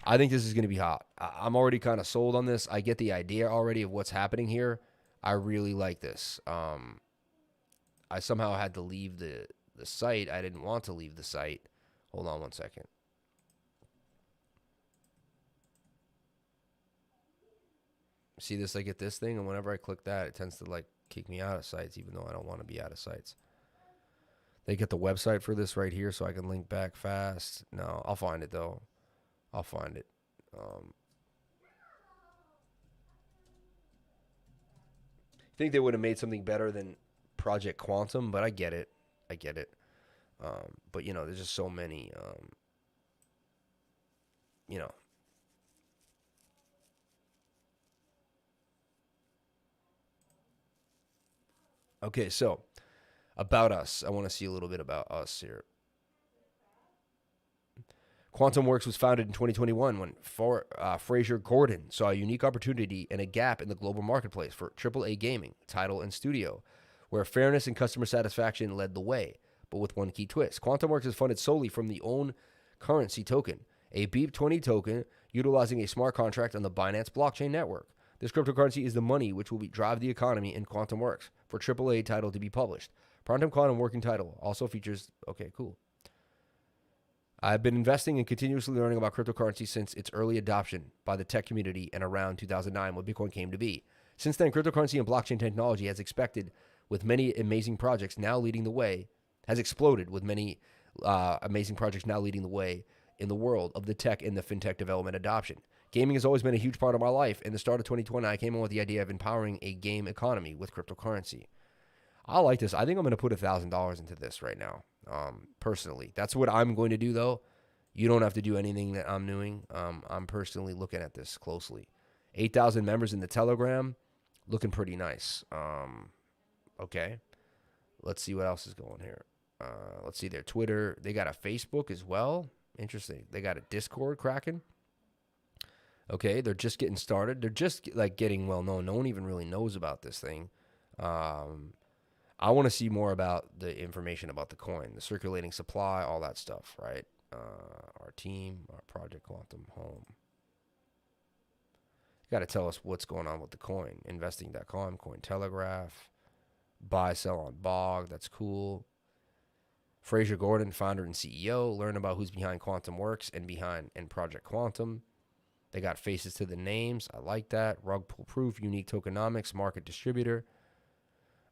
I think this is going to be hot. I'm already kind of sold on this. I get the idea already of what's happening here. I really like this. I somehow had to leave the site. I didn't want to leave the site. Hold on one second. See this? I get this thing, and whenever I click that, it tends to like kick me out of sites, even though I don't want to be out of sites. They get the website for this right here, so I can link back fast. No, I'll find it though. I'll find it. I think they would have made something better than Project Quantum, but I get it. But, you know, there's just so many, you know. Okay, so, about us. I want to see a little bit about us here. Quantum Works was founded in 2021 when Fraser Gordon saw a unique opportunity and a gap in the global marketplace for AAA gaming, title, and studio, where fairness and customer satisfaction led the way, but with one key twist. Quantum Works is funded solely from the own currency token, a BEEP20 token utilizing a smart contract on the Binance blockchain network. This cryptocurrency is the money which will drive the economy in Quantum Works for AAA title to be published. Quantum Working title also features, okay, cool. I've been investing and continuously learning about cryptocurrency since its early adoption by the tech community and around 2009 when Bitcoin came to be. Since then, cryptocurrency and blockchain technology has expected with many amazing projects now leading the way, has exploded with many amazing projects now leading the way in the world of the tech and the fintech development adoption. Gaming has always been a huge part of my life. In the start of 2020, I came up with the idea of empowering a game economy with cryptocurrency. I like this. I think I'm going to put $1,000 into this right now, personally. That's what I'm going to do, though. You don't have to do anything that I'm doing. I'm personally looking at this closely. 8,000 members in the Telegram, looking pretty nice. Okay. Let's see what else is going here. Let's see their Twitter. They got a Facebook as well. Interesting. They got a Discord cracking. Okay, they're just getting started. They're just like getting well known. No one even really knows about this thing. I want to see more about the information about the coin, the circulating supply, all that stuff, right? Our team, our Project Quantum home. You got to tell us what's going on with the coin. Investing.com, Cointelegraph, buy, sell on Bog. That's cool. Fraser Gordon, founder and CEO. Learn about who's behind Quantum Works and Project Quantum. They got faces to the names. I like that. Rug pull proof, unique tokenomics, market distributor.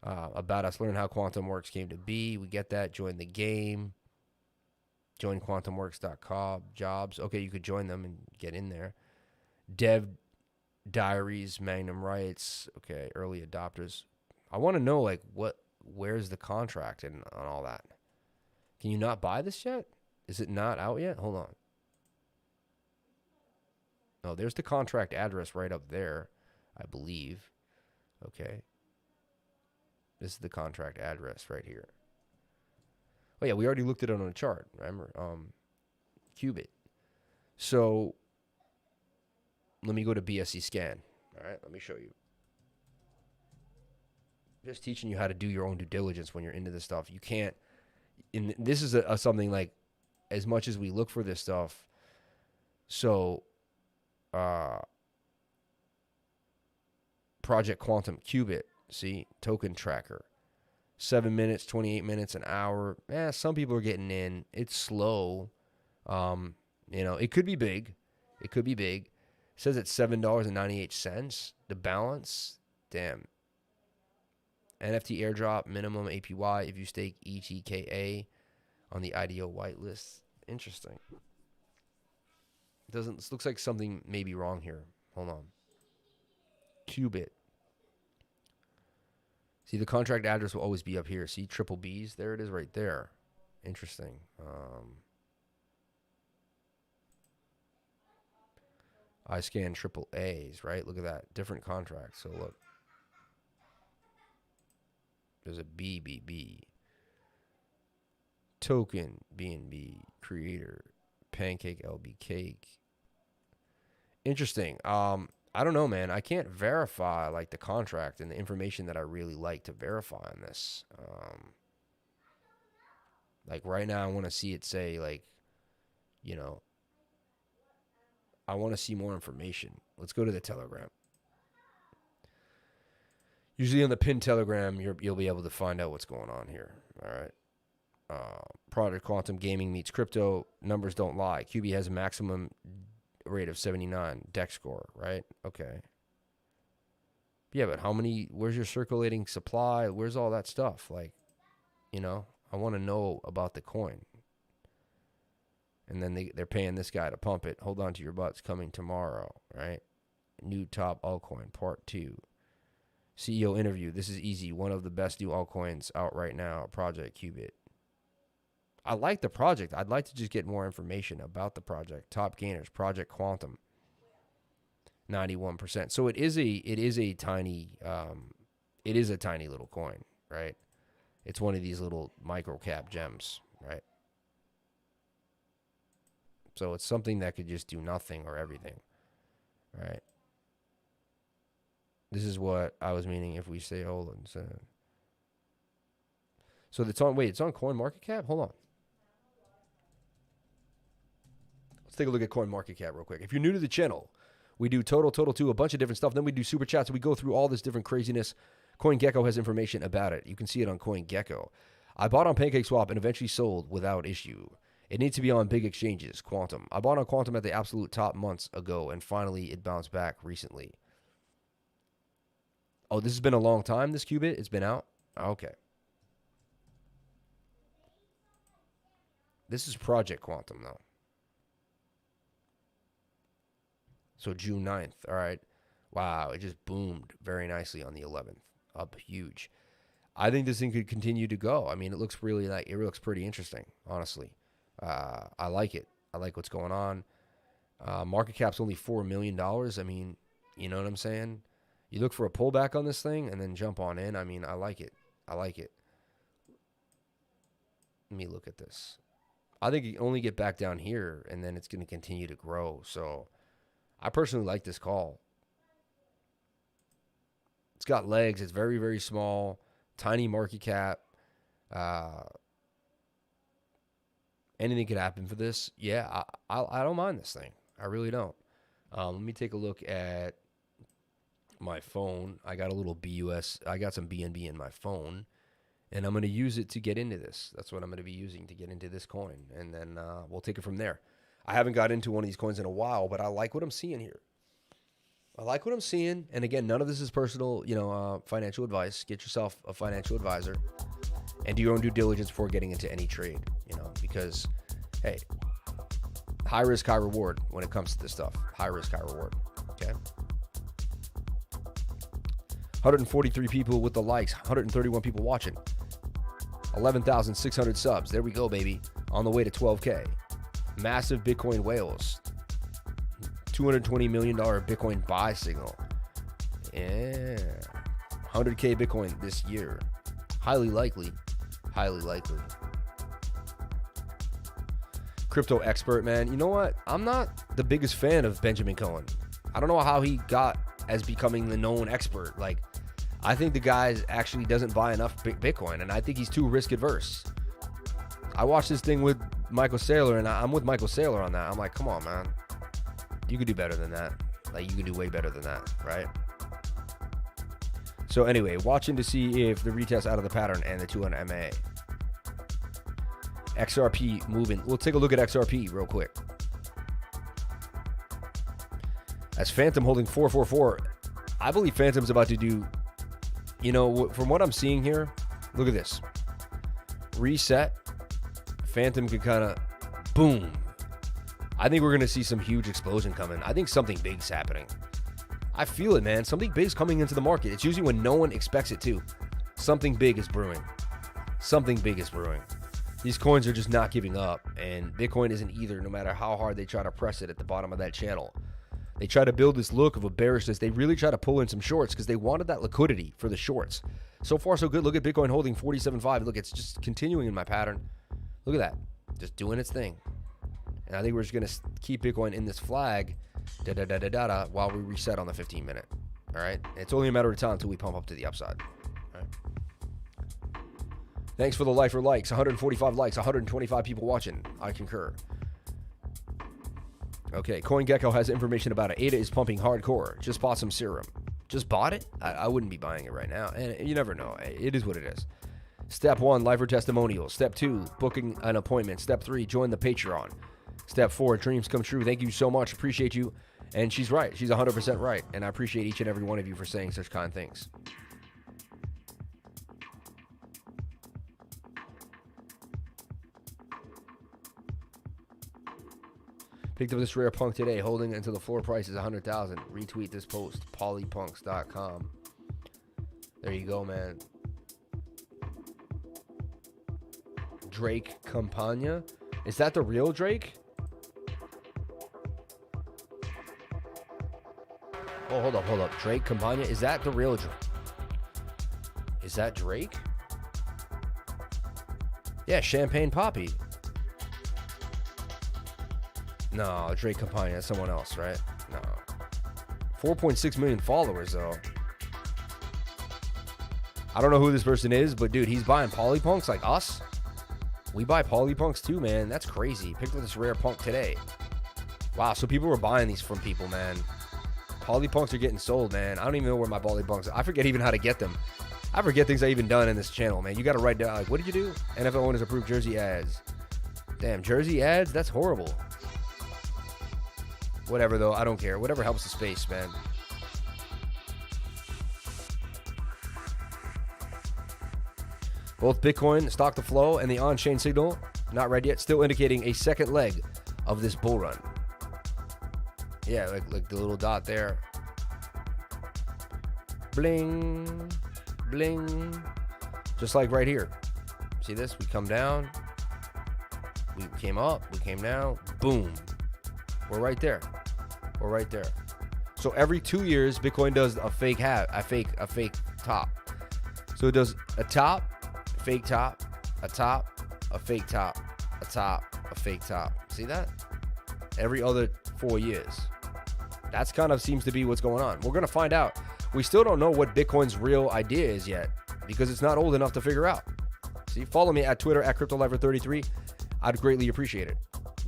About us, learn how Quantum Works came to be. We get that. Join the game. Join quantumworks.com. Jobs. Okay, you could join them and get in there. Dev Diaries, Magnum Rights. Okay, early adopters. I want to know, like, where's the contract and on all that? Can you not buy this yet? Is it not out yet? Hold on. No, there's the contract address right up there, I believe. Okay. This is the contract address right here. Oh, yeah, we already looked at it on a chart, remember? Qubit. So, let me go to BSC scan. All right, let me show you. Just teaching you how to do your own due diligence when you're into this stuff. You can't, this is something like, as much as we look for this stuff, so, Project Quantum Qubit, see, token tracker, 7 minutes, 28 minutes, an hour. Some people are getting in. It's slow. It could be big. It could be big. It says it's $7.98. The balance, damn. NFT airdrop, minimum APY if you stake ETKA on the IDO whitelist. Interesting. This looks like something may be wrong here. Hold on. Qubit. See, the contract address will always be up here. See, triple B's? There it is right there. Interesting. I scan triple A's, right? Look at that. Different contracts. So look. There's a BBB. Token, BNB, creator, pancake, LB cake. Interesting. I don't know, man. I can't verify like the contract and the information that I really like to verify on this. Like right now, I want to see it say like, I want to see more information. Let's go to the Telegram. Usually on the pinned Telegram, you'll be able to find out what's going on here. All right. Project Quantum Gaming meets crypto. Numbers don't lie. QB has a maximum rate of 79. DEX score, right? Okay. Yeah, but where's your circulating supply? Where's all that stuff? Like, I want to know about the coin. And then they're paying this guy to pump it. Hold on to your butts. Coming tomorrow, right? New top altcoin, part 2. CEO interview. This is easy. One of the best new altcoins out right now, Project Qubit. I like the project. I'd like to just get more information about the project. Top gainers, Project Quantum, 91%. So it is a tiny little coin, right? It's one of these little micro cap gems, right? So it's something that could just do nothing or everything, right? This is what I was meaning if we say hold on. So it's on CoinMarketCap? Hold on. Let's take a look at CoinMarketCap real quick. If you're new to the channel, we do total 2, a bunch of different stuff. Then we do super chats. We go through all this different craziness. CoinGecko has information about it. You can see it on CoinGecko. I bought on PancakeSwap and eventually sold without issue. It needs to be on big exchanges. Quantum. I bought on Quantum at the absolute top months ago, and finally it bounced back recently. Oh, this has been a long time, this Qubit? It's been out? Okay. This is Project Quantum, though. So June 9th. All right. Wow, it just boomed very nicely on the 11th. Up huge. I think this thing could continue to go. I mean, it looks really like it looks pretty interesting, honestly. I like it. I like what's going on. Market cap's only $4 million. I mean, you know what I'm saying? You look for a pullback on this thing and then jump on in. I mean, I like it. I like it. Let me look at this. I think you only get back down here and then it's going to continue to grow. So I personally like this call. It's got legs. It's very, very small. Tiny market cap. Anything could happen for this. Yeah, I don't mind this thing. I really don't. Let me take a look at my phone. I got a little BUS. I got some BNB in my phone, and I'm going to use it to get into this. That's what I'm going to be using to get into this coin, and then we'll take it from there. I haven't got into one of these coins in a while, but I like what I'm seeing here. I like what I'm seeing, and again, none of this is personal, financial advice. Get yourself a financial advisor, and do your own due diligence before getting into any trade, because, hey, high risk, high reward when it comes to this stuff. High risk, high reward, okay? 143 people with the likes, 131 people watching, 11,600 subs. There we go, baby. On the way to 12K. Massive Bitcoin whales. $220 million Bitcoin buy signal. Yeah. 100K Bitcoin this year. Highly likely. Highly likely. Crypto expert, man. You know what? I'm not the biggest fan of Benjamin Cohen. I don't know how he got as becoming the known expert. Like, I think the guy actually doesn't buy enough Bitcoin, and I think he's too risk adverse. I watched this thing with Michael Saylor, and I'm with Michael Saylor on that. I'm like, come on, man. You could do better than that. Like, you could do way better than that, right? So anyway, watching to see if the retest out of the pattern and the 200 MA. XRP moving. We'll take a look at XRP real quick. As Phantom holding 444, I believe Phantom's about to do, from what I'm seeing here, look at this. Reset. Phantom could kind of, boom. I think we're going to see some huge explosion coming. I think something big's happening. I feel it, man. Something big's coming into the market. It's usually when no one expects it to. Something big is brewing. Something big is brewing. These coins are just not giving up, and Bitcoin isn't either, no matter how hard they try to press it at the bottom of that channel. They try to build this look of a bearishness. They really try to pull in some shorts because they wanted that liquidity for the shorts. So far, so good. Look at Bitcoin holding 47.5. Look, it's just continuing in my pattern. Look at that. Just doing its thing. And I think we're just going to keep Bitcoin in this flag while we reset on the 15-minute. All right? It's only a matter of time until we pump up to the upside. All right? Thanks for the lifer likes. 145 likes. 125 people watching. I concur. Okay, CoinGecko has information about it. ADA is pumping hardcore. Just bought some serum. Just bought it? I wouldn't be buying it right now. And you never know. It is what it is. Step 1, lifer testimonials. Step 2, booking an appointment. Step 3, join the Patreon. Step 4, dreams come true. Thank you so much. Appreciate you. And she's right. She's 100% right. And I appreciate each and every one of you for saying such kind things. Picked up this rare punk today, holding it until the floor price is 100,000. Retweet this post, polypunks.com. There you go, man. Drake Campagna? Is that the real Drake? Oh, hold up. Drake Campagna? Is that the real Drake? Is that Drake? Yeah, Champagne Poppy. No, Drake Campagna. That's someone else, right? No. 4.6 million followers, though. I don't know who this person is, but dude, he's buying polypunks like us. We buy polypunks too, man. That's crazy. Picked up this rare punk today. Wow, so people were buying these from people, man. Polypunks are getting sold, man. I don't even know where my polypunks are. I forget even how to get them. I forget things I even done in this channel, man. You got to write down, like, what did you do? NFL owners approved jersey ads. Damn, jersey ads? That's horrible. Whatever, though. I don't care. Whatever helps the space, man. Both Bitcoin, stock to flow, and the on-chain signal, not read yet, still indicating a second leg of this bull run. Yeah, like the little dot there. Bling, bling. Just like right here. See this? We come down. We came up. We came down. Boom. We're right there. We're right there. So every 2 years, Bitcoin does a fake top. So it does a top, fake top, a top, a fake top, a top, a fake top. See that? Every other 4 years. That's kind of seems to be what's going on. We're going to find out. We still don't know what Bitcoin's real idea is yet because it's not old enough to figure out. See, follow me at Twitter at CryptoLifer33. I'd greatly appreciate it.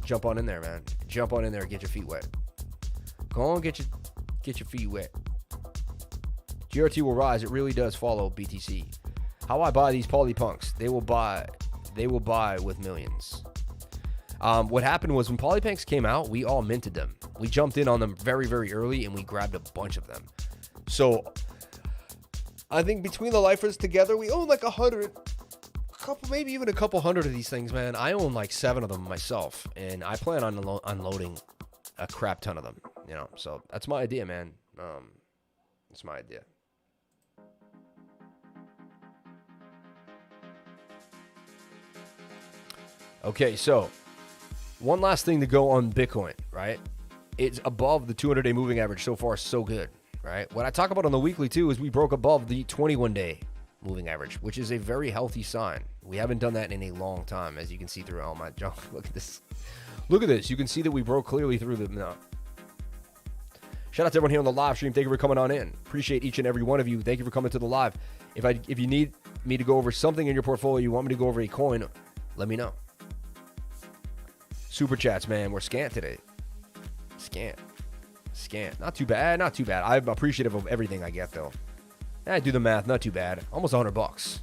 Jump on in there, man. Jump on in there and get your feet wet. Go on, get your feet wet. GRT will rise. It really does follow BTC. How I buy these poly punks? They will buy with millions. What happened was when Polypunks came out, we all minted them. We jumped in on them very, very early and we grabbed a bunch of them. So I think between the lifers together, we own like 100, maybe even a couple hundred of these things, man. I own like 7 of them myself, and I plan on unloading a crap ton of them. You know, so that's my idea, man. It's my idea. Okay, so one last thing to go on Bitcoin, right? It's above the 200-day moving average so far, so good, right? What I talk about on the weekly, too, is we broke above the 21-day moving average, which is a very healthy sign. We haven't done that in a long time, as you can see through all my junk. Look at this. Look at this. You can see that we broke clearly through the... No. Shout out to everyone here on the live stream. Thank you for coming on in. Appreciate each and every one of you. Thank you for coming to the live. If you need me to go over something in your portfolio, you want me to go over a coin, let me know. Super chats, man. We're scant today. Scant. Not too bad. I'm appreciative of everything I get, though. I do the math. Not too bad. Almost $100.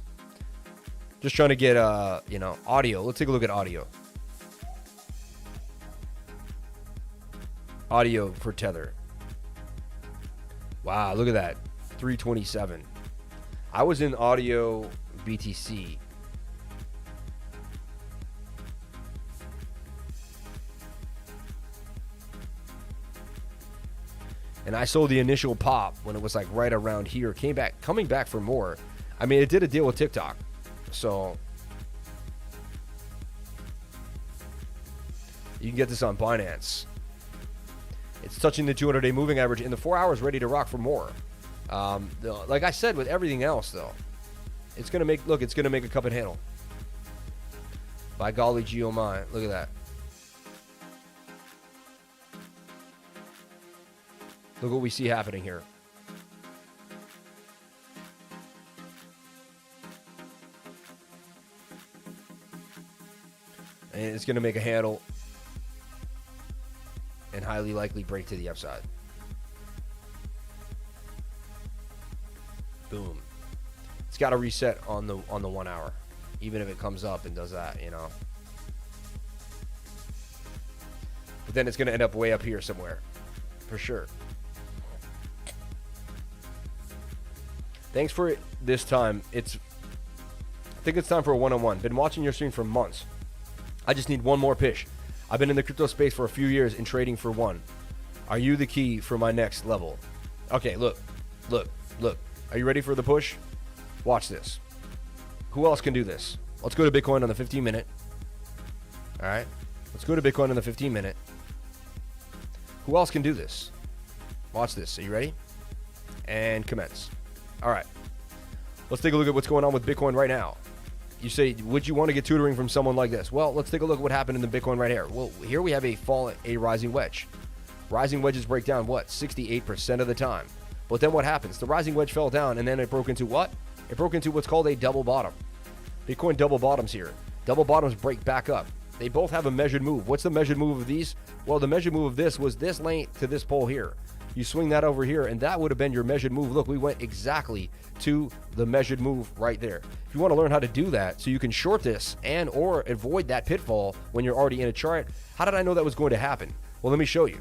Just trying to get, audio. Let's take a look at audio. Audio for Tether. Wow, look at that. 327. I was in audio BTC. And I sold the initial pop when it was like right around here. Coming back for more. I mean, it did a deal with TikTok. So you can get this on Binance. It's touching the 200-day moving average in the 4 hours, ready to rock for more. Like I said, with everything else, though, it's gonna make a cup and handle. By golly, gee oh my, look at that. Look what we see happening here. And it's going to make a handle and highly likely break to the upside. Boom. It's got to reset on the 1 hour, even if it comes up and does that, you know. But then it's going to end up way up here somewhere, for sure. Thanks for this time. I think it's time for a one-on-one. Been watching your stream for months. I just need one more pitch. I've been in the crypto space for a few years and trading for one. Are you the key for my next level? Okay, look. Are you ready for the push? Watch this. Who else can do this? Let's go to Bitcoin on the 15-minute. All right. Let's go to Bitcoin on the 15-minute. Who else can do this? Watch this. Are you ready? And commence. All right, let's take a look at what's going on with Bitcoin right now. You say, would you want to get tutoring from someone like this? Well, let's take a look at what happened in the Bitcoin right here. Well, here we have a rising wedge. Rising wedges break down, 68% of the time. But then what happens? The rising wedge fell down, and then it broke into what? It broke into what's called a double bottom. Bitcoin double bottoms here. Double bottoms break back up. They both have a measured move. What's the measured move of these? Well, the measured move of this was this length to this pole here. You swing that over here, and that would have been your measured move. Look, we went exactly to the measured move right there. If you want to learn how to do that so you can short this and or avoid that pitfall when you're already in a chart, how did I know that was going to happen? Well, let me show you.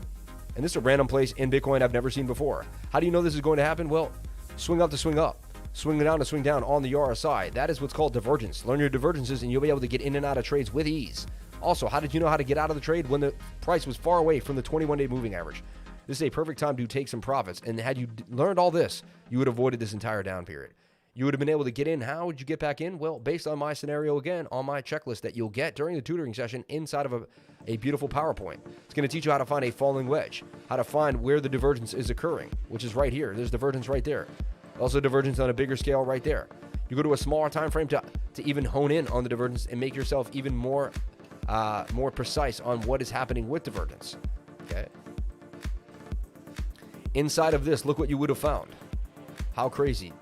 And this is a random place in Bitcoin I've never seen before. How do you know this is going to happen? Well, swing up to swing up. Swing down to swing down on the RSI. That is what's called divergence. Learn your divergences and you'll be able to get in and out of trades with ease. Also, how did you know how to get out of the trade when the price was far away from the 21-day moving average? This is a perfect time to take some profits. And had you learned all this, you would have avoided this entire down period. You would have been able to get in. How would you get back in? Well, based on my scenario, again, on my checklist that you'll get during the tutoring session inside of a beautiful PowerPoint. It's going to teach you how to find a falling wedge, how to find where the divergence is occurring, which is right here. There's divergence right there. Also divergence on a bigger scale right there. You go to a smaller time frame to even hone in on the divergence and make yourself even more precise on what is happening with divergence. Okay. Inside of this, look what you would have found. How crazy.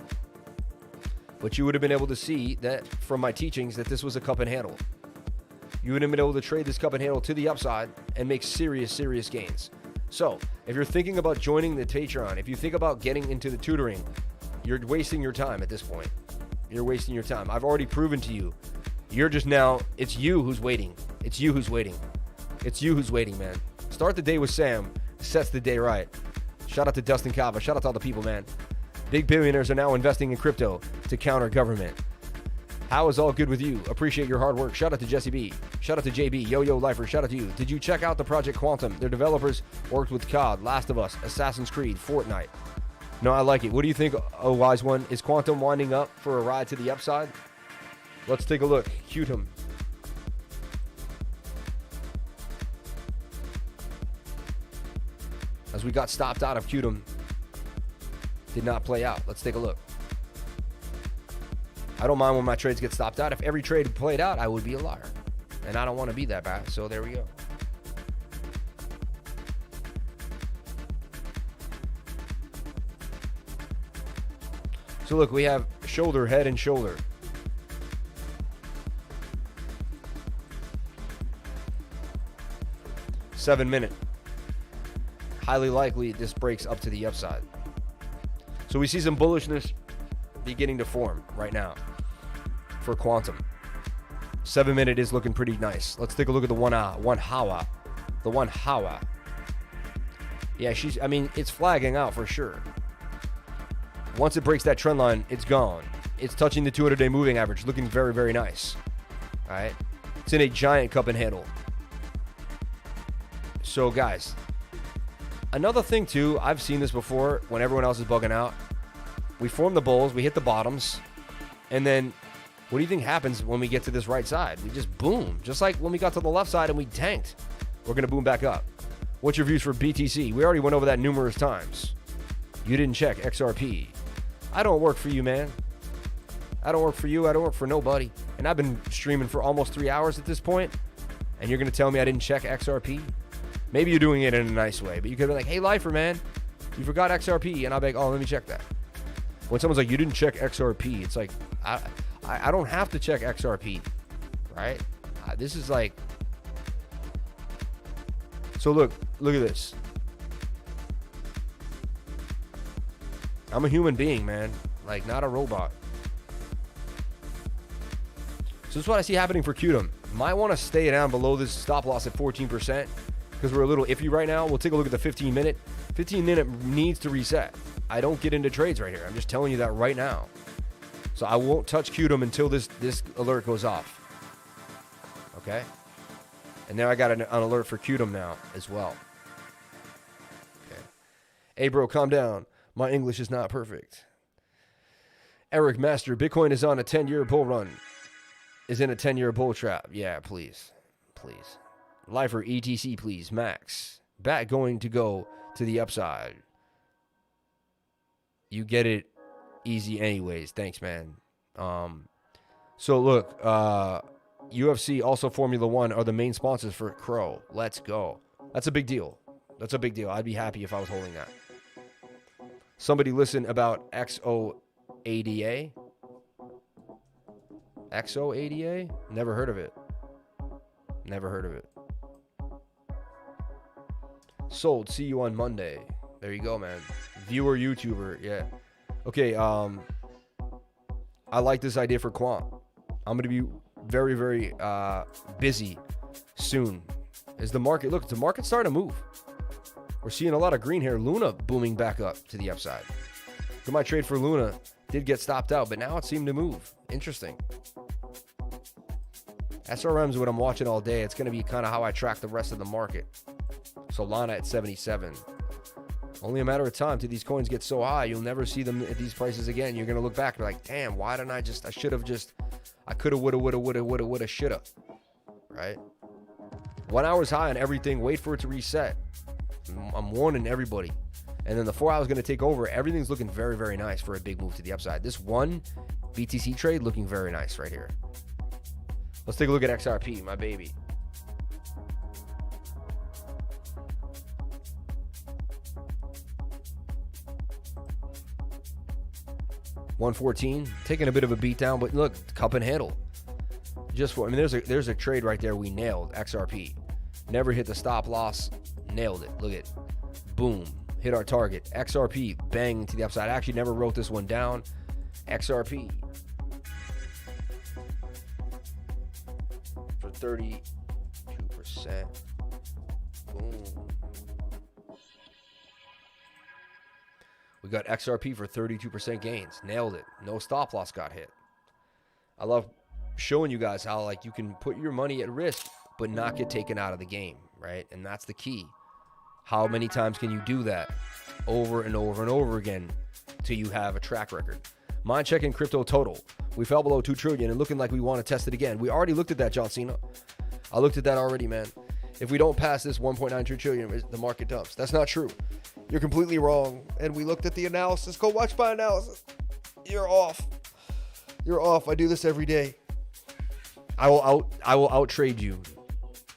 But you would have been able to see that from my teachings that this was a cup and handle. You would have been able to trade this cup and handle to the upside and make serious gains. So if you're thinking about joining the Patreon, if you think about getting into the tutoring, you're wasting your time at this point. You're wasting your time. I've already proven to you. You're just now, it's you who's waiting. It's you who's waiting. It's you who's waiting, man. Start the day with Sam. Sets the day right. Shout out to Dustin Kava. Shout out to all the people, man. Big billionaires are now investing in crypto to counter government. How is all good with you? Appreciate your hard work. Shout out to Jesse B. Shout out to JB. Yo Lifer. Shout out to you. Did you check out the Project Quantum? Their developers worked with COD, Last of Us, Assassin's Creed, Fortnite. No, I like it. What do you think, oh wise one? Is Quantum winding up for a ride to the upside? Let's take a look. Qtum. As we got stopped out of Qtum, did not play out. Let's take a look. I don't mind when my trades get stopped out. If every trade played out, I would be a liar. And I don't want to be that bad. So there we go. So look, we have shoulder, head, and shoulder. $7-minute. Highly likely this breaks up to the upside. So we see some bullishness beginning to form right now for Quantum. 7-minute is looking pretty nice. Let's take a look at the one Hawa. The one Hawa. Yeah, it's flagging out for sure. Once it breaks that trend line, it's gone. It's touching the 200-day moving average, looking very, very nice. All right. It's in a giant cup and handle. So, guys, another thing, too, I've seen this before when everyone else is bugging out. We form the bulls, we hit the bottoms, and then what do you think happens when we get to this right side? We just boom. Just like when we got to the left side and we tanked. We're going to boom back up. What's your views for BTC? We already went over that numerous times. You didn't check XRP. I don't work for you, man. I don't work for you. I don't work for nobody. And I've been streaming for almost 3 hours at this point, and you're going to tell me I didn't check XRP? Maybe you're doing it in a nice way, but you could be like, hey, Lifer, man, you forgot XRP. And I'll be like, oh, let me check that. When someone's like, you didn't check XRP, it's like, I don't have to check XRP, right? This is like, so look at this. I'm a human being, man, like not a robot. So this is what I see happening for Qtum. Might want to stay down below this stop loss at 14% because we're a little iffy right now. We'll take a look at the 15-minute. 15-minute needs to reset. I don't get into trades right here. I'm just telling you that right now. So I won't touch Qtum until this alert goes off. Okay? And now I got an alert for Qtum now as well. Okay. Hey, bro, calm down. My English is not perfect. Eric Master, Bitcoin is on a 10-year bull run. Is in a 10-year bull trap. Yeah, please. Please. Lifer, ETC, please. Max. Bat going to go to the upside. You get it easy anyways. Thanks, man. So look, UFC, also Formula One are the main sponsors for Crow. Let's go. That's a big deal. That's a big deal. I'd be happy if I was holding that. Somebody listen about XOADA. XOADA? Never heard of it. Never heard of it. Sold. See you on Monday. There you go, man. Viewer, YouTuber. Yeah. Okay. I like this idea for quant. I'm going to be very, very busy soon. Is the market, look, the market's starting to move. We're seeing a lot of green here. Luna booming back up to the upside. Look at my trade for Luna. Did get stopped out, but now it seemed to move. Interesting. SRM is what I'm watching all day. It's going to be kind of how I track the rest of the market. Solana at 77. Only a matter of time till these coins get so high, you'll never see them at these prices again. You're going to look back and be like, damn, why didn't I should have I could have, would have, should have. Right? 1 hour's high on everything. Wait for it to reset. I'm warning everybody. And then the 4 hours going to take over. Everything's looking very, very nice for a big move to the upside. This one BTC trade looking very nice right here. Let's take a look at XRP, my baby. $114, taking a bit of a beat down, but look, cup and handle. There's a trade right there we nailed. XRP, never hit the stop loss, nailed it. Look at, boom, hit our target. XRP, bang to the upside. I actually never wrote this one down. XRP for 32%. Boom. We got XRP for 32% gains. Nailed it. No stop loss got hit. I love showing you guys how like you can put your money at risk but not get taken out of the game, right? And that's the key. How many times can you do that over and over and over again till you have a track record? Mind checking crypto total. We fell below 2 trillion and looking like we want to test it again. We already looked at that, John Cena. I looked at that already, man. If we don't pass this 1.93 trillion, the market dumps. That's not true. You're completely wrong. And we looked at the analysis. Go watch my analysis. You're off. You're off. I do this every day. I will out trade you.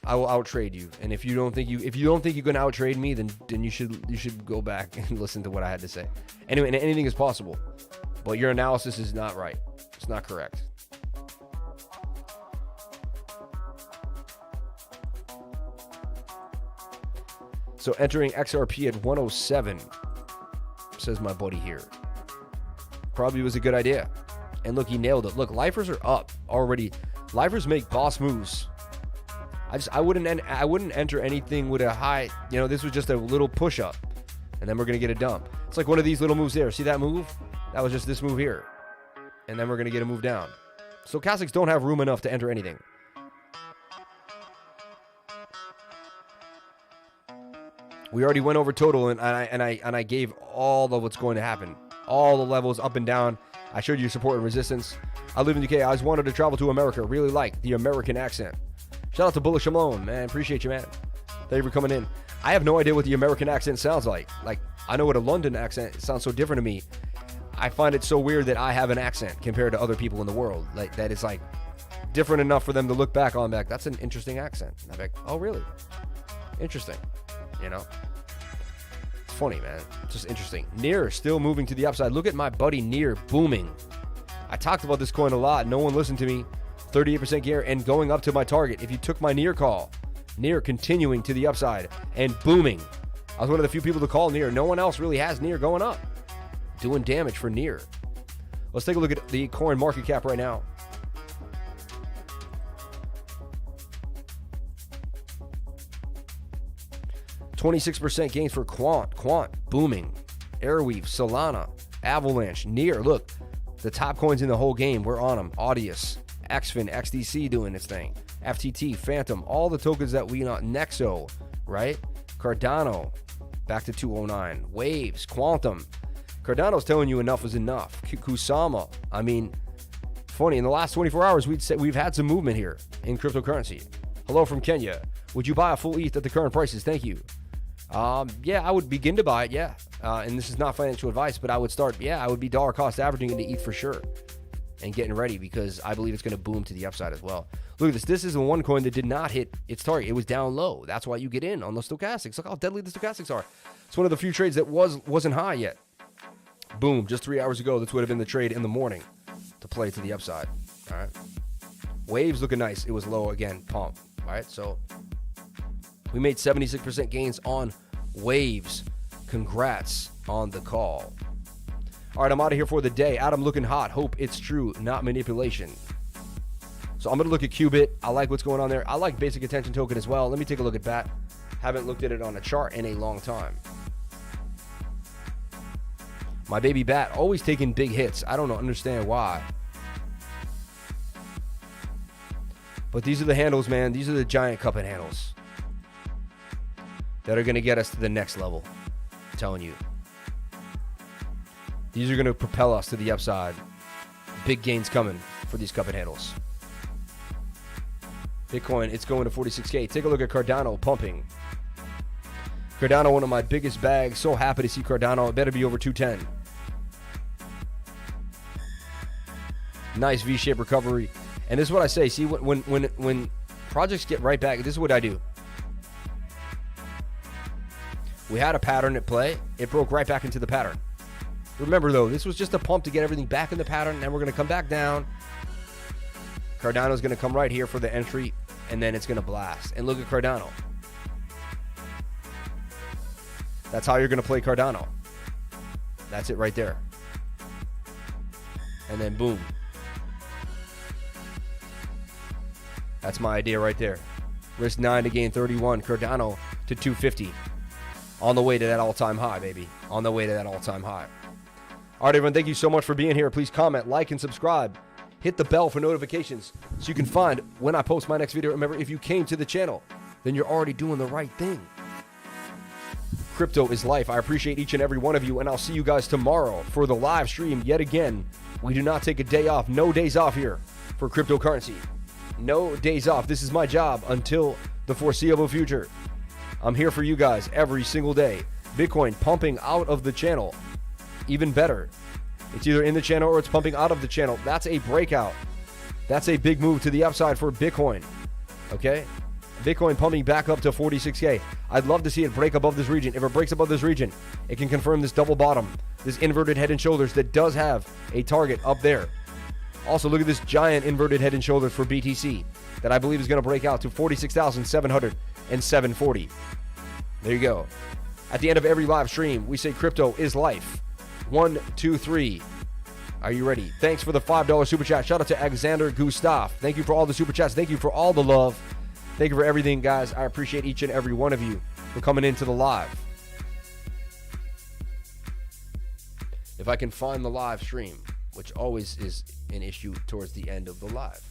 I will out trade you. And if you don't think you can out trade me, then you should go back and listen to what I had to say. Anyway, anything is possible. But your analysis is not right. It's not correct. So entering XRP at 107, says my buddy here. Probably was a good idea. And look, he nailed it. Look, lifers are up already. Lifers make boss moves. I wouldn't enter anything with a high, this was just a little push up. And then we're going to get a dump. It's like one of these little moves there. See that move? That was just this move here. And then we're going to get a move down. Stochastics don't have room enough to enter anything. We already went over total, and I gave all of what's going to happen. All the levels up and down. I showed you support and resistance. I live in the UK. I always wanted to travel to America. Really like the American accent. Shout out to Bullish Alone, man. Appreciate you, man. Thank you for coming in. I have no idea what the American accent sounds like. Like, I know what a London accent sounds so different to me. I find it so weird that I have an accent compared to other people in the world. Like, that is like different enough for them to look back on back. That's an interesting accent. I'm like, oh, really? Interesting. It's funny, man. It's just interesting. Near still moving to the upside. Look at my buddy Near booming. I talked about this coin a lot. No one listened to me. 38% gear and going up to my target. If you took my Near call, Near continuing to the upside and booming. I was one of the few people to call Near. No one else really has Near going up. Doing damage for Near. Let's take a look at the coin market cap right now. %26 gains for Quant, booming. Airweave, Solana, Avalanche, Near. Look, the top coins in the whole game, we're on them. Audius, XFIN, XDC doing its thing. FTT, Phantom, all the tokens that we know. Nexo, right? Cardano, back to 209. Waves, Quantum. Cardano's telling you enough is enough. Kusama, I mean, funny, in the last 24 hours, we've had some movement here in cryptocurrency. Hello from Kenya. Would you buy a full ETH at the current prices? Thank you. Yeah, I would begin to buy it, yeah. And this is not financial advice, but I would start, I would be dollar cost averaging into ETH for sure. And getting ready because I believe it's going to boom to the upside as well. Look at this. This is the one coin that did not hit its target. It was down low. That's why you get in on the stochastics. Look how deadly the stochastics are. It's one of the few trades that wasn't high yet. Boom, just 3 hours ago. This would have been the trade in the morning to play to the upside. All right. Waves looking nice. It was low again. Pump. All right. So we made 76% gains on Waves. Congrats on the call. All right, I'm out of here for the day. Adam looking hot. Hope it's true, not manipulation. So I'm going to look at Qubit. I like what's going on there. I like basic attention token as well. Let me take a look at BAT. Haven't looked at it on a chart in a long time. My baby BAT always taking big hits. I don't understand why. But these are the handles, man. These are the giant cupping handles that are going to get us to the next level. I'm telling you. These are going to propel us to the upside. Big gains coming for these cupping handles. Bitcoin, it's going to 46K. Take a look at Cardano pumping. Cardano, one of my biggest bags. So happy to see Cardano. It better be over 210. Nice V-shaped recovery. And this is what I say. See, when projects get right back, this is what I do. We had a pattern at play. It broke right back into the pattern. Remember, though, this was just a pump to get everything back in the pattern. And we're going to come back down. Cardano's going to come right here for the entry. And then it's going to blast. And look at Cardano. That's how you're going to play Cardano. That's it right there. And then boom. That's my idea right there. Risk 9 to gain 31. Cardano to 250. On the way to that all-time high, baby. On the way to that all-time high. All right, everyone. Thank you so much for being here. Please comment, like, and subscribe. Hit the bell for notifications so you can find when I post my next video. Remember, if you came to the channel, then you're already doing the right thing. Crypto is life. I appreciate each and every one of you, and I'll see you guys tomorrow for the live stream yet again. We do not take a day off. No days off here for cryptocurrency. No days off. This is my job until the foreseeable future. I'm here for you guys every single day. Bitcoin pumping out of the channel. Even better. It's either in the channel or it's pumping out of the channel. That's a breakout. That's a big move to the upside for Bitcoin. Okay? Bitcoin pumping back up to 46K. I'd love to see it break above this region. If it breaks above this region, it can confirm this double bottom, this inverted head and shoulders that does have a target up there. Also, look at this giant inverted head and shoulders for BTC that I believe is going to break out to 46,700 and 740. There you go. At the end of every live stream, we say crypto is life. 1, 2, 3. Are you ready? Thanks for the $5 super chat. Shout out to Alexander Gustav. Thank you for all the super chats. Thank you for all the love. Thank you for everything, guys. I appreciate each and every one of you for coming into the live. If I can find the live stream, which always is an issue towards the end of the live.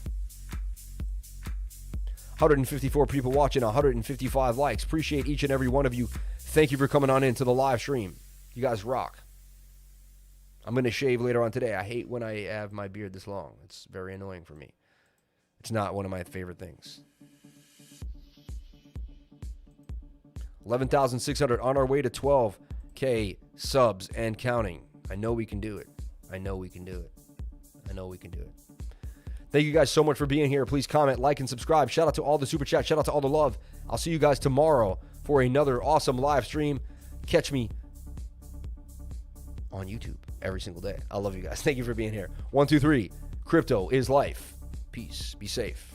154 people watching, 155 likes. Appreciate each and every one of you. Thank you for coming on into the live stream. You guys rock. I'm going to shave later on today. I hate when I have my beard this long. It's very annoying for me. It's not one of my favorite things. 11,600 on our way to 12K subs and counting. I know we can do it. I know we can do it. I know we can do it. Thank you guys so much for being here. Please comment, like, and subscribe. Shout out to all the super chats. Shout out to all the love. I'll see you guys tomorrow for another awesome live stream. Catch me on YouTube every single day. I love you guys. Thank you for being here. 1, 2, 3. Crypto is life. Peace. Be safe.